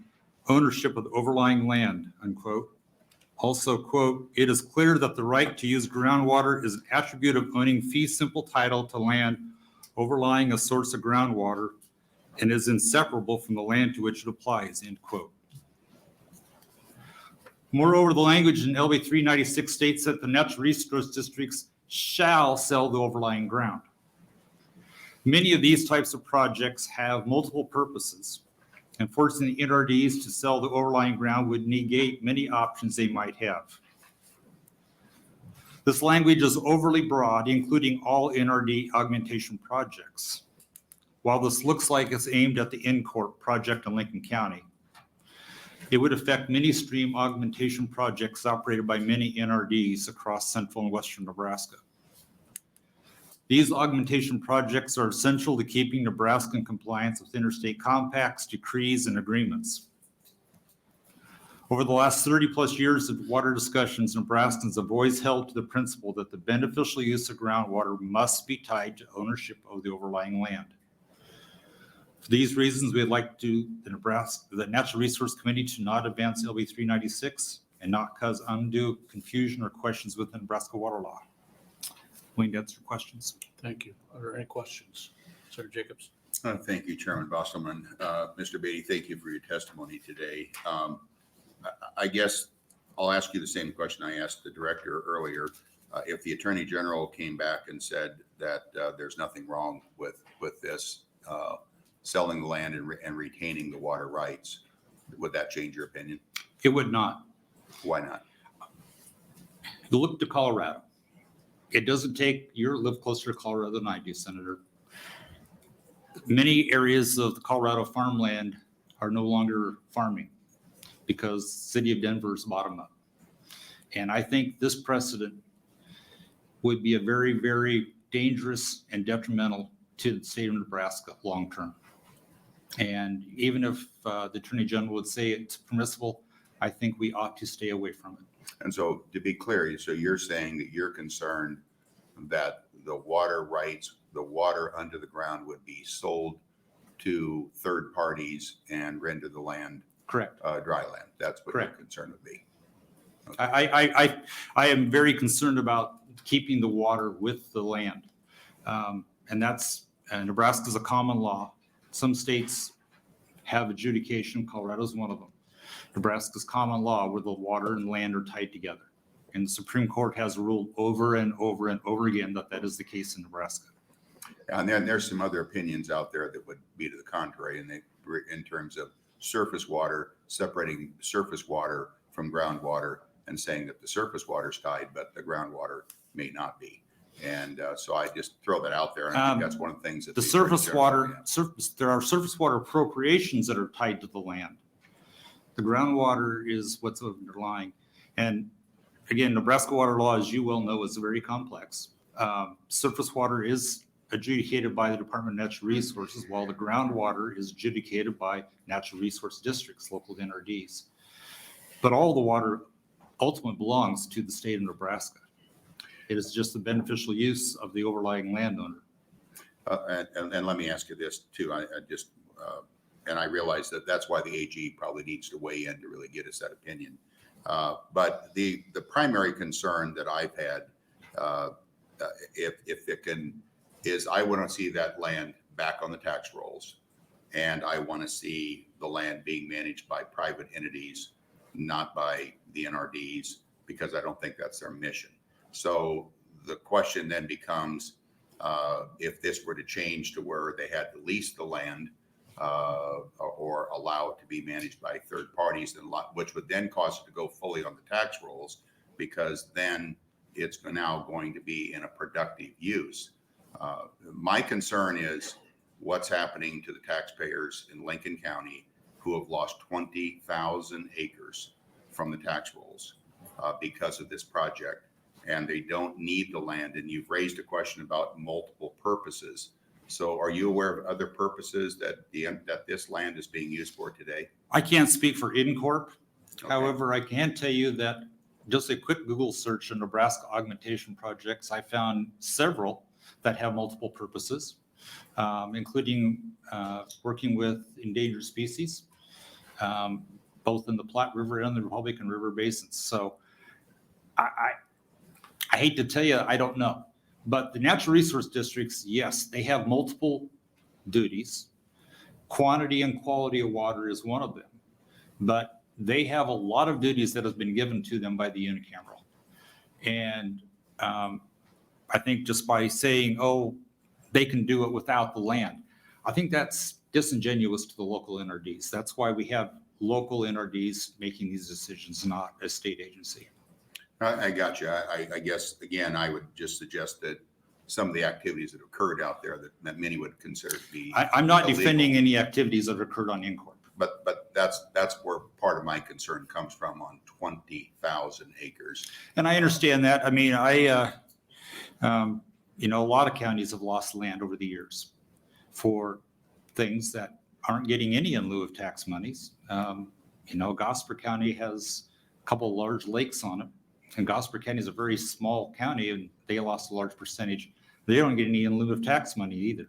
ownership of the overlying land," unquote. Also, quote, "It is clear that the right to use groundwater is an attribute of owning fee simple title to land overlying a source of groundwater and is inseparable from the land to which it applies," end quote. Moreover, the language in LB 396 states that the natural resource districts shall sell the overlying ground. Many of these types of projects have multiple purposes, and forcing the NRDs to sell the overlying ground would negate many options they might have. This language is overly broad, including all NRD augmentation projects. While this looks like it's aimed at the in-court project in Lincoln County, it would affect many stream augmentation projects operated by many NRDs across central and western Nebraska. These augmentation projects are essential to keeping Nebraska in compliance with interstate compacts, decrees, and agreements. Over the last 30-plus years of water discussions, Nebraskans have always held to the principle that the beneficial use of groundwater must be tied to ownership of the overlying land. For these reasons, we'd like the Natural Resource Committee to not advance LB 396 and not cause undue confusion or questions with the Nebraska water law. Wayne, to answer questions. Thank you. Are there any questions? Senator Jacobs? Thank you, Chairman Bosselman. Mr. Beatty, thank you for your testimony today. I guess I'll ask you the same question I asked the director earlier. If the Attorney General came back and said that there's nothing wrong with this, selling the land and retaining the water rights, would that change your opinion? It would not. Why not? You look to Colorado. It doesn't take, you live closer to Colorado than I do, Senator. Many areas of the Colorado farmland are no longer farming because the city of Denver's bottom up. And I think this precedent would be a very, very dangerous and detrimental to the state of Nebraska long-term. And even if the Attorney General would say it's permissible, I think we ought to stay away from it. And so to be clear, so you're saying that you're concerned that the water rights, the water under the ground would be sold to third parties and render the land Correct. Dry land. That's what Correct. your concern would be. I am very concerned about keeping the water with the land. And that's, Nebraska's a common law. Some states have adjudication. Colorado's one of them. Nebraska's common law where the water and land are tied together. And the Supreme Court has ruled over and over and over again that that is the case in Nebraska. And then there's some other opinions out there that would be to the contrary, and in terms of surface water, separating surface water from groundwater and saying that the surface water is tied, but the groundwater may not be. And so I just throw that out there. And I think that's one of the things that the surface water, there are surface water appropriations that are tied to the land. The groundwater is what's underlying. And again, Nebraska water law, as you well know, is very complex. Surface water is adjudicated by the Department of Natural Resources, while the groundwater is adjudicated by natural resource districts, local NRDs. But all the water ultimately belongs to the state of Nebraska. It is just the beneficial use of the overlying landowner. And let me ask you this too. And I realize that that's why the AG probably needs to weigh in to really get us that opinion. But the primary concern that I've had, if it can, is I want to see that land back on the tax rolls. And I want to see the land being managed by private entities, not by the NRDs, because I don't think that's their mission. So the question then becomes, if this were to change to where they had to lease the land or allow it to be managed by third parties, which would then cause it to go fully on the tax rolls, because then it's now going to be in a productive use. My concern is what's happening to the taxpayers in Lincoln County who have lost 20,000 acres from the tax rolls because of this project, and they don't need the land. And you've raised a question about multiple purposes. So are you aware of other purposes that this land is being used for today? I can't speak for InCorp. Okay. However, I can tell you that just a quick Google search on Nebraska augmentation projects, I found several that have multiple purposes, including working with endangered species, both in the Platte River and the Republican River basins. So I hate to tell you, I don't know. But the natural resource districts, yes, they have multiple duties. Quantity and quality of water is one of them. But they have a lot of duties that have been given to them by the unicameral. And I think just by saying, oh, they can do it without the land, I think that's disingenuous to the local NRDs. That's why we have local NRDs making these decisions, not a state agency. I got you. I guess, again, I would just suggest that some of the activities that occurred out there that many would consider to be I'm not illegal. defending any activities that occurred on InCorp. But that's where part of my concern comes from on 20,000 acres. And I understand that. I mean, a lot of counties have lost land over the years for things that aren't getting any in lieu of tax monies. You know, Gosper County has a couple large lakes on it. And Gosper County is a very small county and they lost a large percentage. They don't get any in lieu of tax money either,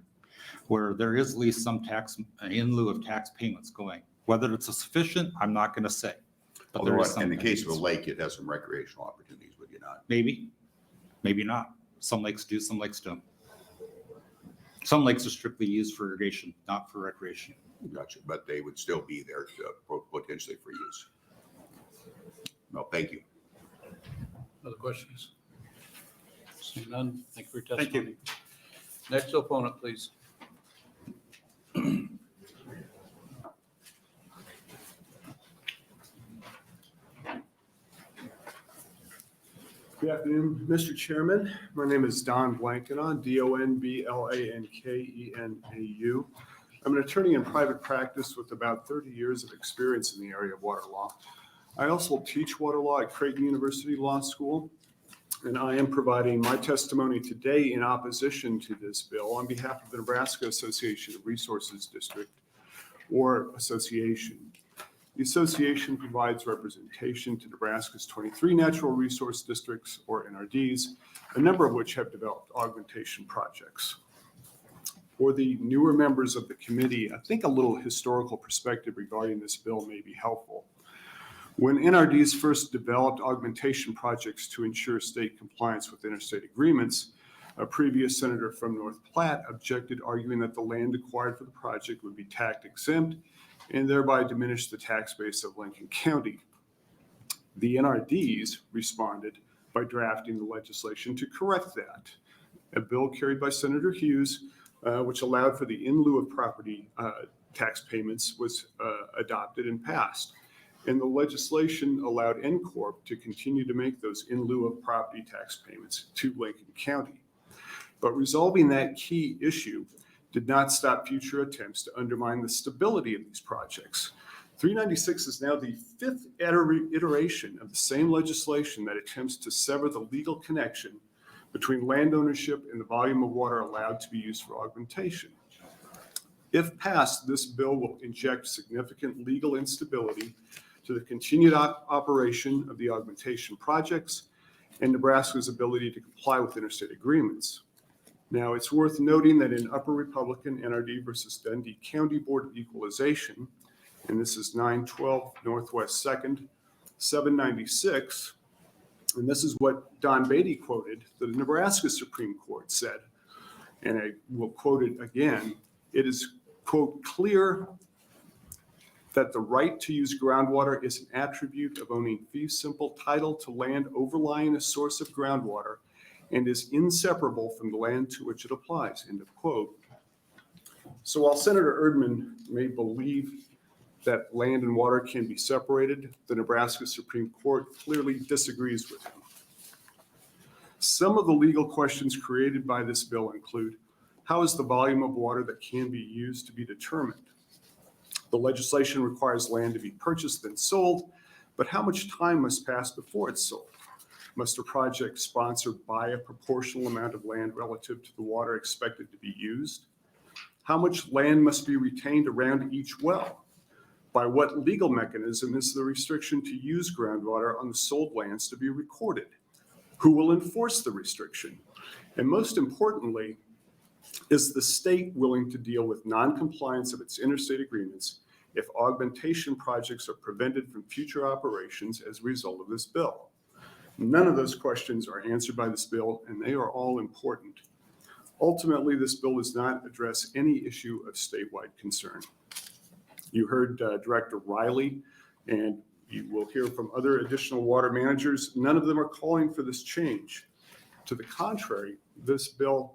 where there is at least some tax in lieu of tax payments going. Whether it's sufficient, I'm not going to say. But there Although is some in the case of a payments. lake, it has some recreational opportunities, would you not? Maybe, maybe not. Some lakes do, some lakes don't. Some lakes are strictly used for irrigation, not for recreation. Gotcha, but they would still be there potentially for use. No, thank you. Other questions? Seeing none, thank you for your Thank you. testimony. Next opponent, please. Good afternoon, Mr. Chairman. My name is Don Blankenau, Donblankenau. I'm an attorney in private practice with about 30 years of experience in the area of water law. I also teach water law at Creighton University Law School, and I am providing my testimony today in opposition to this bill on behalf of the Nebraska Association of Resources District, or association. The association provides representation to Nebraska's 23 natural resource districts, or NRDs, a number of which have developed augmentation projects. For the newer members of the committee, I think a little historical perspective regarding this bill may be helpful. When NRDs first developed augmentation projects to ensure state compliance with interstate agreements, a previous senator from North Platte objected, arguing that the land acquired for the project would be tax exempt and thereby diminish the tax base of Lincoln County. The NRDs responded by drafting the legislation to correct that. A bill carried by Senator Hughes, which allowed for the in lieu of property tax payments, was adopted and passed. And the legislation allowed NCORP to continue to make those in lieu of property tax payments to Lincoln County. But resolving that key issue did not stop future attempts to undermine the stability of these projects. 396 is now the fifth iteration of the same legislation that attempts to sever the legal connection between land ownership and the volume of water allowed to be used for augmentation. If passed, this bill will inject significant legal instability to the continued operation of the augmentation projects and Nebraska's ability to comply with interstate agreements. Now, it's worth noting that in Upper Republican NRD versus Dundee County Board of Equalization, and this is 912 Northwest 2nd, 796, and this is what Don Beatty quoted, the Nebraska Supreme Court said, and I will quote it again, it is, quote, clear that the right to use groundwater is an attribute of owning fee simple title to land overlying a source of groundwater and is inseparable from the land to which it applies, end of quote. So while Senator Erdman may believe that land and water can be separated, the Nebraska Supreme Court clearly disagrees with him. Some of the legal questions created by this bill include, how is the volume of water that can be used to be determined? The legislation requires land to be purchased and sold, but how much time must pass before it's sold? Must a project sponsored buy a proportional amount of land relative to the water expected to be used? How much land must be retained around each well? By what legal mechanism is the restriction to use groundwater on the sold lands to be recorded? Who will enforce the restriction? And most importantly, is the state willing to deal with non-compliance of its interstate agreements if augmentation projects are prevented from future operations as a result of this bill? None of those questions are answered by this bill, and they are all important. Ultimately, this bill does not address any issue of statewide concern. You heard Director Riley, and you will hear from other additional water managers. None of them are calling for this change. To the contrary, this bill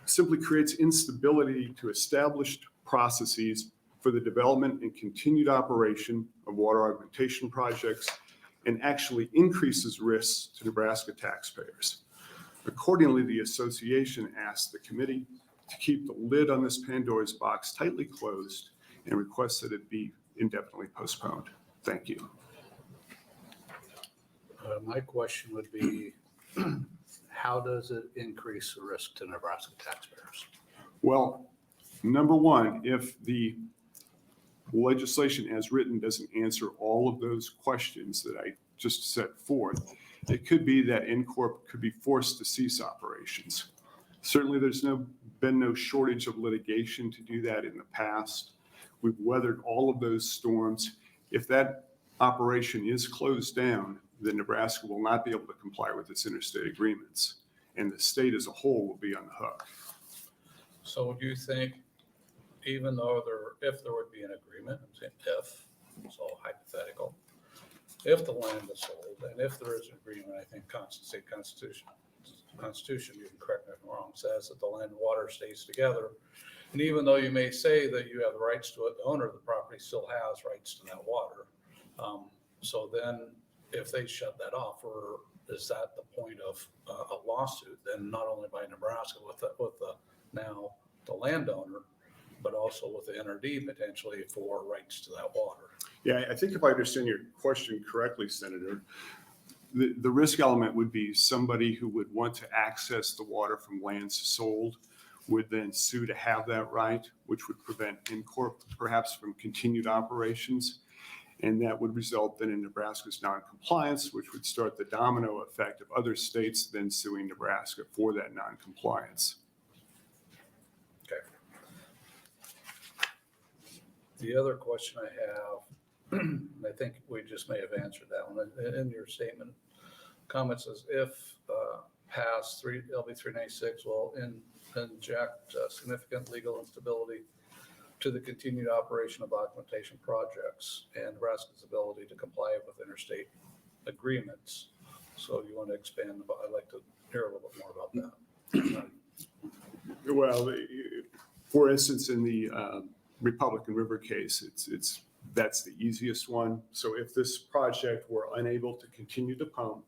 simply creates instability to established processes for the development and continued operation of water augmentation projects, and actually increases risks to Nebraska taxpayers. Accordingly, the association asked the committee to keep the lid on this Pandora's box tightly closed and requests that it be indefinitely postponed. Thank you. My question would be, how does it increase the risk to Nebraska taxpayers? Well, number one, if the Legislation as written doesn't answer all of those questions that I just set forth. It could be that N-Corp could be forced to cease operations. Certainly, there's been no shortage of litigation to do that in the past. We've weathered all of those storms. If that operation is closed down, then Nebraska will not be able to comply with its interstate agreements, and the state as a whole will be on the hook. So do you think, even though if there would be an agreement, I'm saying if, it's all hypothetical, if the land is sold and if there is an agreement, I think state constitution, you can correct me if I'm wrong, says that the land and water stays together. And even though you may say that you have the rights to it, the owner of the property still has rights to that water. So then if they shut that off, or is that the point of a lawsuit, then not only by Nebraska with now the landowner, but also with the NRD potentially for rights to that water? Yeah, I think if I understand your question correctly, Senator, the risk element would be somebody who would want to access the water from lands sold would then sue to have that right, which would prevent N-Corp perhaps from continued operations. And that would result then in Nebraska's noncompliance, which would start the domino effect of other states then suing Nebraska for that noncompliance. Okay. The other question I have, I think we just may have answered that one in your statement. Comment says if passed, LB 396 will inject significant legal instability to the continued operation of augmentation projects and Nebraska's ability to comply with interstate agreements. So you want to expand about, I'd like to hear a little bit more about that. Well, for instance, in the Republican River case, that's the easiest one. So if this project were unable to continue to pump,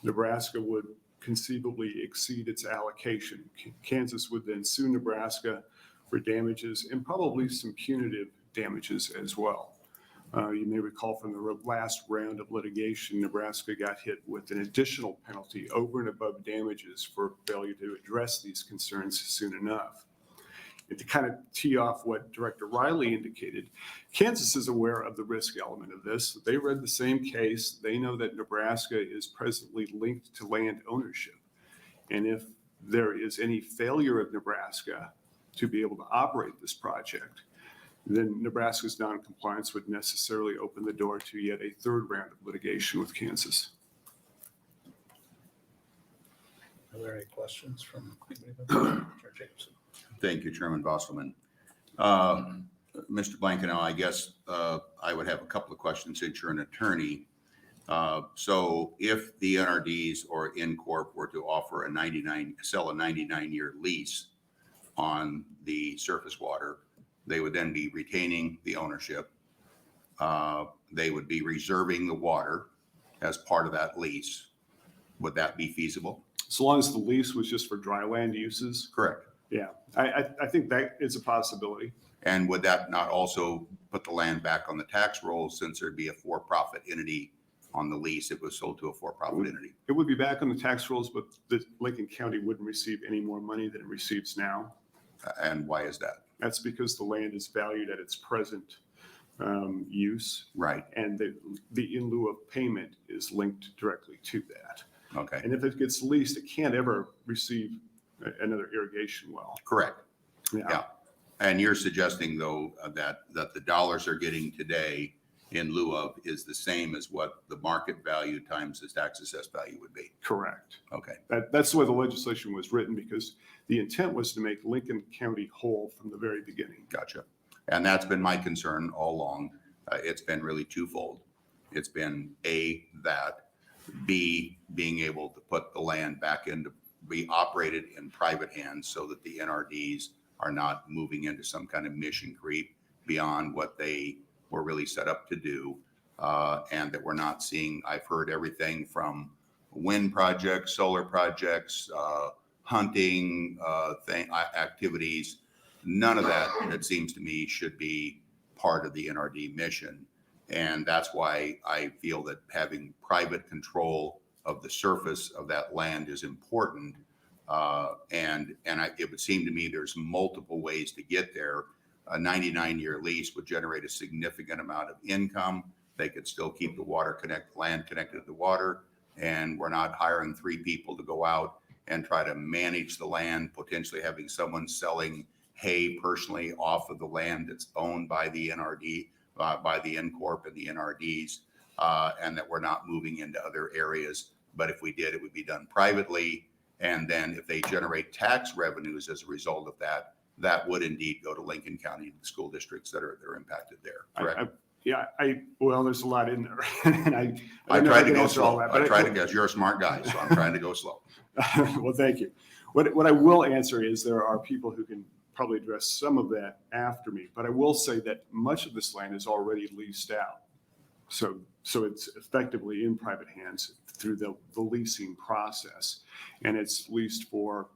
Nebraska would conceivably exceed its allocation. Kansas would then sue Nebraska for damages and probably some punitive damages as well. You may recall from the last round of litigation, Nebraska got hit with an additional penalty over and above damages for failure to address these concerns soon enough. And to kind of tee off what Director Riley indicated, Kansas is aware of the risk element of this. They read the same case. They know that Nebraska is presently linked to land ownership. And if there is any failure of Nebraska to be able to operate this project, then Nebraska's noncompliance would necessarily open the door to yet a third round of litigation with Kansas. Are there any questions from anybody? Jacobson. Thank you, Chairman Bosselman. Mr. Blankenau, I guess I would have a couple of questions since you're an attorney. So if the NRDs or N-Corp were to offer sell a 99-year lease on the surface water, they would then be retaining the ownership. They would be reserving the water as part of that lease. Would that be feasible? So long as the lease was just for dry land uses? Correct. Yeah, I think that is a possibility. And would that not also put the land back on the tax roll since there'd be a for-profit entity on the lease if it was sold to a for-profit entity? It would be back on the tax rolls, but the Lincoln County wouldn't receive any more money than it receives now. And why is that? That's because the land is valued at its present use. Right. And the in lieu of payment is linked directly to that. Okay. And if it gets leased, it can't ever receive another irrigation well. Correct. Yeah. And you're suggesting, though, that the dollars they're getting today in lieu of is the same as what the market value times the tax assessed value would be? Correct. Okay. That's the way the legislation was written, because the intent was to make Lincoln County whole from the very beginning. Gotcha. And that's been my concern all along. It's been really twofold. It's been A, that, B, being able to put the land back into be operated in private hands so that the NRDs are not moving into some kind of mission creep beyond what they were really set up to do. And that we're not seeing, I've heard everything from wind projects, solar projects, hunting activities. None of that, it seems to me, should be part of the NRD mission. And that's why I feel that having private control of the surface of that land is important. It would seem to me there's multiple ways to get there a 99-year lease would generate a significant amount of income. They could still keep the land connected to the water, and we're not hiring 3 people to go out and try to manage the land, potentially having someone selling hay personally off of the land that's owned by the NRD, by the NCORP and the NRDs, and that we're not moving into other areas. But if we did, it would be done privately. And then if they generate tax revenues as a result of that, that would indeed go to Lincoln County, the school districts that are impacted there. Correct? Well, there's a lot in there. And I tried to go answer all slow. that, I but tried to go, you're a smart guy, so I'm trying to go slow. Well, thank you. What I will answer is there are people who can probably address some of that after me, but I will say that much of this land is already leased out. So it's effectively in private hands through the leasing process. And it's leased for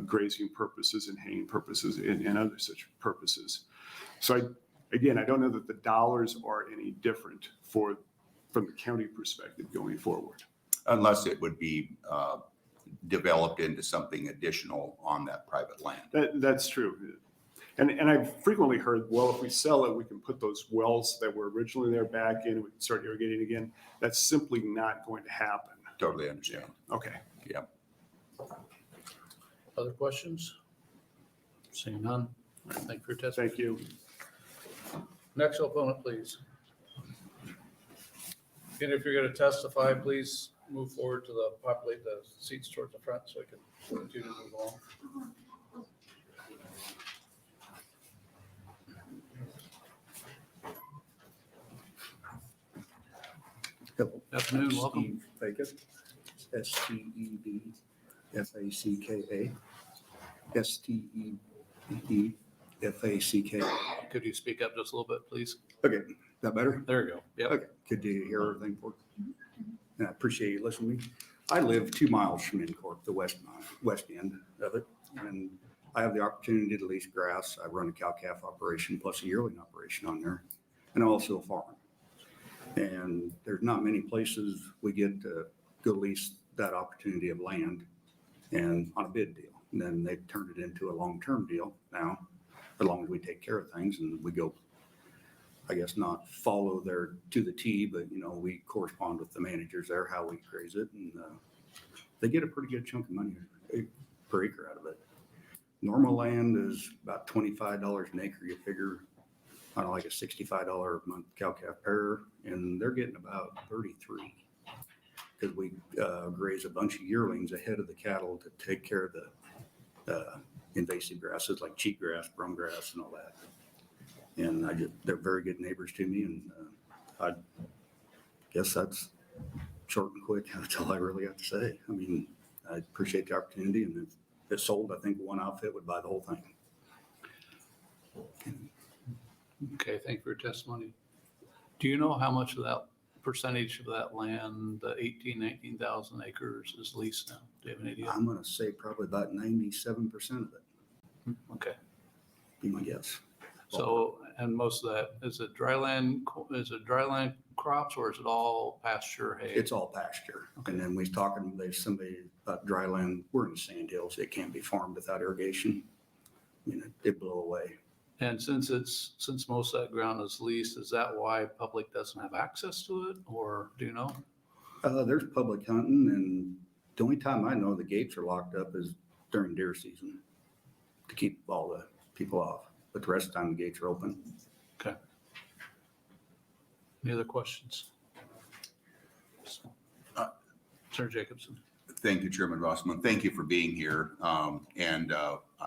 grazing purposes and haying purposes and other such purposes. So Again, I don't know that the dollars are any different from the county perspective going forward. Unless it would be developed into something additional on that private land. That's true. And I've frequently heard, well, if we sell it, we can put those wells that were originally there back in, we can start irrigating again. That's simply not going to happen. Totally understand. Okay. Yeah. Other questions? Seeing none. All right, thank you for your testimony. Thank you. Next opponent, please. And if you're going to testify, please move forward to populate the seats towards the front so I can continue to move along. Afternoon, welcome. Steve Fackett, S-T-E-V-F-A-C-K-A, S-T-E-E-F-A-C-K. Could you speak up just a little bit, please? Okay, is that better? There you go. Yep. Okay, good to hear everything for and I appreciate you listening to me. I live 2 miles from Incorp, the west end of it, and I have the opportunity to lease grass. I run a cow-calf operation plus a yearling operation on there, and also a farm. And there's not many places we get to go lease that opportunity of land and on a bid deal. And then they've turned it into a long-term deal now, as long as we take care of things and we go, I guess, not follow their to the T, but we correspond with the managers there, how we graze it. And they get a pretty good chunk of money per acre out of it. Normal land is about $25 an acre. You figure on like a $65 a month cow-calf pair, and they're getting about 33 because we graze a bunch of yearlings ahead of the cattle to take care of the invasive grasses like cheatgrass, brumgrass, and all that. And they're very good neighbors to me, and I guess that's short and quick. That's all I really got to say. I mean, I appreciate the opportunity, and if it's sold, I think one outfit would buy the whole thing. Okay, thank you for your testimony. Do you know how much of that percentage of that land, the 19,000 acres is leased now? Do you have an idea? I'm going to say probably about 97% of it. Okay. Be my guess. So, and most of that, is it dry land crops or is it all pasture hay? It's all pasture. Okay. And then we was talking, there's somebody about dry land. We're in the sand hills. It can't be farmed without irrigation. I mean, it blew away. And since most of that ground is leased, is that why public doesn't have access to it, or do you know? There's public hunting, and the only time I know the gates are locked up is during deer season to keep all the people off. But the rest of the time, the gates are open. Okay. Any other questions? Senator Jacobson. Thank you, Chairman Rossman. Thank you for being here.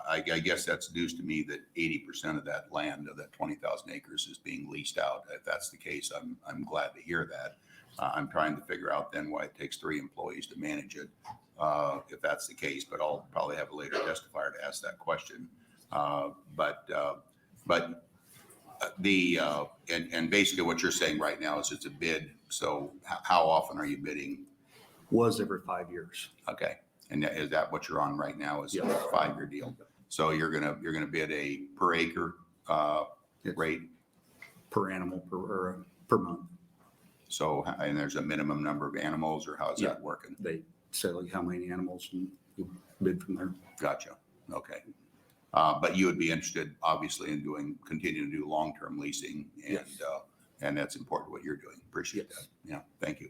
I guess that's news to me that 80% of that land, of that 20,000 acres, is being leased out. If that's the case, I'm glad to hear that. I'm trying to figure out then why it takes 3 employees to manage it, if that's the case. But I'll probably have a later testifier to ask that question. Basically what you're saying right now is it's a bid. So how often are you bidding? Was every 5 years. Okay. And is that what you're on right now? Is a 5-year deal? So you're gonna bid a per acre rate? Per animal, per month. So, and there's a minimum number of animals, or how's that working? They say like how many animals, and you bid from there. Gotcha. Okay. But you would be interested, obviously, in continuing to do long-term leasing, and that's important what you're doing. Appreciate that. Yeah, thank you.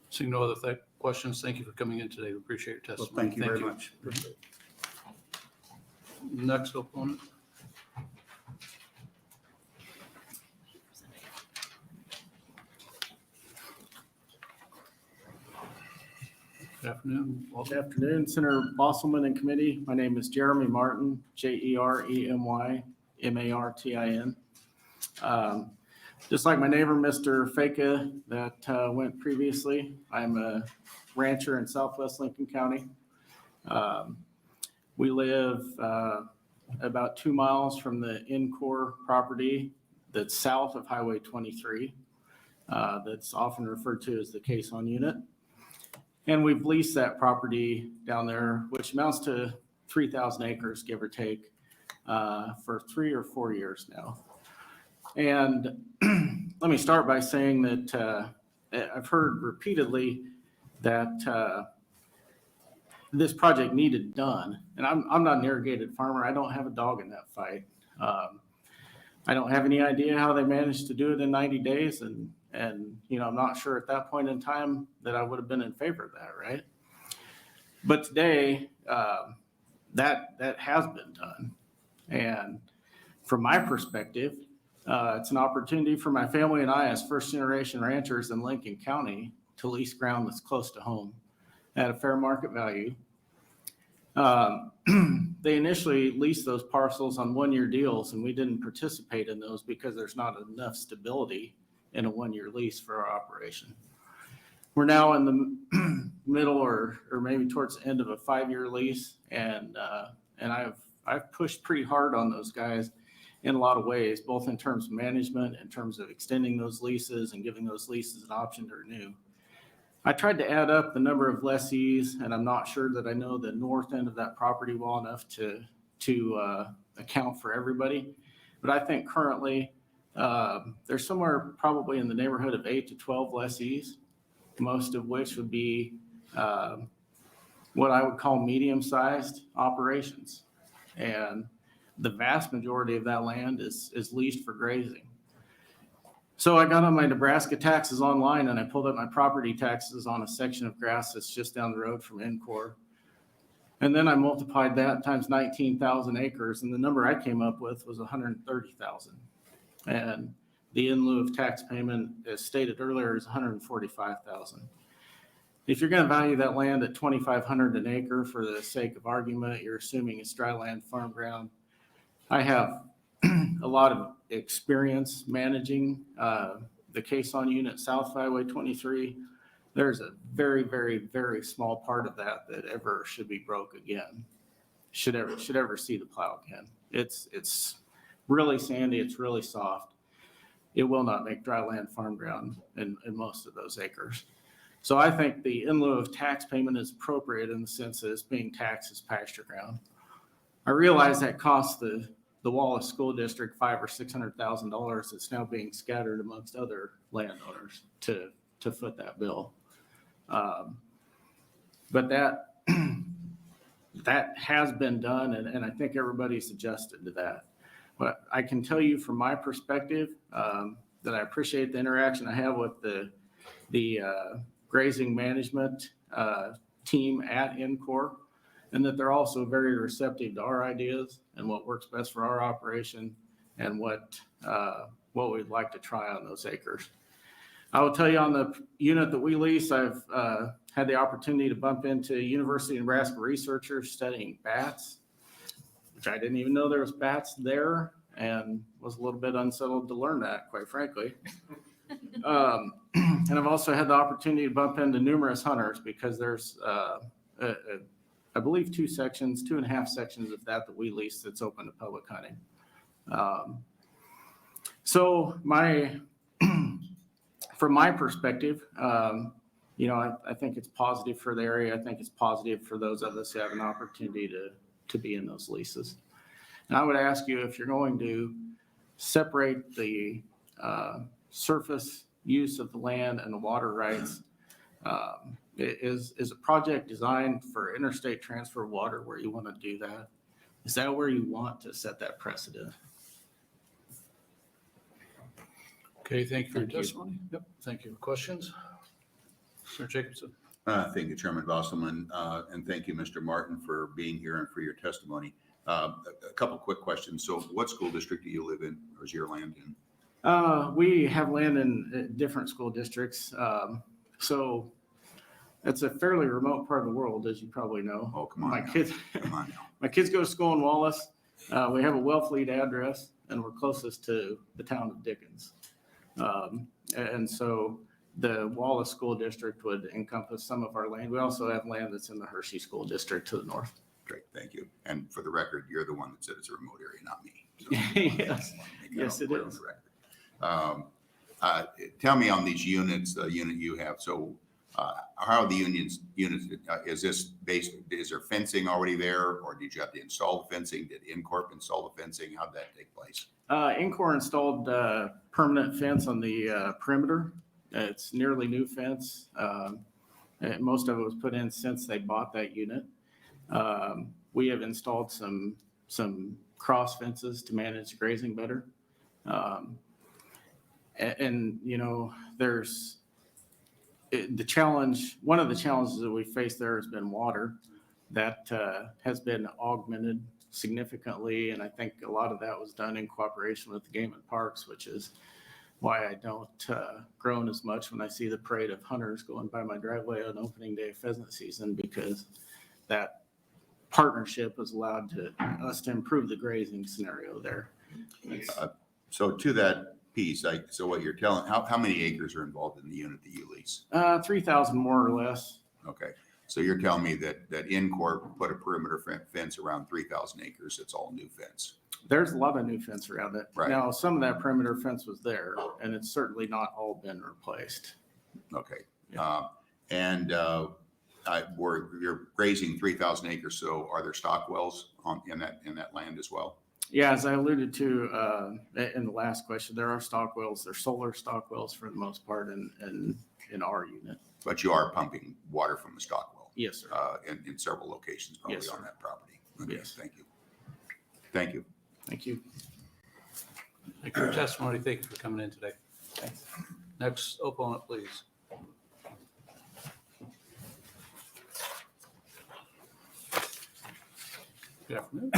Seeing no other questions, thank you for coming in today. We appreciate your Well, testimony. thank you very much. Next opponent. Good afternoon. Good afternoon, Senator Bosselman and committee. My name is Jeremy Martin, Jeremy Martin. Just like my neighbor, Mr. Faka, that went previously, I'm a rancher in Southwest Lincoln County. We live about 2 miles from the Encore property that's south of Highway 23. That's often referred to as the Caisson unit. And we've leased that property down there, which amounts to 3,000 acres, give or take, for 3 or 4 years now. And let me start by saying that I've heard repeatedly that this project needed done. And I'm not an irrigated farmer. I don't have a dog in that fight. I don't have any idea how they managed to do it in 90 days. And I'm not sure at that point in time that I would have been in favor of that, right? But today, that has been done. And from my perspective, it's an opportunity for my family and I as first-generation ranchers in Lincoln County to lease ground that's close to home at a fair market value. They initially leased those parcels on one-year deals, and we didn't participate in those because there's not enough stability in a one-year lease for our operation. We're now in the middle or maybe towards the end of a 5-year lease, and I've pushed pretty hard on those guys in a lot of ways, both in terms of management, in terms of extending those leases and giving those leases an option to renew. I tried to add up the number of lessees, and I'm not sure that I know the north end of that property well enough to account for everybody. But I think currently there's somewhere probably in the neighborhood of 8 to 12 lessees, most of which would be what I would call medium-sized operations. And the vast majority of that land is leased for grazing. So I got on my Nebraska taxes online and I pulled up my property taxes on a section of grass that's just down the road from Encore. And then I multiplied that times 19,000 acres, and the number I came up with was 130,000. And the in lieu of tax payment, as stated earlier, is 145,000. If you're going to value that land at 2,500 an acre for the sake of argument, you're assuming it's dry land farm ground. I have a lot of experience managing the Caisson unit south of Highway 23. There's a very, very, very small part of that ever should be broke again, should ever see the plow again. It's really sandy, it's really soft. It will not make dry land farm ground in most of those acres. So I think the in lieu of tax payment is appropriate in the sense that it's being taxed as pasture ground. I realize that costs the Wallace School District $500,000 or $600,000 that's now being scattered amongst other landowners to foot that bill. But that has been done, and I think everybody's adjusted to that. But I can tell you from my perspective that I appreciate the interaction I have with the grazing management team at Encore, and that they're also very receptive to our ideas and what works best for our operation and what we'd like to try on those acres. I will tell you on the unit that we lease, I've had the opportunity to bump into University of Nebraska researchers studying bats, which I didn't even know there was bats there, and was a little bit unsettled to learn that, quite frankly. And I've also had the opportunity to bump into numerous hunters because there's, I believe, 2.5 sections of that we lease that's open to public hunting. So from my perspective, I think it's positive for the area. I think it's positive for those of us who have an opportunity to be in those leases. And I would ask you, if you're going to separate the surface use of the land and the water rights, Is a project designed for interstate transfer of water where you want to do that? Is that where you want to set that precedent? Okay, thank you for your Thank you. testimony. Yep, thank you. Questions? Mr. Jacobson? Thank you, Chairman Bosselman, and thank you, Mr. Martin, for being here and for your testimony. A couple quick questions. So what school district do you live in, or is your land in? We have land in different school districts. So it's a fairly remote part of the world, as you probably know. Oh, come on My now. kids, Come on now. my kids go to school in Wallace. We have a Wellfleet address, and we're closest to the town of Dickens. And so the Wallace School District would encompass some of our land. We also have land that's in the Hershey School District to the north. Great, thank you. And for the record, you're the one that said it's a remote area, not me. So Yes, yes, it is. Tell me on these units, the unit you have, so how are the units, is this based, is there fencing already there, or did you have to install the fencing? Did Incorp install the fencing? How'd that take place? Incor installed permanent fence on the perimeter. It's nearly new fence. Most of it was put in since they bought that unit. We have installed some cross fences to manage grazing better. And you know, there's the challenge, one of the challenges that we face there has been water. That has been augmented significantly, and I think a lot of that was done in cooperation with the Game and Parks, which is why I don't groan as much when I see the parade of hunters going by my driveway on opening day of pheasant season, because that partnership has allowed us to improve the grazing scenario there. So to that piece, so what you're telling, how many acres are involved in the unit that you lease? 3,000 more or less. Okay, so you're telling me that Incorp put a perimeter fence around 3,000 acres. It's all new fence. There's a lot of new fence around it. Right. Now, some of that perimeter fence was there, and it's certainly not all been replaced. Okay, you're grazing 3,000 acres. So are there stock wells in that land as well? Yeah, as I alluded to in the last question, there are stock wells. They're solar stock wells for the most part in our unit. But you are pumping water from the stock well? Yes, sir. In several locations, probably Yes, on sir. that property. Okay, Yes. thank you. Thank you. Thank you. Thank you for your testimony. Thank you for coming in today. Thanks. Next opponent, please. Good afternoon.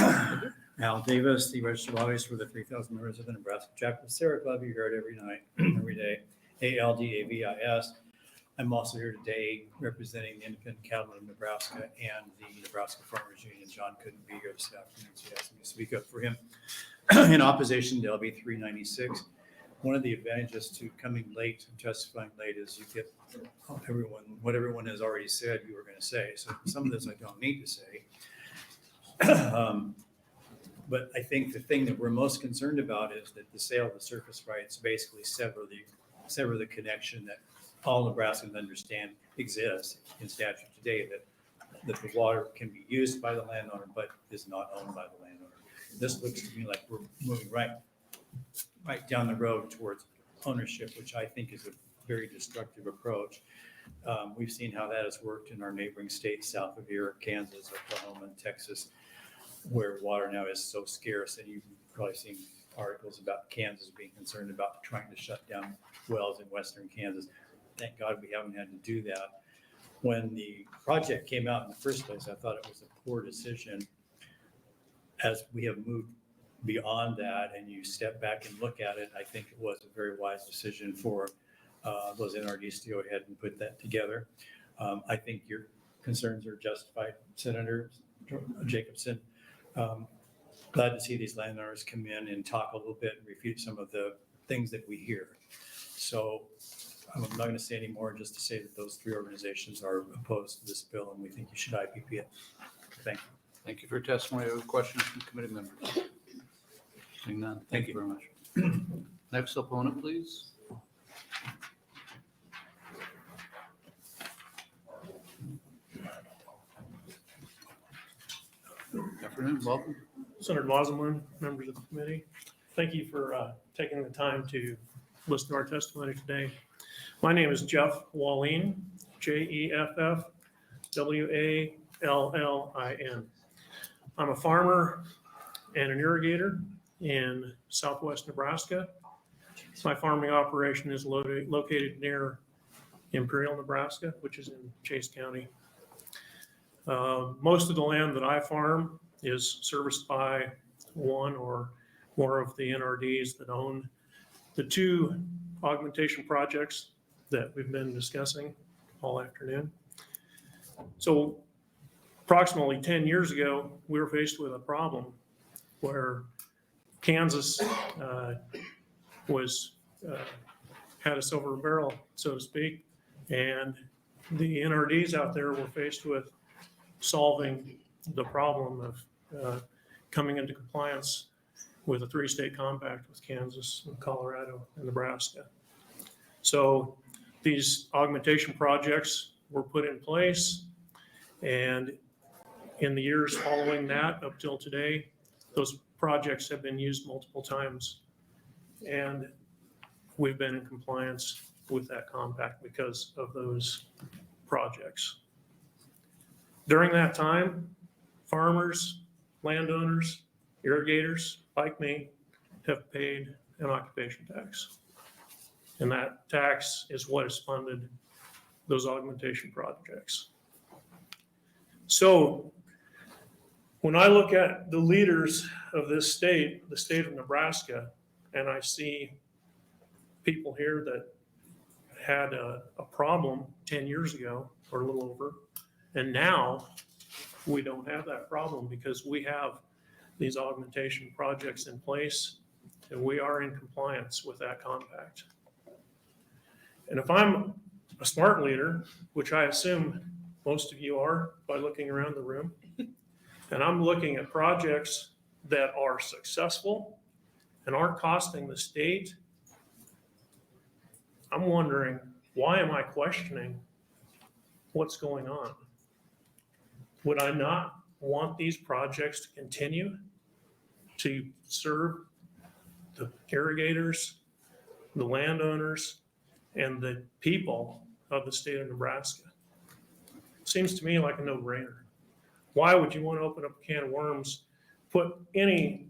Al Davis, the registered lobbyist for the 3,000 members of the Nebraska chapter of Sierra Club. You heard every night, every day. ALDAVIS. I'm also here today representing the Independent Cattlemen of Nebraska and the Nebraska Farmers Union. John couldn't be here this afternoon, so he asked me to speak up for him in opposition to LB 396. One of the advantages to coming late and testifying late is you get what everyone has already said you were going to say. So some of this I don't need to say. But I think the thing that we're most concerned about is that the sale of the surface rights basically sever the connection that all Nebraskans understand exists in statute today, that the water can be used by the landowner, but is not owned by the landowner. This looks to me like we're moving right down the road towards ownership, which I think is a very destructive approach. We've seen how that has worked in our neighboring states south of here, Kansas, Oklahoma, and Texas, where water now is so scarce. And you've probably seen articles about Kansas being concerned about trying to shut down wells in western Kansas. Thank God we haven't had to do that. When the project came out in the first place, I thought it was a poor decision. As we have moved beyond that and you step back and look at it, I think it was a very wise decision for those NRDs to go ahead and put that together. I think your concerns are justified, Senator Jacobson. Glad to see these landowners come in and talk a little bit and refute some of the things that we hear. So I'm not going to say any more, just to say that those three organizations are opposed to this bill and we think you should IPP it. Thank you. Thank you for your testimony. Other questions from committee members? Seeing none. Thank you very much. Next opponent, please. Good afternoon. Welcome. Senator Wasserman, members of the committee, thank you for taking the time to listen to our testimony today. My name is Jeff Wallin, Jeffwallin. I'm a farmer and an irrigator in southwest Nebraska. My farming operation is located near Imperial, Nebraska, which is in Chase County. Most of the land that I farm is serviced by one or more of the NRDs that own the two augmentation projects that we've been discussing all afternoon. So approximately 10 years ago, we were faced with a problem where Kansas had us over a barrel, so to speak, and the NRDs out there were faced with solving the problem of coming into compliance with a 3-state compact with Kansas, and Colorado, and Nebraska. So these augmentation projects were put in place, and in the years following that up till today, those projects have been used multiple times, and we've been in compliance with that compact because of those projects. During that time, farmers, landowners, irrigators like me have paid an occupation tax. And that tax is what has funded those augmentation projects. So when I look at the leaders of this state, the state of Nebraska, and I see people here that had a problem 10 years ago or a little over, and now we don't have that problem because we have these augmentation projects in place and we are in compliance with that compact. And if I'm a smart leader, which I assume most of you are by looking around the room, and I'm looking at projects that are successful and aren't costing the state, I'm wondering, why am I questioning what's going on? Would I not want these projects to continue to serve the irrigators, the landowners, and the people of the state of Nebraska? Seems to me like a no-brainer. Why would you want to open up a can of worms, put any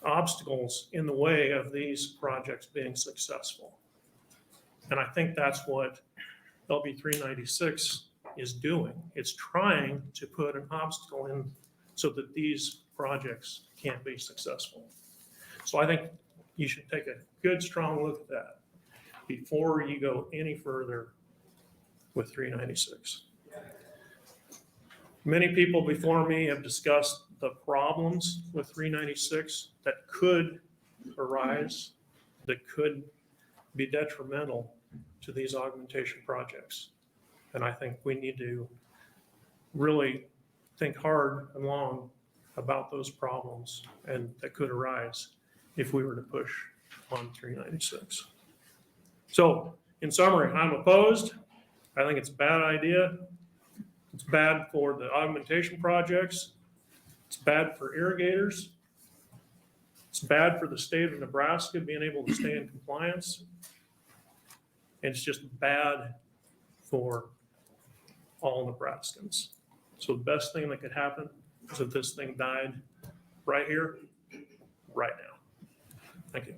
obstacles in the way of these projects being successful? And I think that's what LB 396 is doing. It's trying to put an obstacle in so that these projects can't be successful. So I think you should take a good, strong look at that before you go any further with 396. Many people before me have discussed the problems with 396 that could arise, that could be detrimental to these augmentation projects. And I think we need to really think hard and long about those problems and that could arise if we were to push on 396. So in summary, I'm opposed. I think it's a bad idea. It's bad for the augmentation projects. It's bad for irrigators. It's bad for the state of Nebraska being able to stay in compliance. And it's just bad for all Nebraskans. So the best thing that could happen is if this thing died right here, right now. Thank you.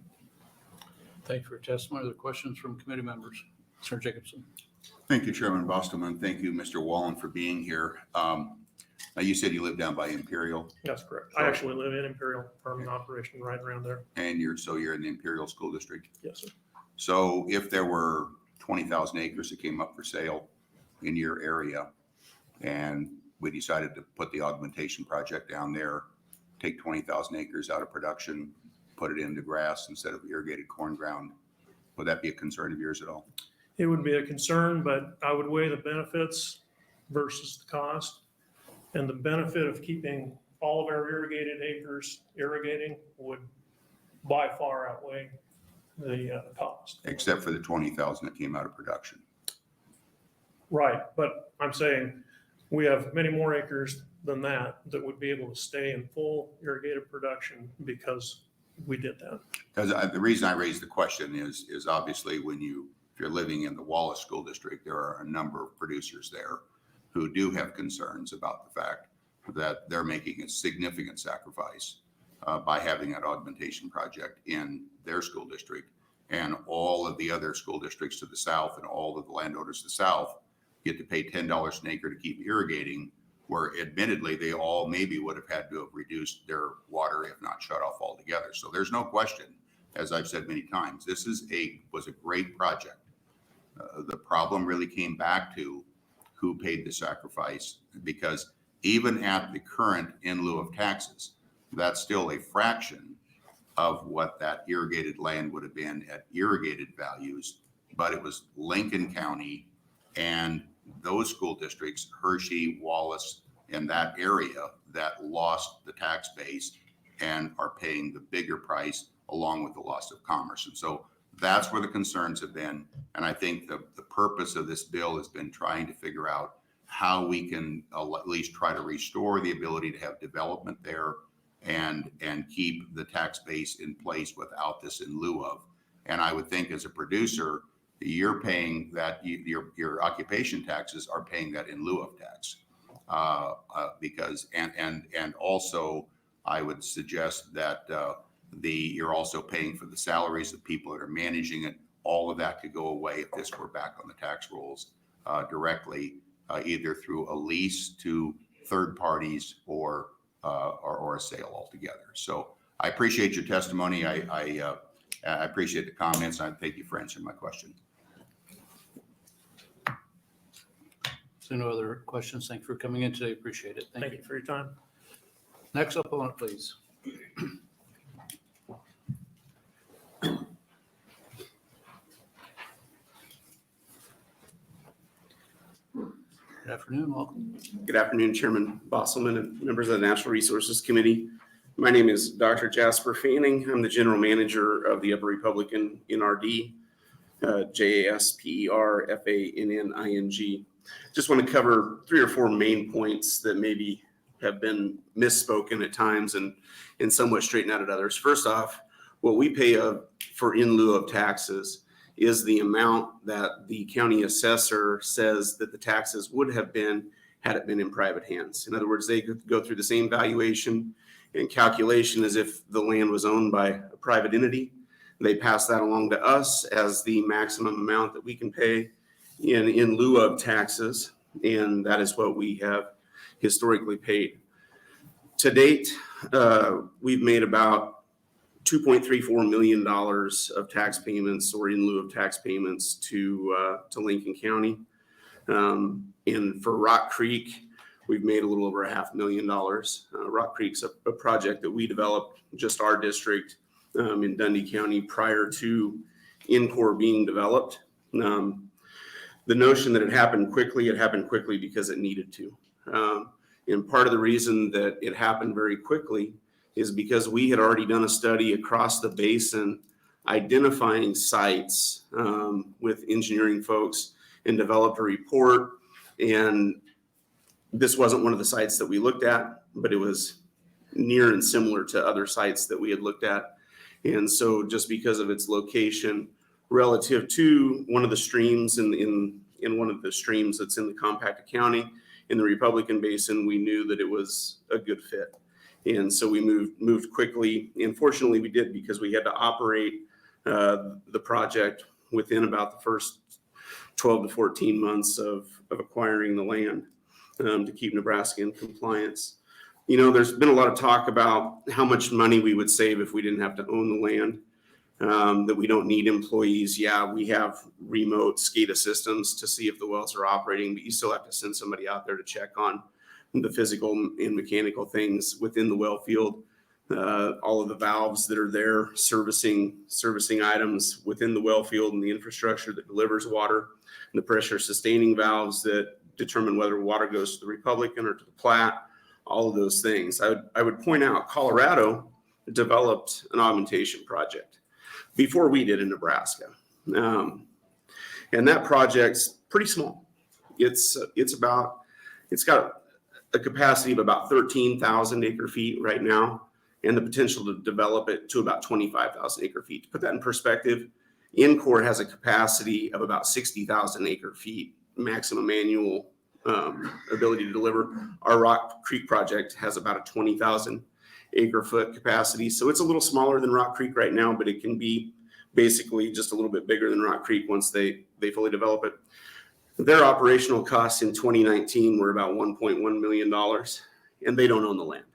Thank you for your testimony. Are there questions from committee members? Senator Jacobson. Thank you, Chairman Bostelman. Thank you, Mr. Wallen, for being here. Now, you said you live down by Imperial, That's correct. I actually live in Imperial, farming operation right around there. and you're in the Imperial School District. Yes, sir. So if there were 20,000 acres that came up for sale in your area, and we decided to put the augmentation project down there, take 20,000 acres out of production, put it into grass instead of irrigated corn ground, would that be a concern of yours at all? It would be a concern, but I would weigh the benefits versus the cost. And the benefit of keeping all of our irrigated acres irrigating would by far outweigh the cost. Except for the 20,000 that came out of production. Right, but I'm saying we have many more acres than that would be able to stay in full irrigated production because we did that. Because the reason I raised the question is obviously when you if you're living in the Wallace School District, there are a number of producers there who do have concerns about the fact that they're making a significant sacrifice by having that augmentation project in their school district. And all of the other school districts to the south and all of the landowners to the south get to pay $10 an acre to keep irrigating, where admittedly they all maybe would have had to have reduced their water, if not shut off altogether. So there's no question, as I've said many times, this was a great project. The problem really came back to who paid the sacrifice, because even at the current in lieu of taxes, that's still a fraction of what that irrigated land would have been at irrigated values. But it was Lincoln County and those school districts, Hershey, Wallace, and that area, that lost the tax base and are paying the bigger price along with the loss of commerce. And so that's where the concerns have been. And I think the purpose of this bill has been trying to figure out how we can at least try to restore the ability to have development there and keep the tax base in place without this in lieu of. And I would think as a producer, you're paying that, your occupation taxes are paying that in lieu of tax. Because, and also I would suggest that you're also paying for the salaries of people that are managing it. All of that could go away if this were back on the tax rolls directly, either through a lease to third parties or a sale altogether. So I appreciate your testimony. I appreciate the comments. I thank you for answering my question. So no other questions. Thank you for coming in today. Appreciate it. Thank you for your time. Next opponent, please. Good afternoon, welcome. Good afternoon, Chairman Bosselman and members of the Natural Resources Committee. My name is Dr. Jasper Fanning. I'm the General Manager of the Upper Republican NRD, JASPERFANNING. Just want to cover 3 or 4 main points that maybe have been misspoken at times and somewhat straightened out at others. First off, what we pay for in lieu of taxes is the amount that the county assessor says that the taxes would have been had it been in private hands. In other words, they could go through the same valuation and calculation as if the land was owned by a private entity. They pass that along to us as the maximum amount that we can pay in lieu of taxes, and that is what we have historically paid. To date, we've made about $2.34 million of tax payments or in lieu of tax payments to Lincoln County. And for Rock Creek, we've made a little over $500,000. Rock Creek's a project that we developed, just our district in Dundee County prior to Incor being developed. The notion that it happened quickly because it needed to. And part of the reason that it happened very quickly is because we had already done a study across the basin identifying sites with engineering folks and developed a report. And this wasn't one of the sites that we looked at, but it was near and similar to other sites that we had looked at. And so just because of its location relative to one of the streams in one of the streams that's in the compacted county in the Republican Basin, we knew that it was a good fit. And so we moved quickly. And fortunately we did, because we had to operate the project within about the first 12 to 14 months of acquiring the land to keep Nebraska in compliance. You know, there's been a lot of talk about how much money we would save if we didn't have to own the land, that we don't need employees. Yeah, we have remote SCADA systems to see if the wells are operating, but you still have to send somebody out there to check on the physical and mechanical things within the well field. All of the valves that are there servicing items within the well field and the infrastructure that delivers water, and the pressure sustaining valves that determine whether water goes to the Republican or to the Platte, all of those things. I would point out Colorado developed an augmentation project before we did in Nebraska. And that project's pretty small. It's got a capacity of about 13,000 acre feet right now, and the potential to develop it to about 25,000 acre feet. To put that in perspective, Encore has a capacity of about 60,000 acre feet, maximum annual ability to deliver. Our Rock Creek project has about a 20,000 acre foot capacity. So it's a little smaller than Rock Creek right now, but it can be basically just a little bit bigger than Rock Creek once they fully develop it. Their operational costs in 2019 were about $1.1 million, and they don't own the land.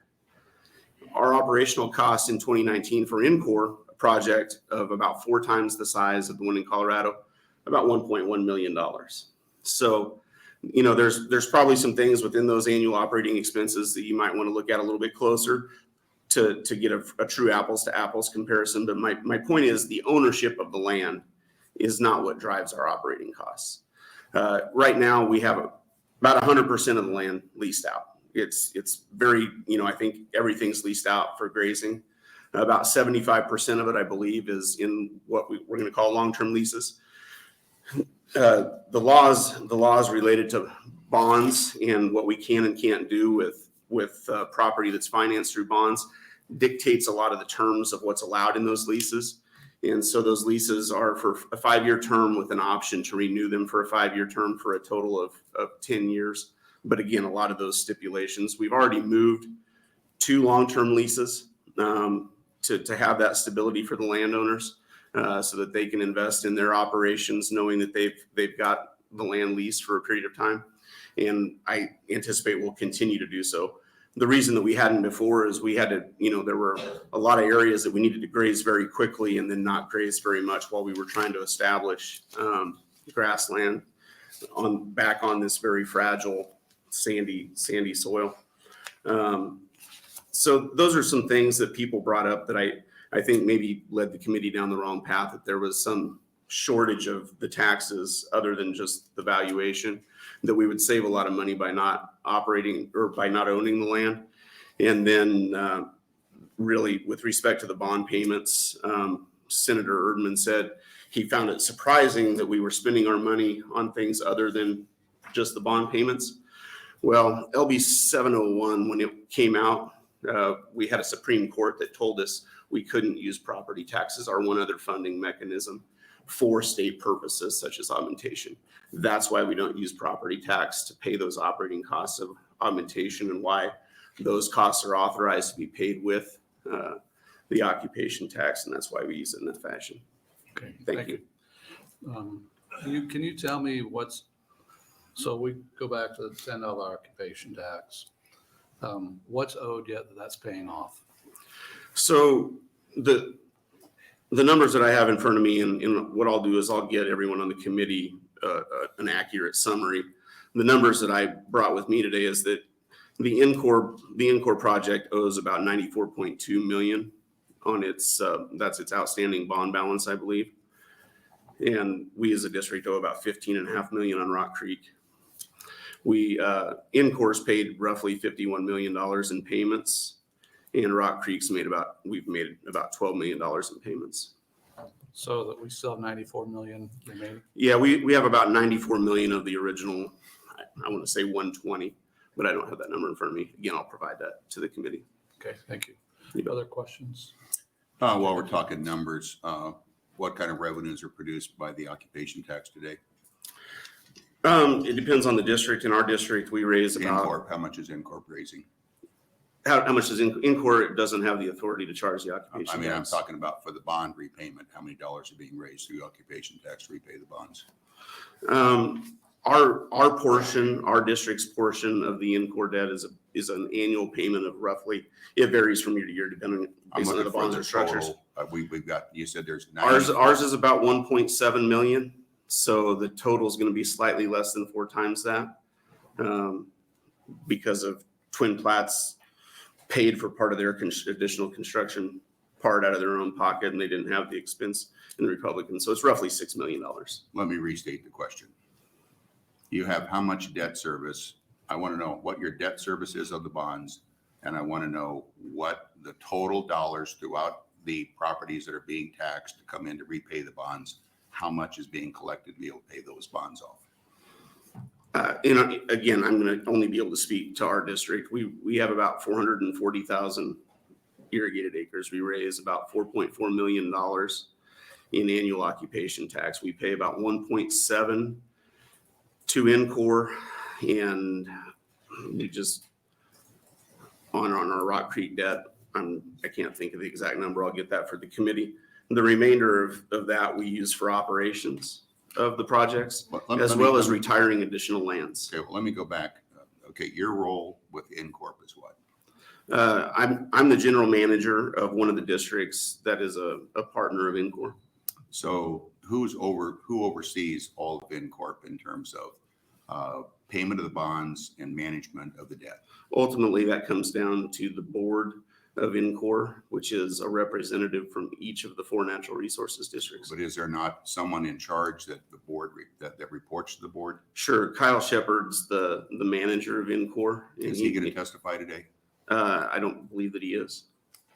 Our operational costs in 2019 for Encore, a project of about 4 times the size of the one in Colorado, about $1.1 million. So, you know, there's probably some things within those annual operating expenses that you might want to look at a little bit closer to get a true apples to apples comparison. But my point is the ownership of the land is not what drives our operating costs. Right now, we have about 100% of the land leased out. It's very, you know, I think everything's leased out for grazing. About 75% of it, I believe, is in what we're going to call long-term leases. The laws related to bonds and what we can and can't do with property that's financed through bonds dictates a lot of the terms of what's allowed in those leases. And so those leases are for a 5-year term with an option to renew them for a 5-year term for a total of 10 years. But again, a lot of those stipulations, we've already moved to long-term leases to have that stability for the landowners so that they can invest in their operations knowing that they've got the land leased for a period of time. And I anticipate we'll continue to do so. The reason that we hadn't before is we had to, you know, there were a lot of areas that we needed to graze very quickly and then not graze very much while we were trying to establish grassland back on this very fragile, sandy soil. So those are some things that people brought up that I think maybe led the committee down the wrong path, that there was some shortage of the taxes other than just the valuation, that we would save a lot of money by not operating or by not owning the land. And then really with respect to the bond payments, Senator Erdman said he found it surprising that we were spending our money on things other than just the bond payments. Well, LB 701, when it came out, we had a Supreme Court that told us we couldn't use property taxes, our one other funding mechanism, for state purposes such as augmentation. That's why we don't use property tax to pay those operating costs of augmentation, and why those costs are authorized to be paid with the occupation tax, and that's why we use it in that fashion. Okay, Thank you. Can you tell me so we go back to the $10 occupation tax. What's owed yet that's paying off? So the numbers that I have in front of me, and what I'll do is I'll get everyone on the committee an accurate summary. The numbers that I brought with me today is that the Encore project owes about $94.2 million on that's its outstanding bond balance, I believe. And we as a district owe about $15.5 million on Rock Creek. Encore's paid roughly $51 million in payments, and Rock Creek's we've made about $12 million in payments. So that we still have 94 million remaining? Yeah, we have about 94 million of the original, I want to say 120, but I don't have that number in front of me. Again, I'll provide that to the committee. Okay, thank you. Other questions? While we're talking numbers, what kind of revenues are produced by the occupation tax today? It depends on the district. In our district, we raise about. Encore, how much is Encore raising? How much is Encore? It doesn't have the authority to charge the occupation tax. I'm talking about for the bond repayment, how many dollars are being raised through occupation tax to repay the bonds? Our portion, our district's portion of the Encore debt is an annual payment of roughly, it varies from year to year depending on the bonds or structures. We've got, you said there's ours is about 1.7 million. So the total is going to be slightly less than 4 times that because of Twin Plats paid for part of their additional construction part out of their own pocket, and they didn't have the expense in the Republican. So it's roughly $6 million. Let me restate the question. You have how much debt service? I want to know what your debt service is of the bonds, and I want to know what the total dollars throughout the properties that are being taxed to come in to repay the bonds, how much is being collected to be able to pay those bonds off? Again, I'm going to only be able to speak to our district. We have about 440,000 irrigated acres. We raise about $4.4 million in annual occupation tax. We pay about 1.7 to Encore, and we just on our Rock Creek debt. I can't think of the exact number. I'll get that for the committee. The remainder of that we use for operations of the projects, as well as retiring additional lands. Okay, well, let me go back. Okay, your role with Incorp is what? I'm the general manager of one of the districts that is a partner of Incorp. So who oversees all of Incorp in terms of payment of the bonds and management of the debt? Ultimately, that comes down to the board of Incorp, which is a representative from each of the 4 natural resources districts. But is there not someone in charge that the board that reports to the board? Sure, Kyle Shepard's the manager of Incorp. Is he going to testify today? I don't believe that he is.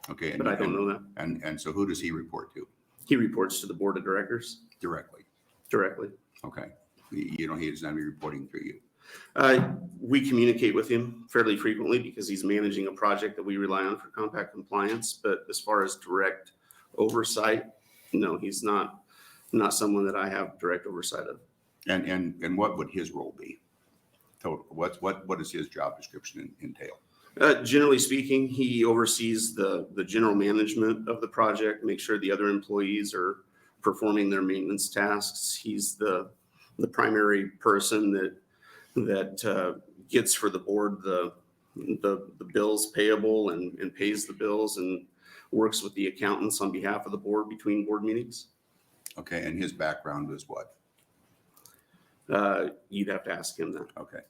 Okay, but I don't know that. And so who does he report to? He reports to the board of directors Directly. Okay. He does not be reporting through you. We communicate with him fairly frequently because he's managing a project that we rely on for compact compliance. But as far as direct oversight, no, he's not someone that I have direct oversight of. And what would his role be? Total. What does his job description entail? Generally speaking, he oversees the general management of the project, make sure the other employees are performing their maintenance tasks. He's the primary person that gets for the board the bills payable and pays the bills and works with the accountants on behalf of the board between board meetings. Okay, and his background is what? You'd have to ask him that. Okay.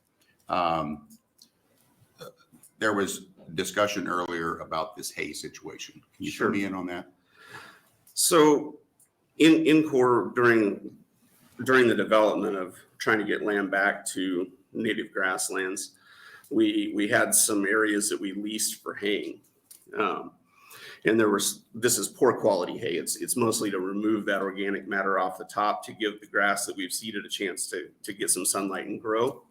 There was discussion earlier about this hay situation. Can you fill me in on that? So in core during the development of trying to get land back to native grasslands, we had some areas that we leased for haying. And this is poor quality hay. It's mostly to remove that organic matter off the top to give the grass that we've seeded a chance to get some sunlight and grow.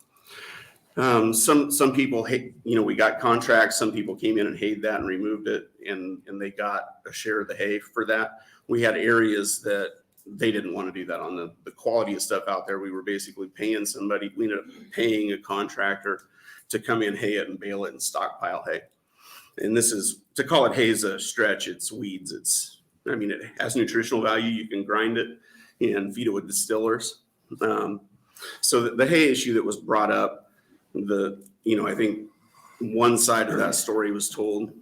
Some people, we got contracts. Some people came in and hayed that and removed it, and they got a share of the hay for that. We had areas that they didn't want to do that on the quality of stuff out there. We were basically paying somebody. We ended up paying a contractor to come in, hay it, and bale it and stockpile hay. And this is, to call it hay is a stretch. It's weeds. It has nutritional value. You can grind it and feed it with distillers. So the hay issue that was brought up, I think one side of that story was told.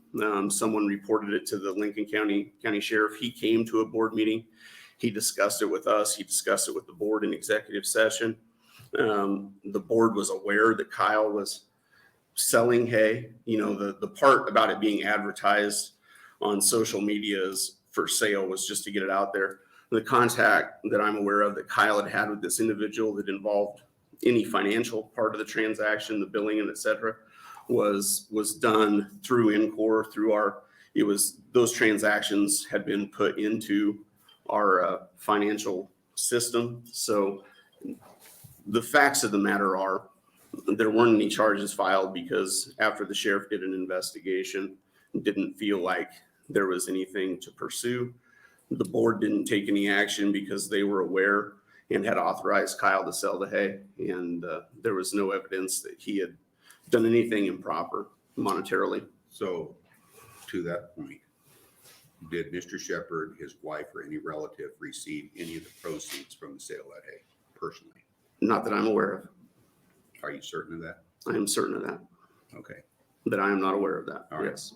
Someone reported it to the Lincoln County Sheriff. He came to a board meeting. He discussed it with us. He discussed it with the board in executive session. The board was aware that Kyle was selling hay. The part about it being advertised on social media as for sale was just to get it out there. The contact that I'm aware of that Kyle had with this individual that involved any financial part of the transaction, the billing and et cetera, was done through Encore, those transactions had been put into our financial system. So the facts of the matter are there weren't any charges filed because after the sheriff did an investigation, didn't feel like there was anything to pursue. The board didn't take any action because they were aware and had authorized Kyle to sell the hay. And there was no evidence that he had done anything improper monetarily. So to that point, did Mr. Shepard, his wife, or any relative receive any of the proceeds from the sale of that hay personally? Not that I'm aware of. Are you certain of that? I am certain of that. Okay. But I am not aware of that. All right. Yes.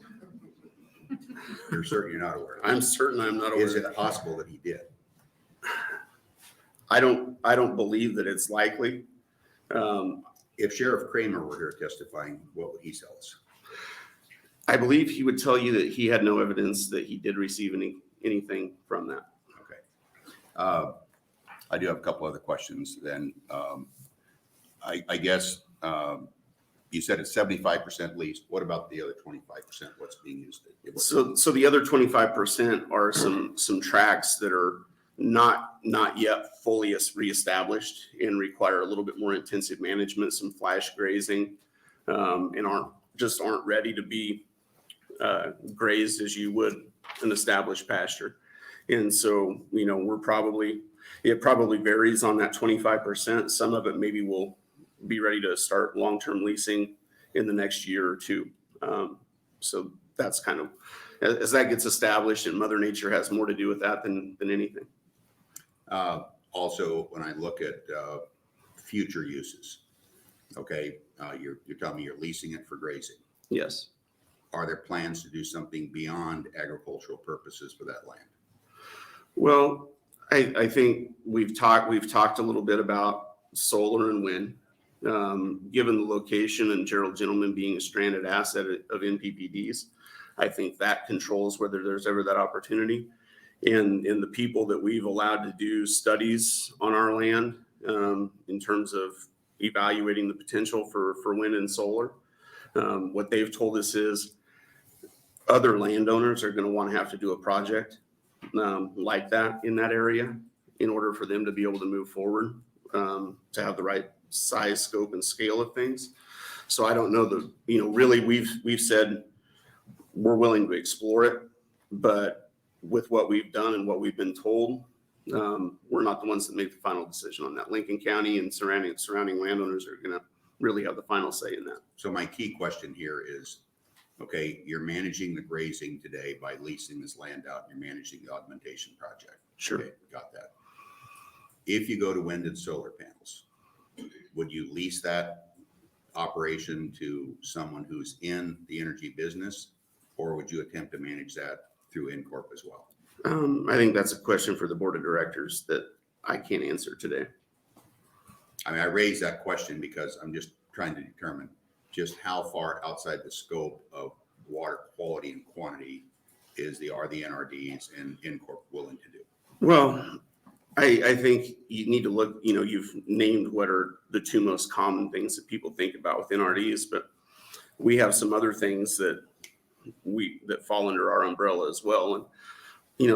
You're certain you're not aware of that? I'm certain I'm not aware. Is it possible that he did? I don't believe that it's likely. If Sheriff Kramer were here testifying, what would he tell us? I believe he would tell you that he had no evidence that he did receive anything from that. Okay. I do have a couple other questions then. I guess you said it's 75% leased. What about the other 25%? What's being used? So the other 25% are some tracks that are not yet fully reestablished and require a little bit more intensive management, some flash grazing, and aren't ready to be grazed as you would an established pasture. And so, it probably varies on that 25%. Some of it maybe will be ready to start long-term leasing in the next year or two. So that's kind of, as that gets established, and Mother Nature has more to do with that than anything. Also, when I look at future uses, okay, you're telling me you're leasing it for grazing. Yes. Are there plans to do something beyond agricultural purposes for that land? Well, I think we've talked a little bit about solar and wind. Given the location and Gerald Gentleman being a stranded asset of NPPDs, I think that controls whether there's ever that opportunity. And the people that we've allowed to do studies on our land in terms of evaluating the potential for wind and solar, what they've told us is other landowners are going to want to have to do a project like that in that area in order for them to be able to move forward, to have the right size, scope, and scale of things. So I don't know really we've said we're willing to explore it, but with what we've done and what we've been told, we're not the ones that make the final decision on that. Lincoln County and surrounding landowners are going to really have the final say in that. So my key question here is, okay, you're managing the grazing today by leasing this land out. You're managing the augmentation project. Sure. Okay, got that. If you go to wind and solar panels, would you lease that operation to someone who's in the energy business, or would you attempt to manage that through InCorp as well? I think that's a question for the board of directors that I can't answer today. I mean, I raise that question because I'm just trying to determine just how far outside the scope of water quality and quantity are the NRDs and InCorp willing to do? Well, I think you need to look, you've named what are the two most common things that people think about with NRDs, but we have some other things that fall under our umbrella as well. And,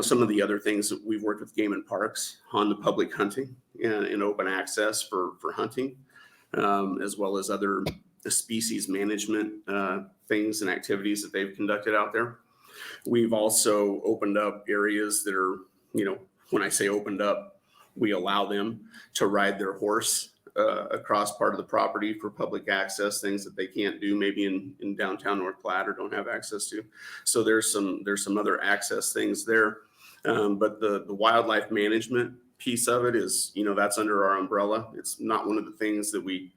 some of the other things that we've worked with Game and Parks on the public hunting and open access for hunting, as well as other species management things and activities that they've conducted out there. We've also opened up areas that are, when I say opened up, we allow them to ride their horse across part of the property for public access, things that they can't do maybe in downtown North Platte or don't have access to. So there's some other access things there. But the wildlife management piece of it is, that's under our umbrella. It's not one of the things that we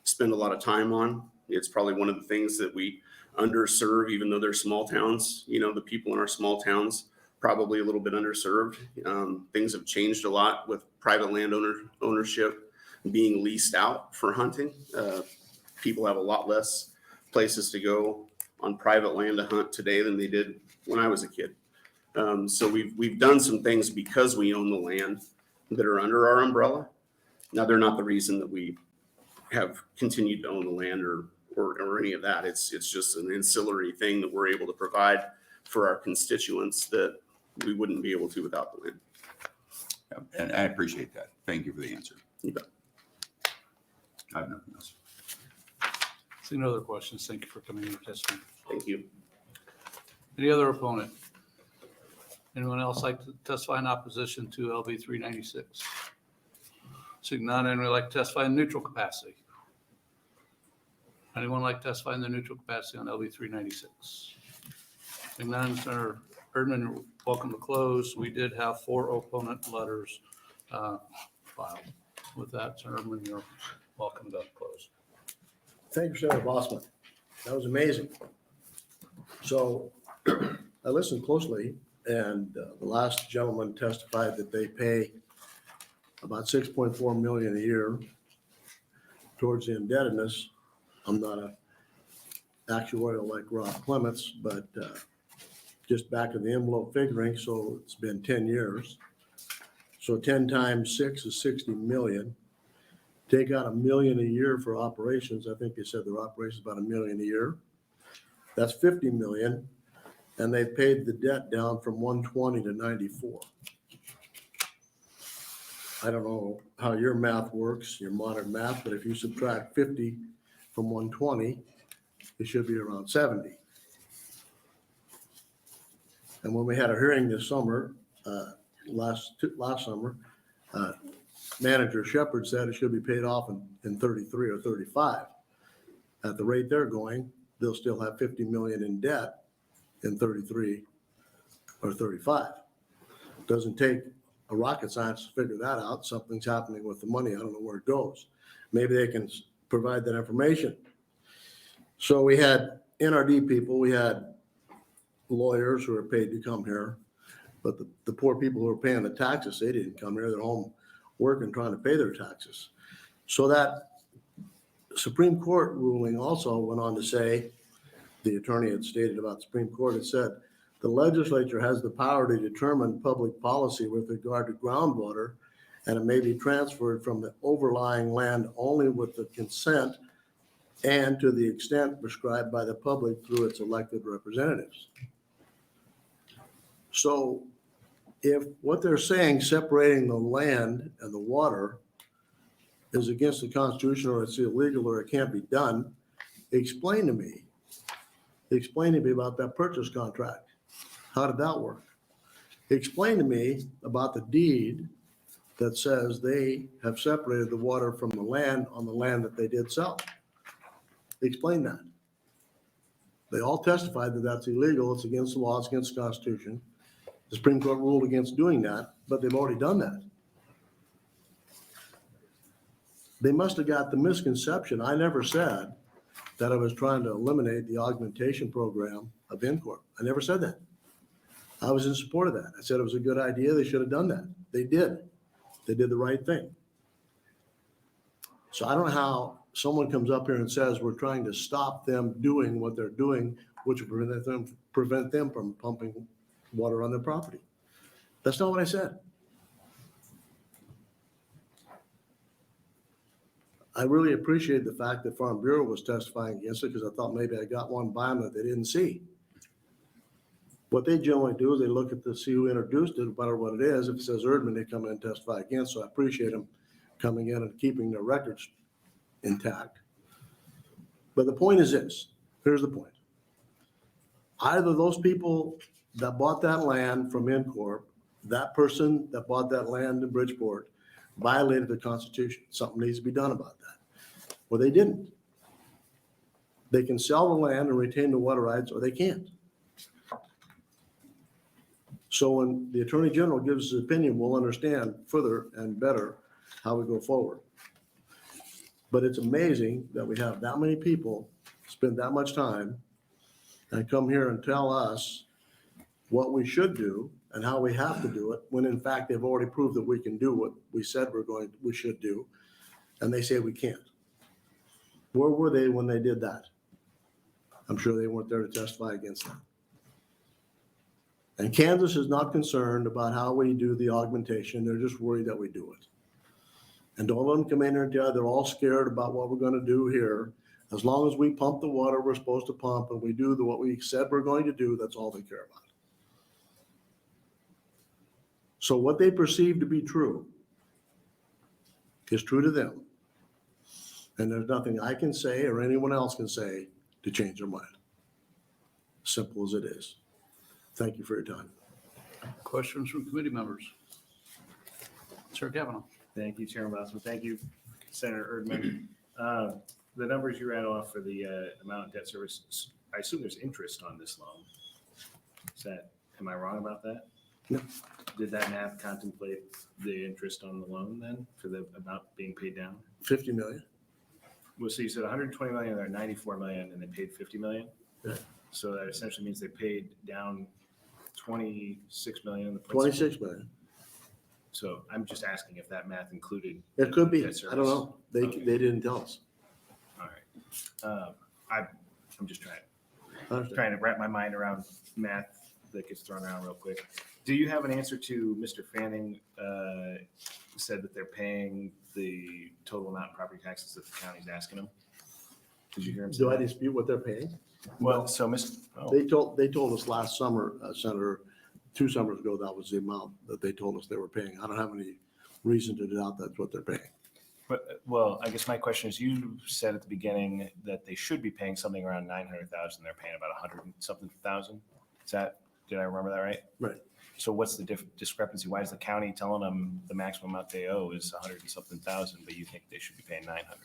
spend a lot of time on. It's probably one of the things that we underserve, even though they're small towns. The people in our small towns probably a little bit underserved. Things have changed a lot with private ownership being leased out for hunting. People have a lot less places to go on private land to hunt today than they did when I was a kid. So we've done some things because we own the land that are under our umbrella. Now, they're not the reason that we have continued to own the land or any of that. It's just an ancillary thing that we're able to provide for our constituents that we wouldn't be able to without the land. And I appreciate that. Thank you for the answer. You bet. I have nothing else. See no other questions. Thank you for coming in and testifying. Thank you. Any other opponent? Anyone else like to testify in opposition to LB 396? Seeing none, anyone like to testify in neutral capacity? Anyone like to testify in the neutral capacity on LB 396? Seeing none, Senator Erdman, you're welcome to close. We did have 4 opponent letters filed. With that, Senator Erdman, you're welcome to close. Thank you, Senator Bossman. That was amazing. So I listened closely, and the last gentleman testified that they pay about $6.4 million a year towards the indebtedness. I'm not a actuarial like Rob Clements, but just back of the envelope figuring, so it's been 10 years. So 10 times 6 is 60 million. Take out $1 million a year for operations. I think they said their operations about $1 million a year. That's 50 million. And they've paid the debt down from 120 to 94. I don't know how your math works, your modern math, but if you subtract 50 from 120, it should be around 70. And when we had a hearing this summer, last summer. Manager Shepard said it should be paid off in 33 or 35. At the rate they're going, they'll still have 50 million in debt in 33 or 35. Doesn't take a rocket science to figure that out. Something's happening with the money. I don't know where it goes. Maybe they can provide that information. So we had NRD people, we had lawyers who are paid to come here, but the poor people who are paying the taxes, they didn't come here. They're home working, trying to pay their taxes. So that Supreme Court ruling also went on to say, the attorney had stated about the Supreme Court, it said, the legislature has the power to determine public policy with regard to groundwater, and it may be transferred from the overlying land only with the consent and to the extent prescribed by the public through its elected representatives. So if what they're saying, separating the land and the water, is against the Constitution or it's illegal or it can't be done, explain to me. Explain to me about that purchase contract. How did that work? Explain to me about the deed that says they have separated the water from the land on the land that they did sell. Explain that. They all testified that that's illegal, it's against the law, it's against the Constitution. The Supreme Court ruled against doing that, but they've already done that. They must have got the misconception. I never said that I was trying to eliminate the augmentation program of InCorp. I never said that. I was in support of that. I said it was a good idea. They should have done that. They did. They did the right thing. So I don't know how someone comes up here and says we're trying to stop them doing what they're doing, which will prevent them from pumping water on their property. That's not what I said. I really appreciate the fact that Farm Bureau was testifying against it because I thought maybe I got one by them that they didn't see. What they generally do is they look at see who introduced it, no matter what it is. If it says Erdman, they come in and testify against. So I appreciate them coming in and keeping their records intact. But the point is this. Here's the point. Either those people that bought that land from InCorp, that person that bought that land in Bridgeport, violated the Constitution. Something needs to be done about that. Well, they didn't. They can sell the land and retain the water rights, or they can't. So when the Attorney General gives his opinion, we'll understand further and better how we go forward. But it's amazing that we have that many people spend that much time and come here and tell us what we should do and how we have to do it, when in fact they've already proved that we can do what we said we should do, and they say we can't. Where were they when they did that? I'm sure they weren't there to testify against that. And Kansas is not concerned about how we do the augmentation. They're just worried that we do it. And don't let them come in here and tell you they're all scared about what we're going to do here. As long as we pump the water we're supposed to pump and we do what we said we're going to do, that's all they care about. So what they perceive to be true is true to them. And there's nothing I can say or anyone else can say to change their mind. Simple as it is. Thank you for your time. Questions from committee members? Sir Cavanaugh. Thank you, Chairman Bosman. Thank you, Senator Erdman. The numbers you ran off for the amount of debt service, I assume there's interest on this loan. Am I wrong about that? No. Did that math contemplate the interest on the loan then for the amount being paid down? 50 million. Well, so you said 120 million, they're 94 million, and they paid 50 million? Yeah. So that essentially means they paid down 26 million in the principal? 26 million. So I'm just asking if that math included. It could be. debt service. I don't know. They didn't tell us. All right. I'm just trying to wrap my mind around math that gets thrown around real quick. Do you have an answer to Mr. Fanning said that they're paying the total amount in property taxes that the county's asking them? Did you hear him say Do I that? dispute what they're paying? Well, so They told us last summer, Senator, 2 summers ago, that was the amount that they told us they were paying. I don't have any reason to doubt that's what they're paying. But, well, I guess my question is, you said at the beginning that they should be paying something around 900,000. They're paying about 100 and something thousand. Did I remember that right? Right. So what's the discrepancy? Why is the county telling them the maximum amount they owe is 100 and something thousand, but you think they should be paying 900?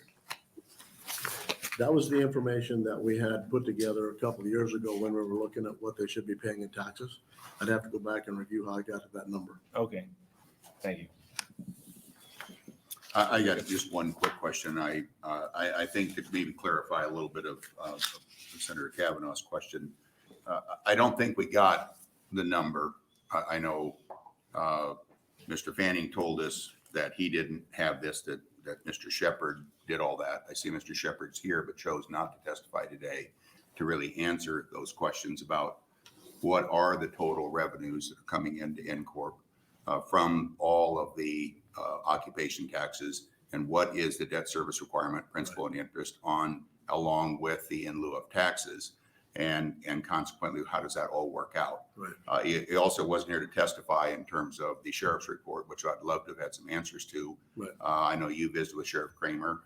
That was the information that we had put together a couple of years ago when we were looking at what they should be paying in taxes. I'd have to go back and review how I got to that number. Okay, thank you. I got just one quick question. I think to maybe clarify a little bit of Senator Cavanaugh's question. I don't think we got the number. I know Mr. Fanning told us that he didn't have this, that Mr. Shepherd did all that. I see Mr. Shepherd's here, but chose not to testify today to really answer those questions about what are the total revenues that are coming into NCORP from all of the occupation taxes, and what is the debt service requirement, principal and interest on, along with the in lieu of taxes, and consequently, how does that all work out? Right. He also wasn't here to testify in terms of the sheriff's report, which I'd love to have had some answers to. Right. I know you visited with Sheriff Kramer.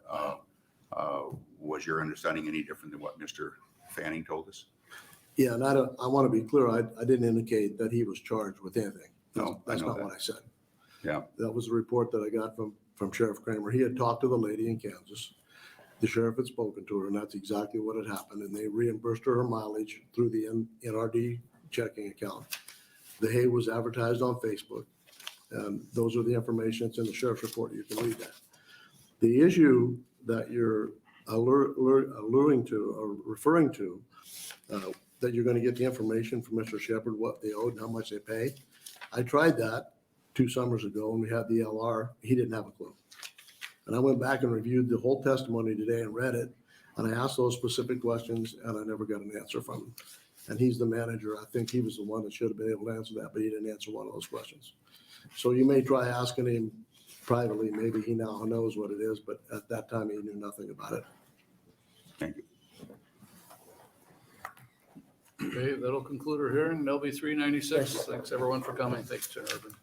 Was your understanding any different than what Mr. Fanning told us? Yeah, and I want to be clear, I didn't indicate that he was charged with anything. No, That's I know not that. what I said. Yeah. That was the report that I got from Sheriff Kramer. He had talked to the lady in Kansas. The sheriff had spoken to her, and that's exactly what had happened. And they reimbursed her mileage through the NRD checking account. The hay was advertised on Facebook. And those are the information that's in the sheriff's report. You can read that. The issue that you're alluding to or referring to, that you're going to get the information from Mr. Shepherd, what they owed and how much they paid. I tried that 2 summers ago when we had the LR. He didn't have a clue. And I went back and reviewed the whole testimony today and read it. And I asked those specific questions and I never got an answer from him. And he's the manager. I think he was the one that should have been able to answer that, but he didn't answer one of those questions. So you may try asking him privately. Maybe he now knows what it is, but at that time he knew nothing about it. Thank you. Okay, that'll conclude our hearing. LB 396. Thanks everyone for coming. Thanks, Chair Urban.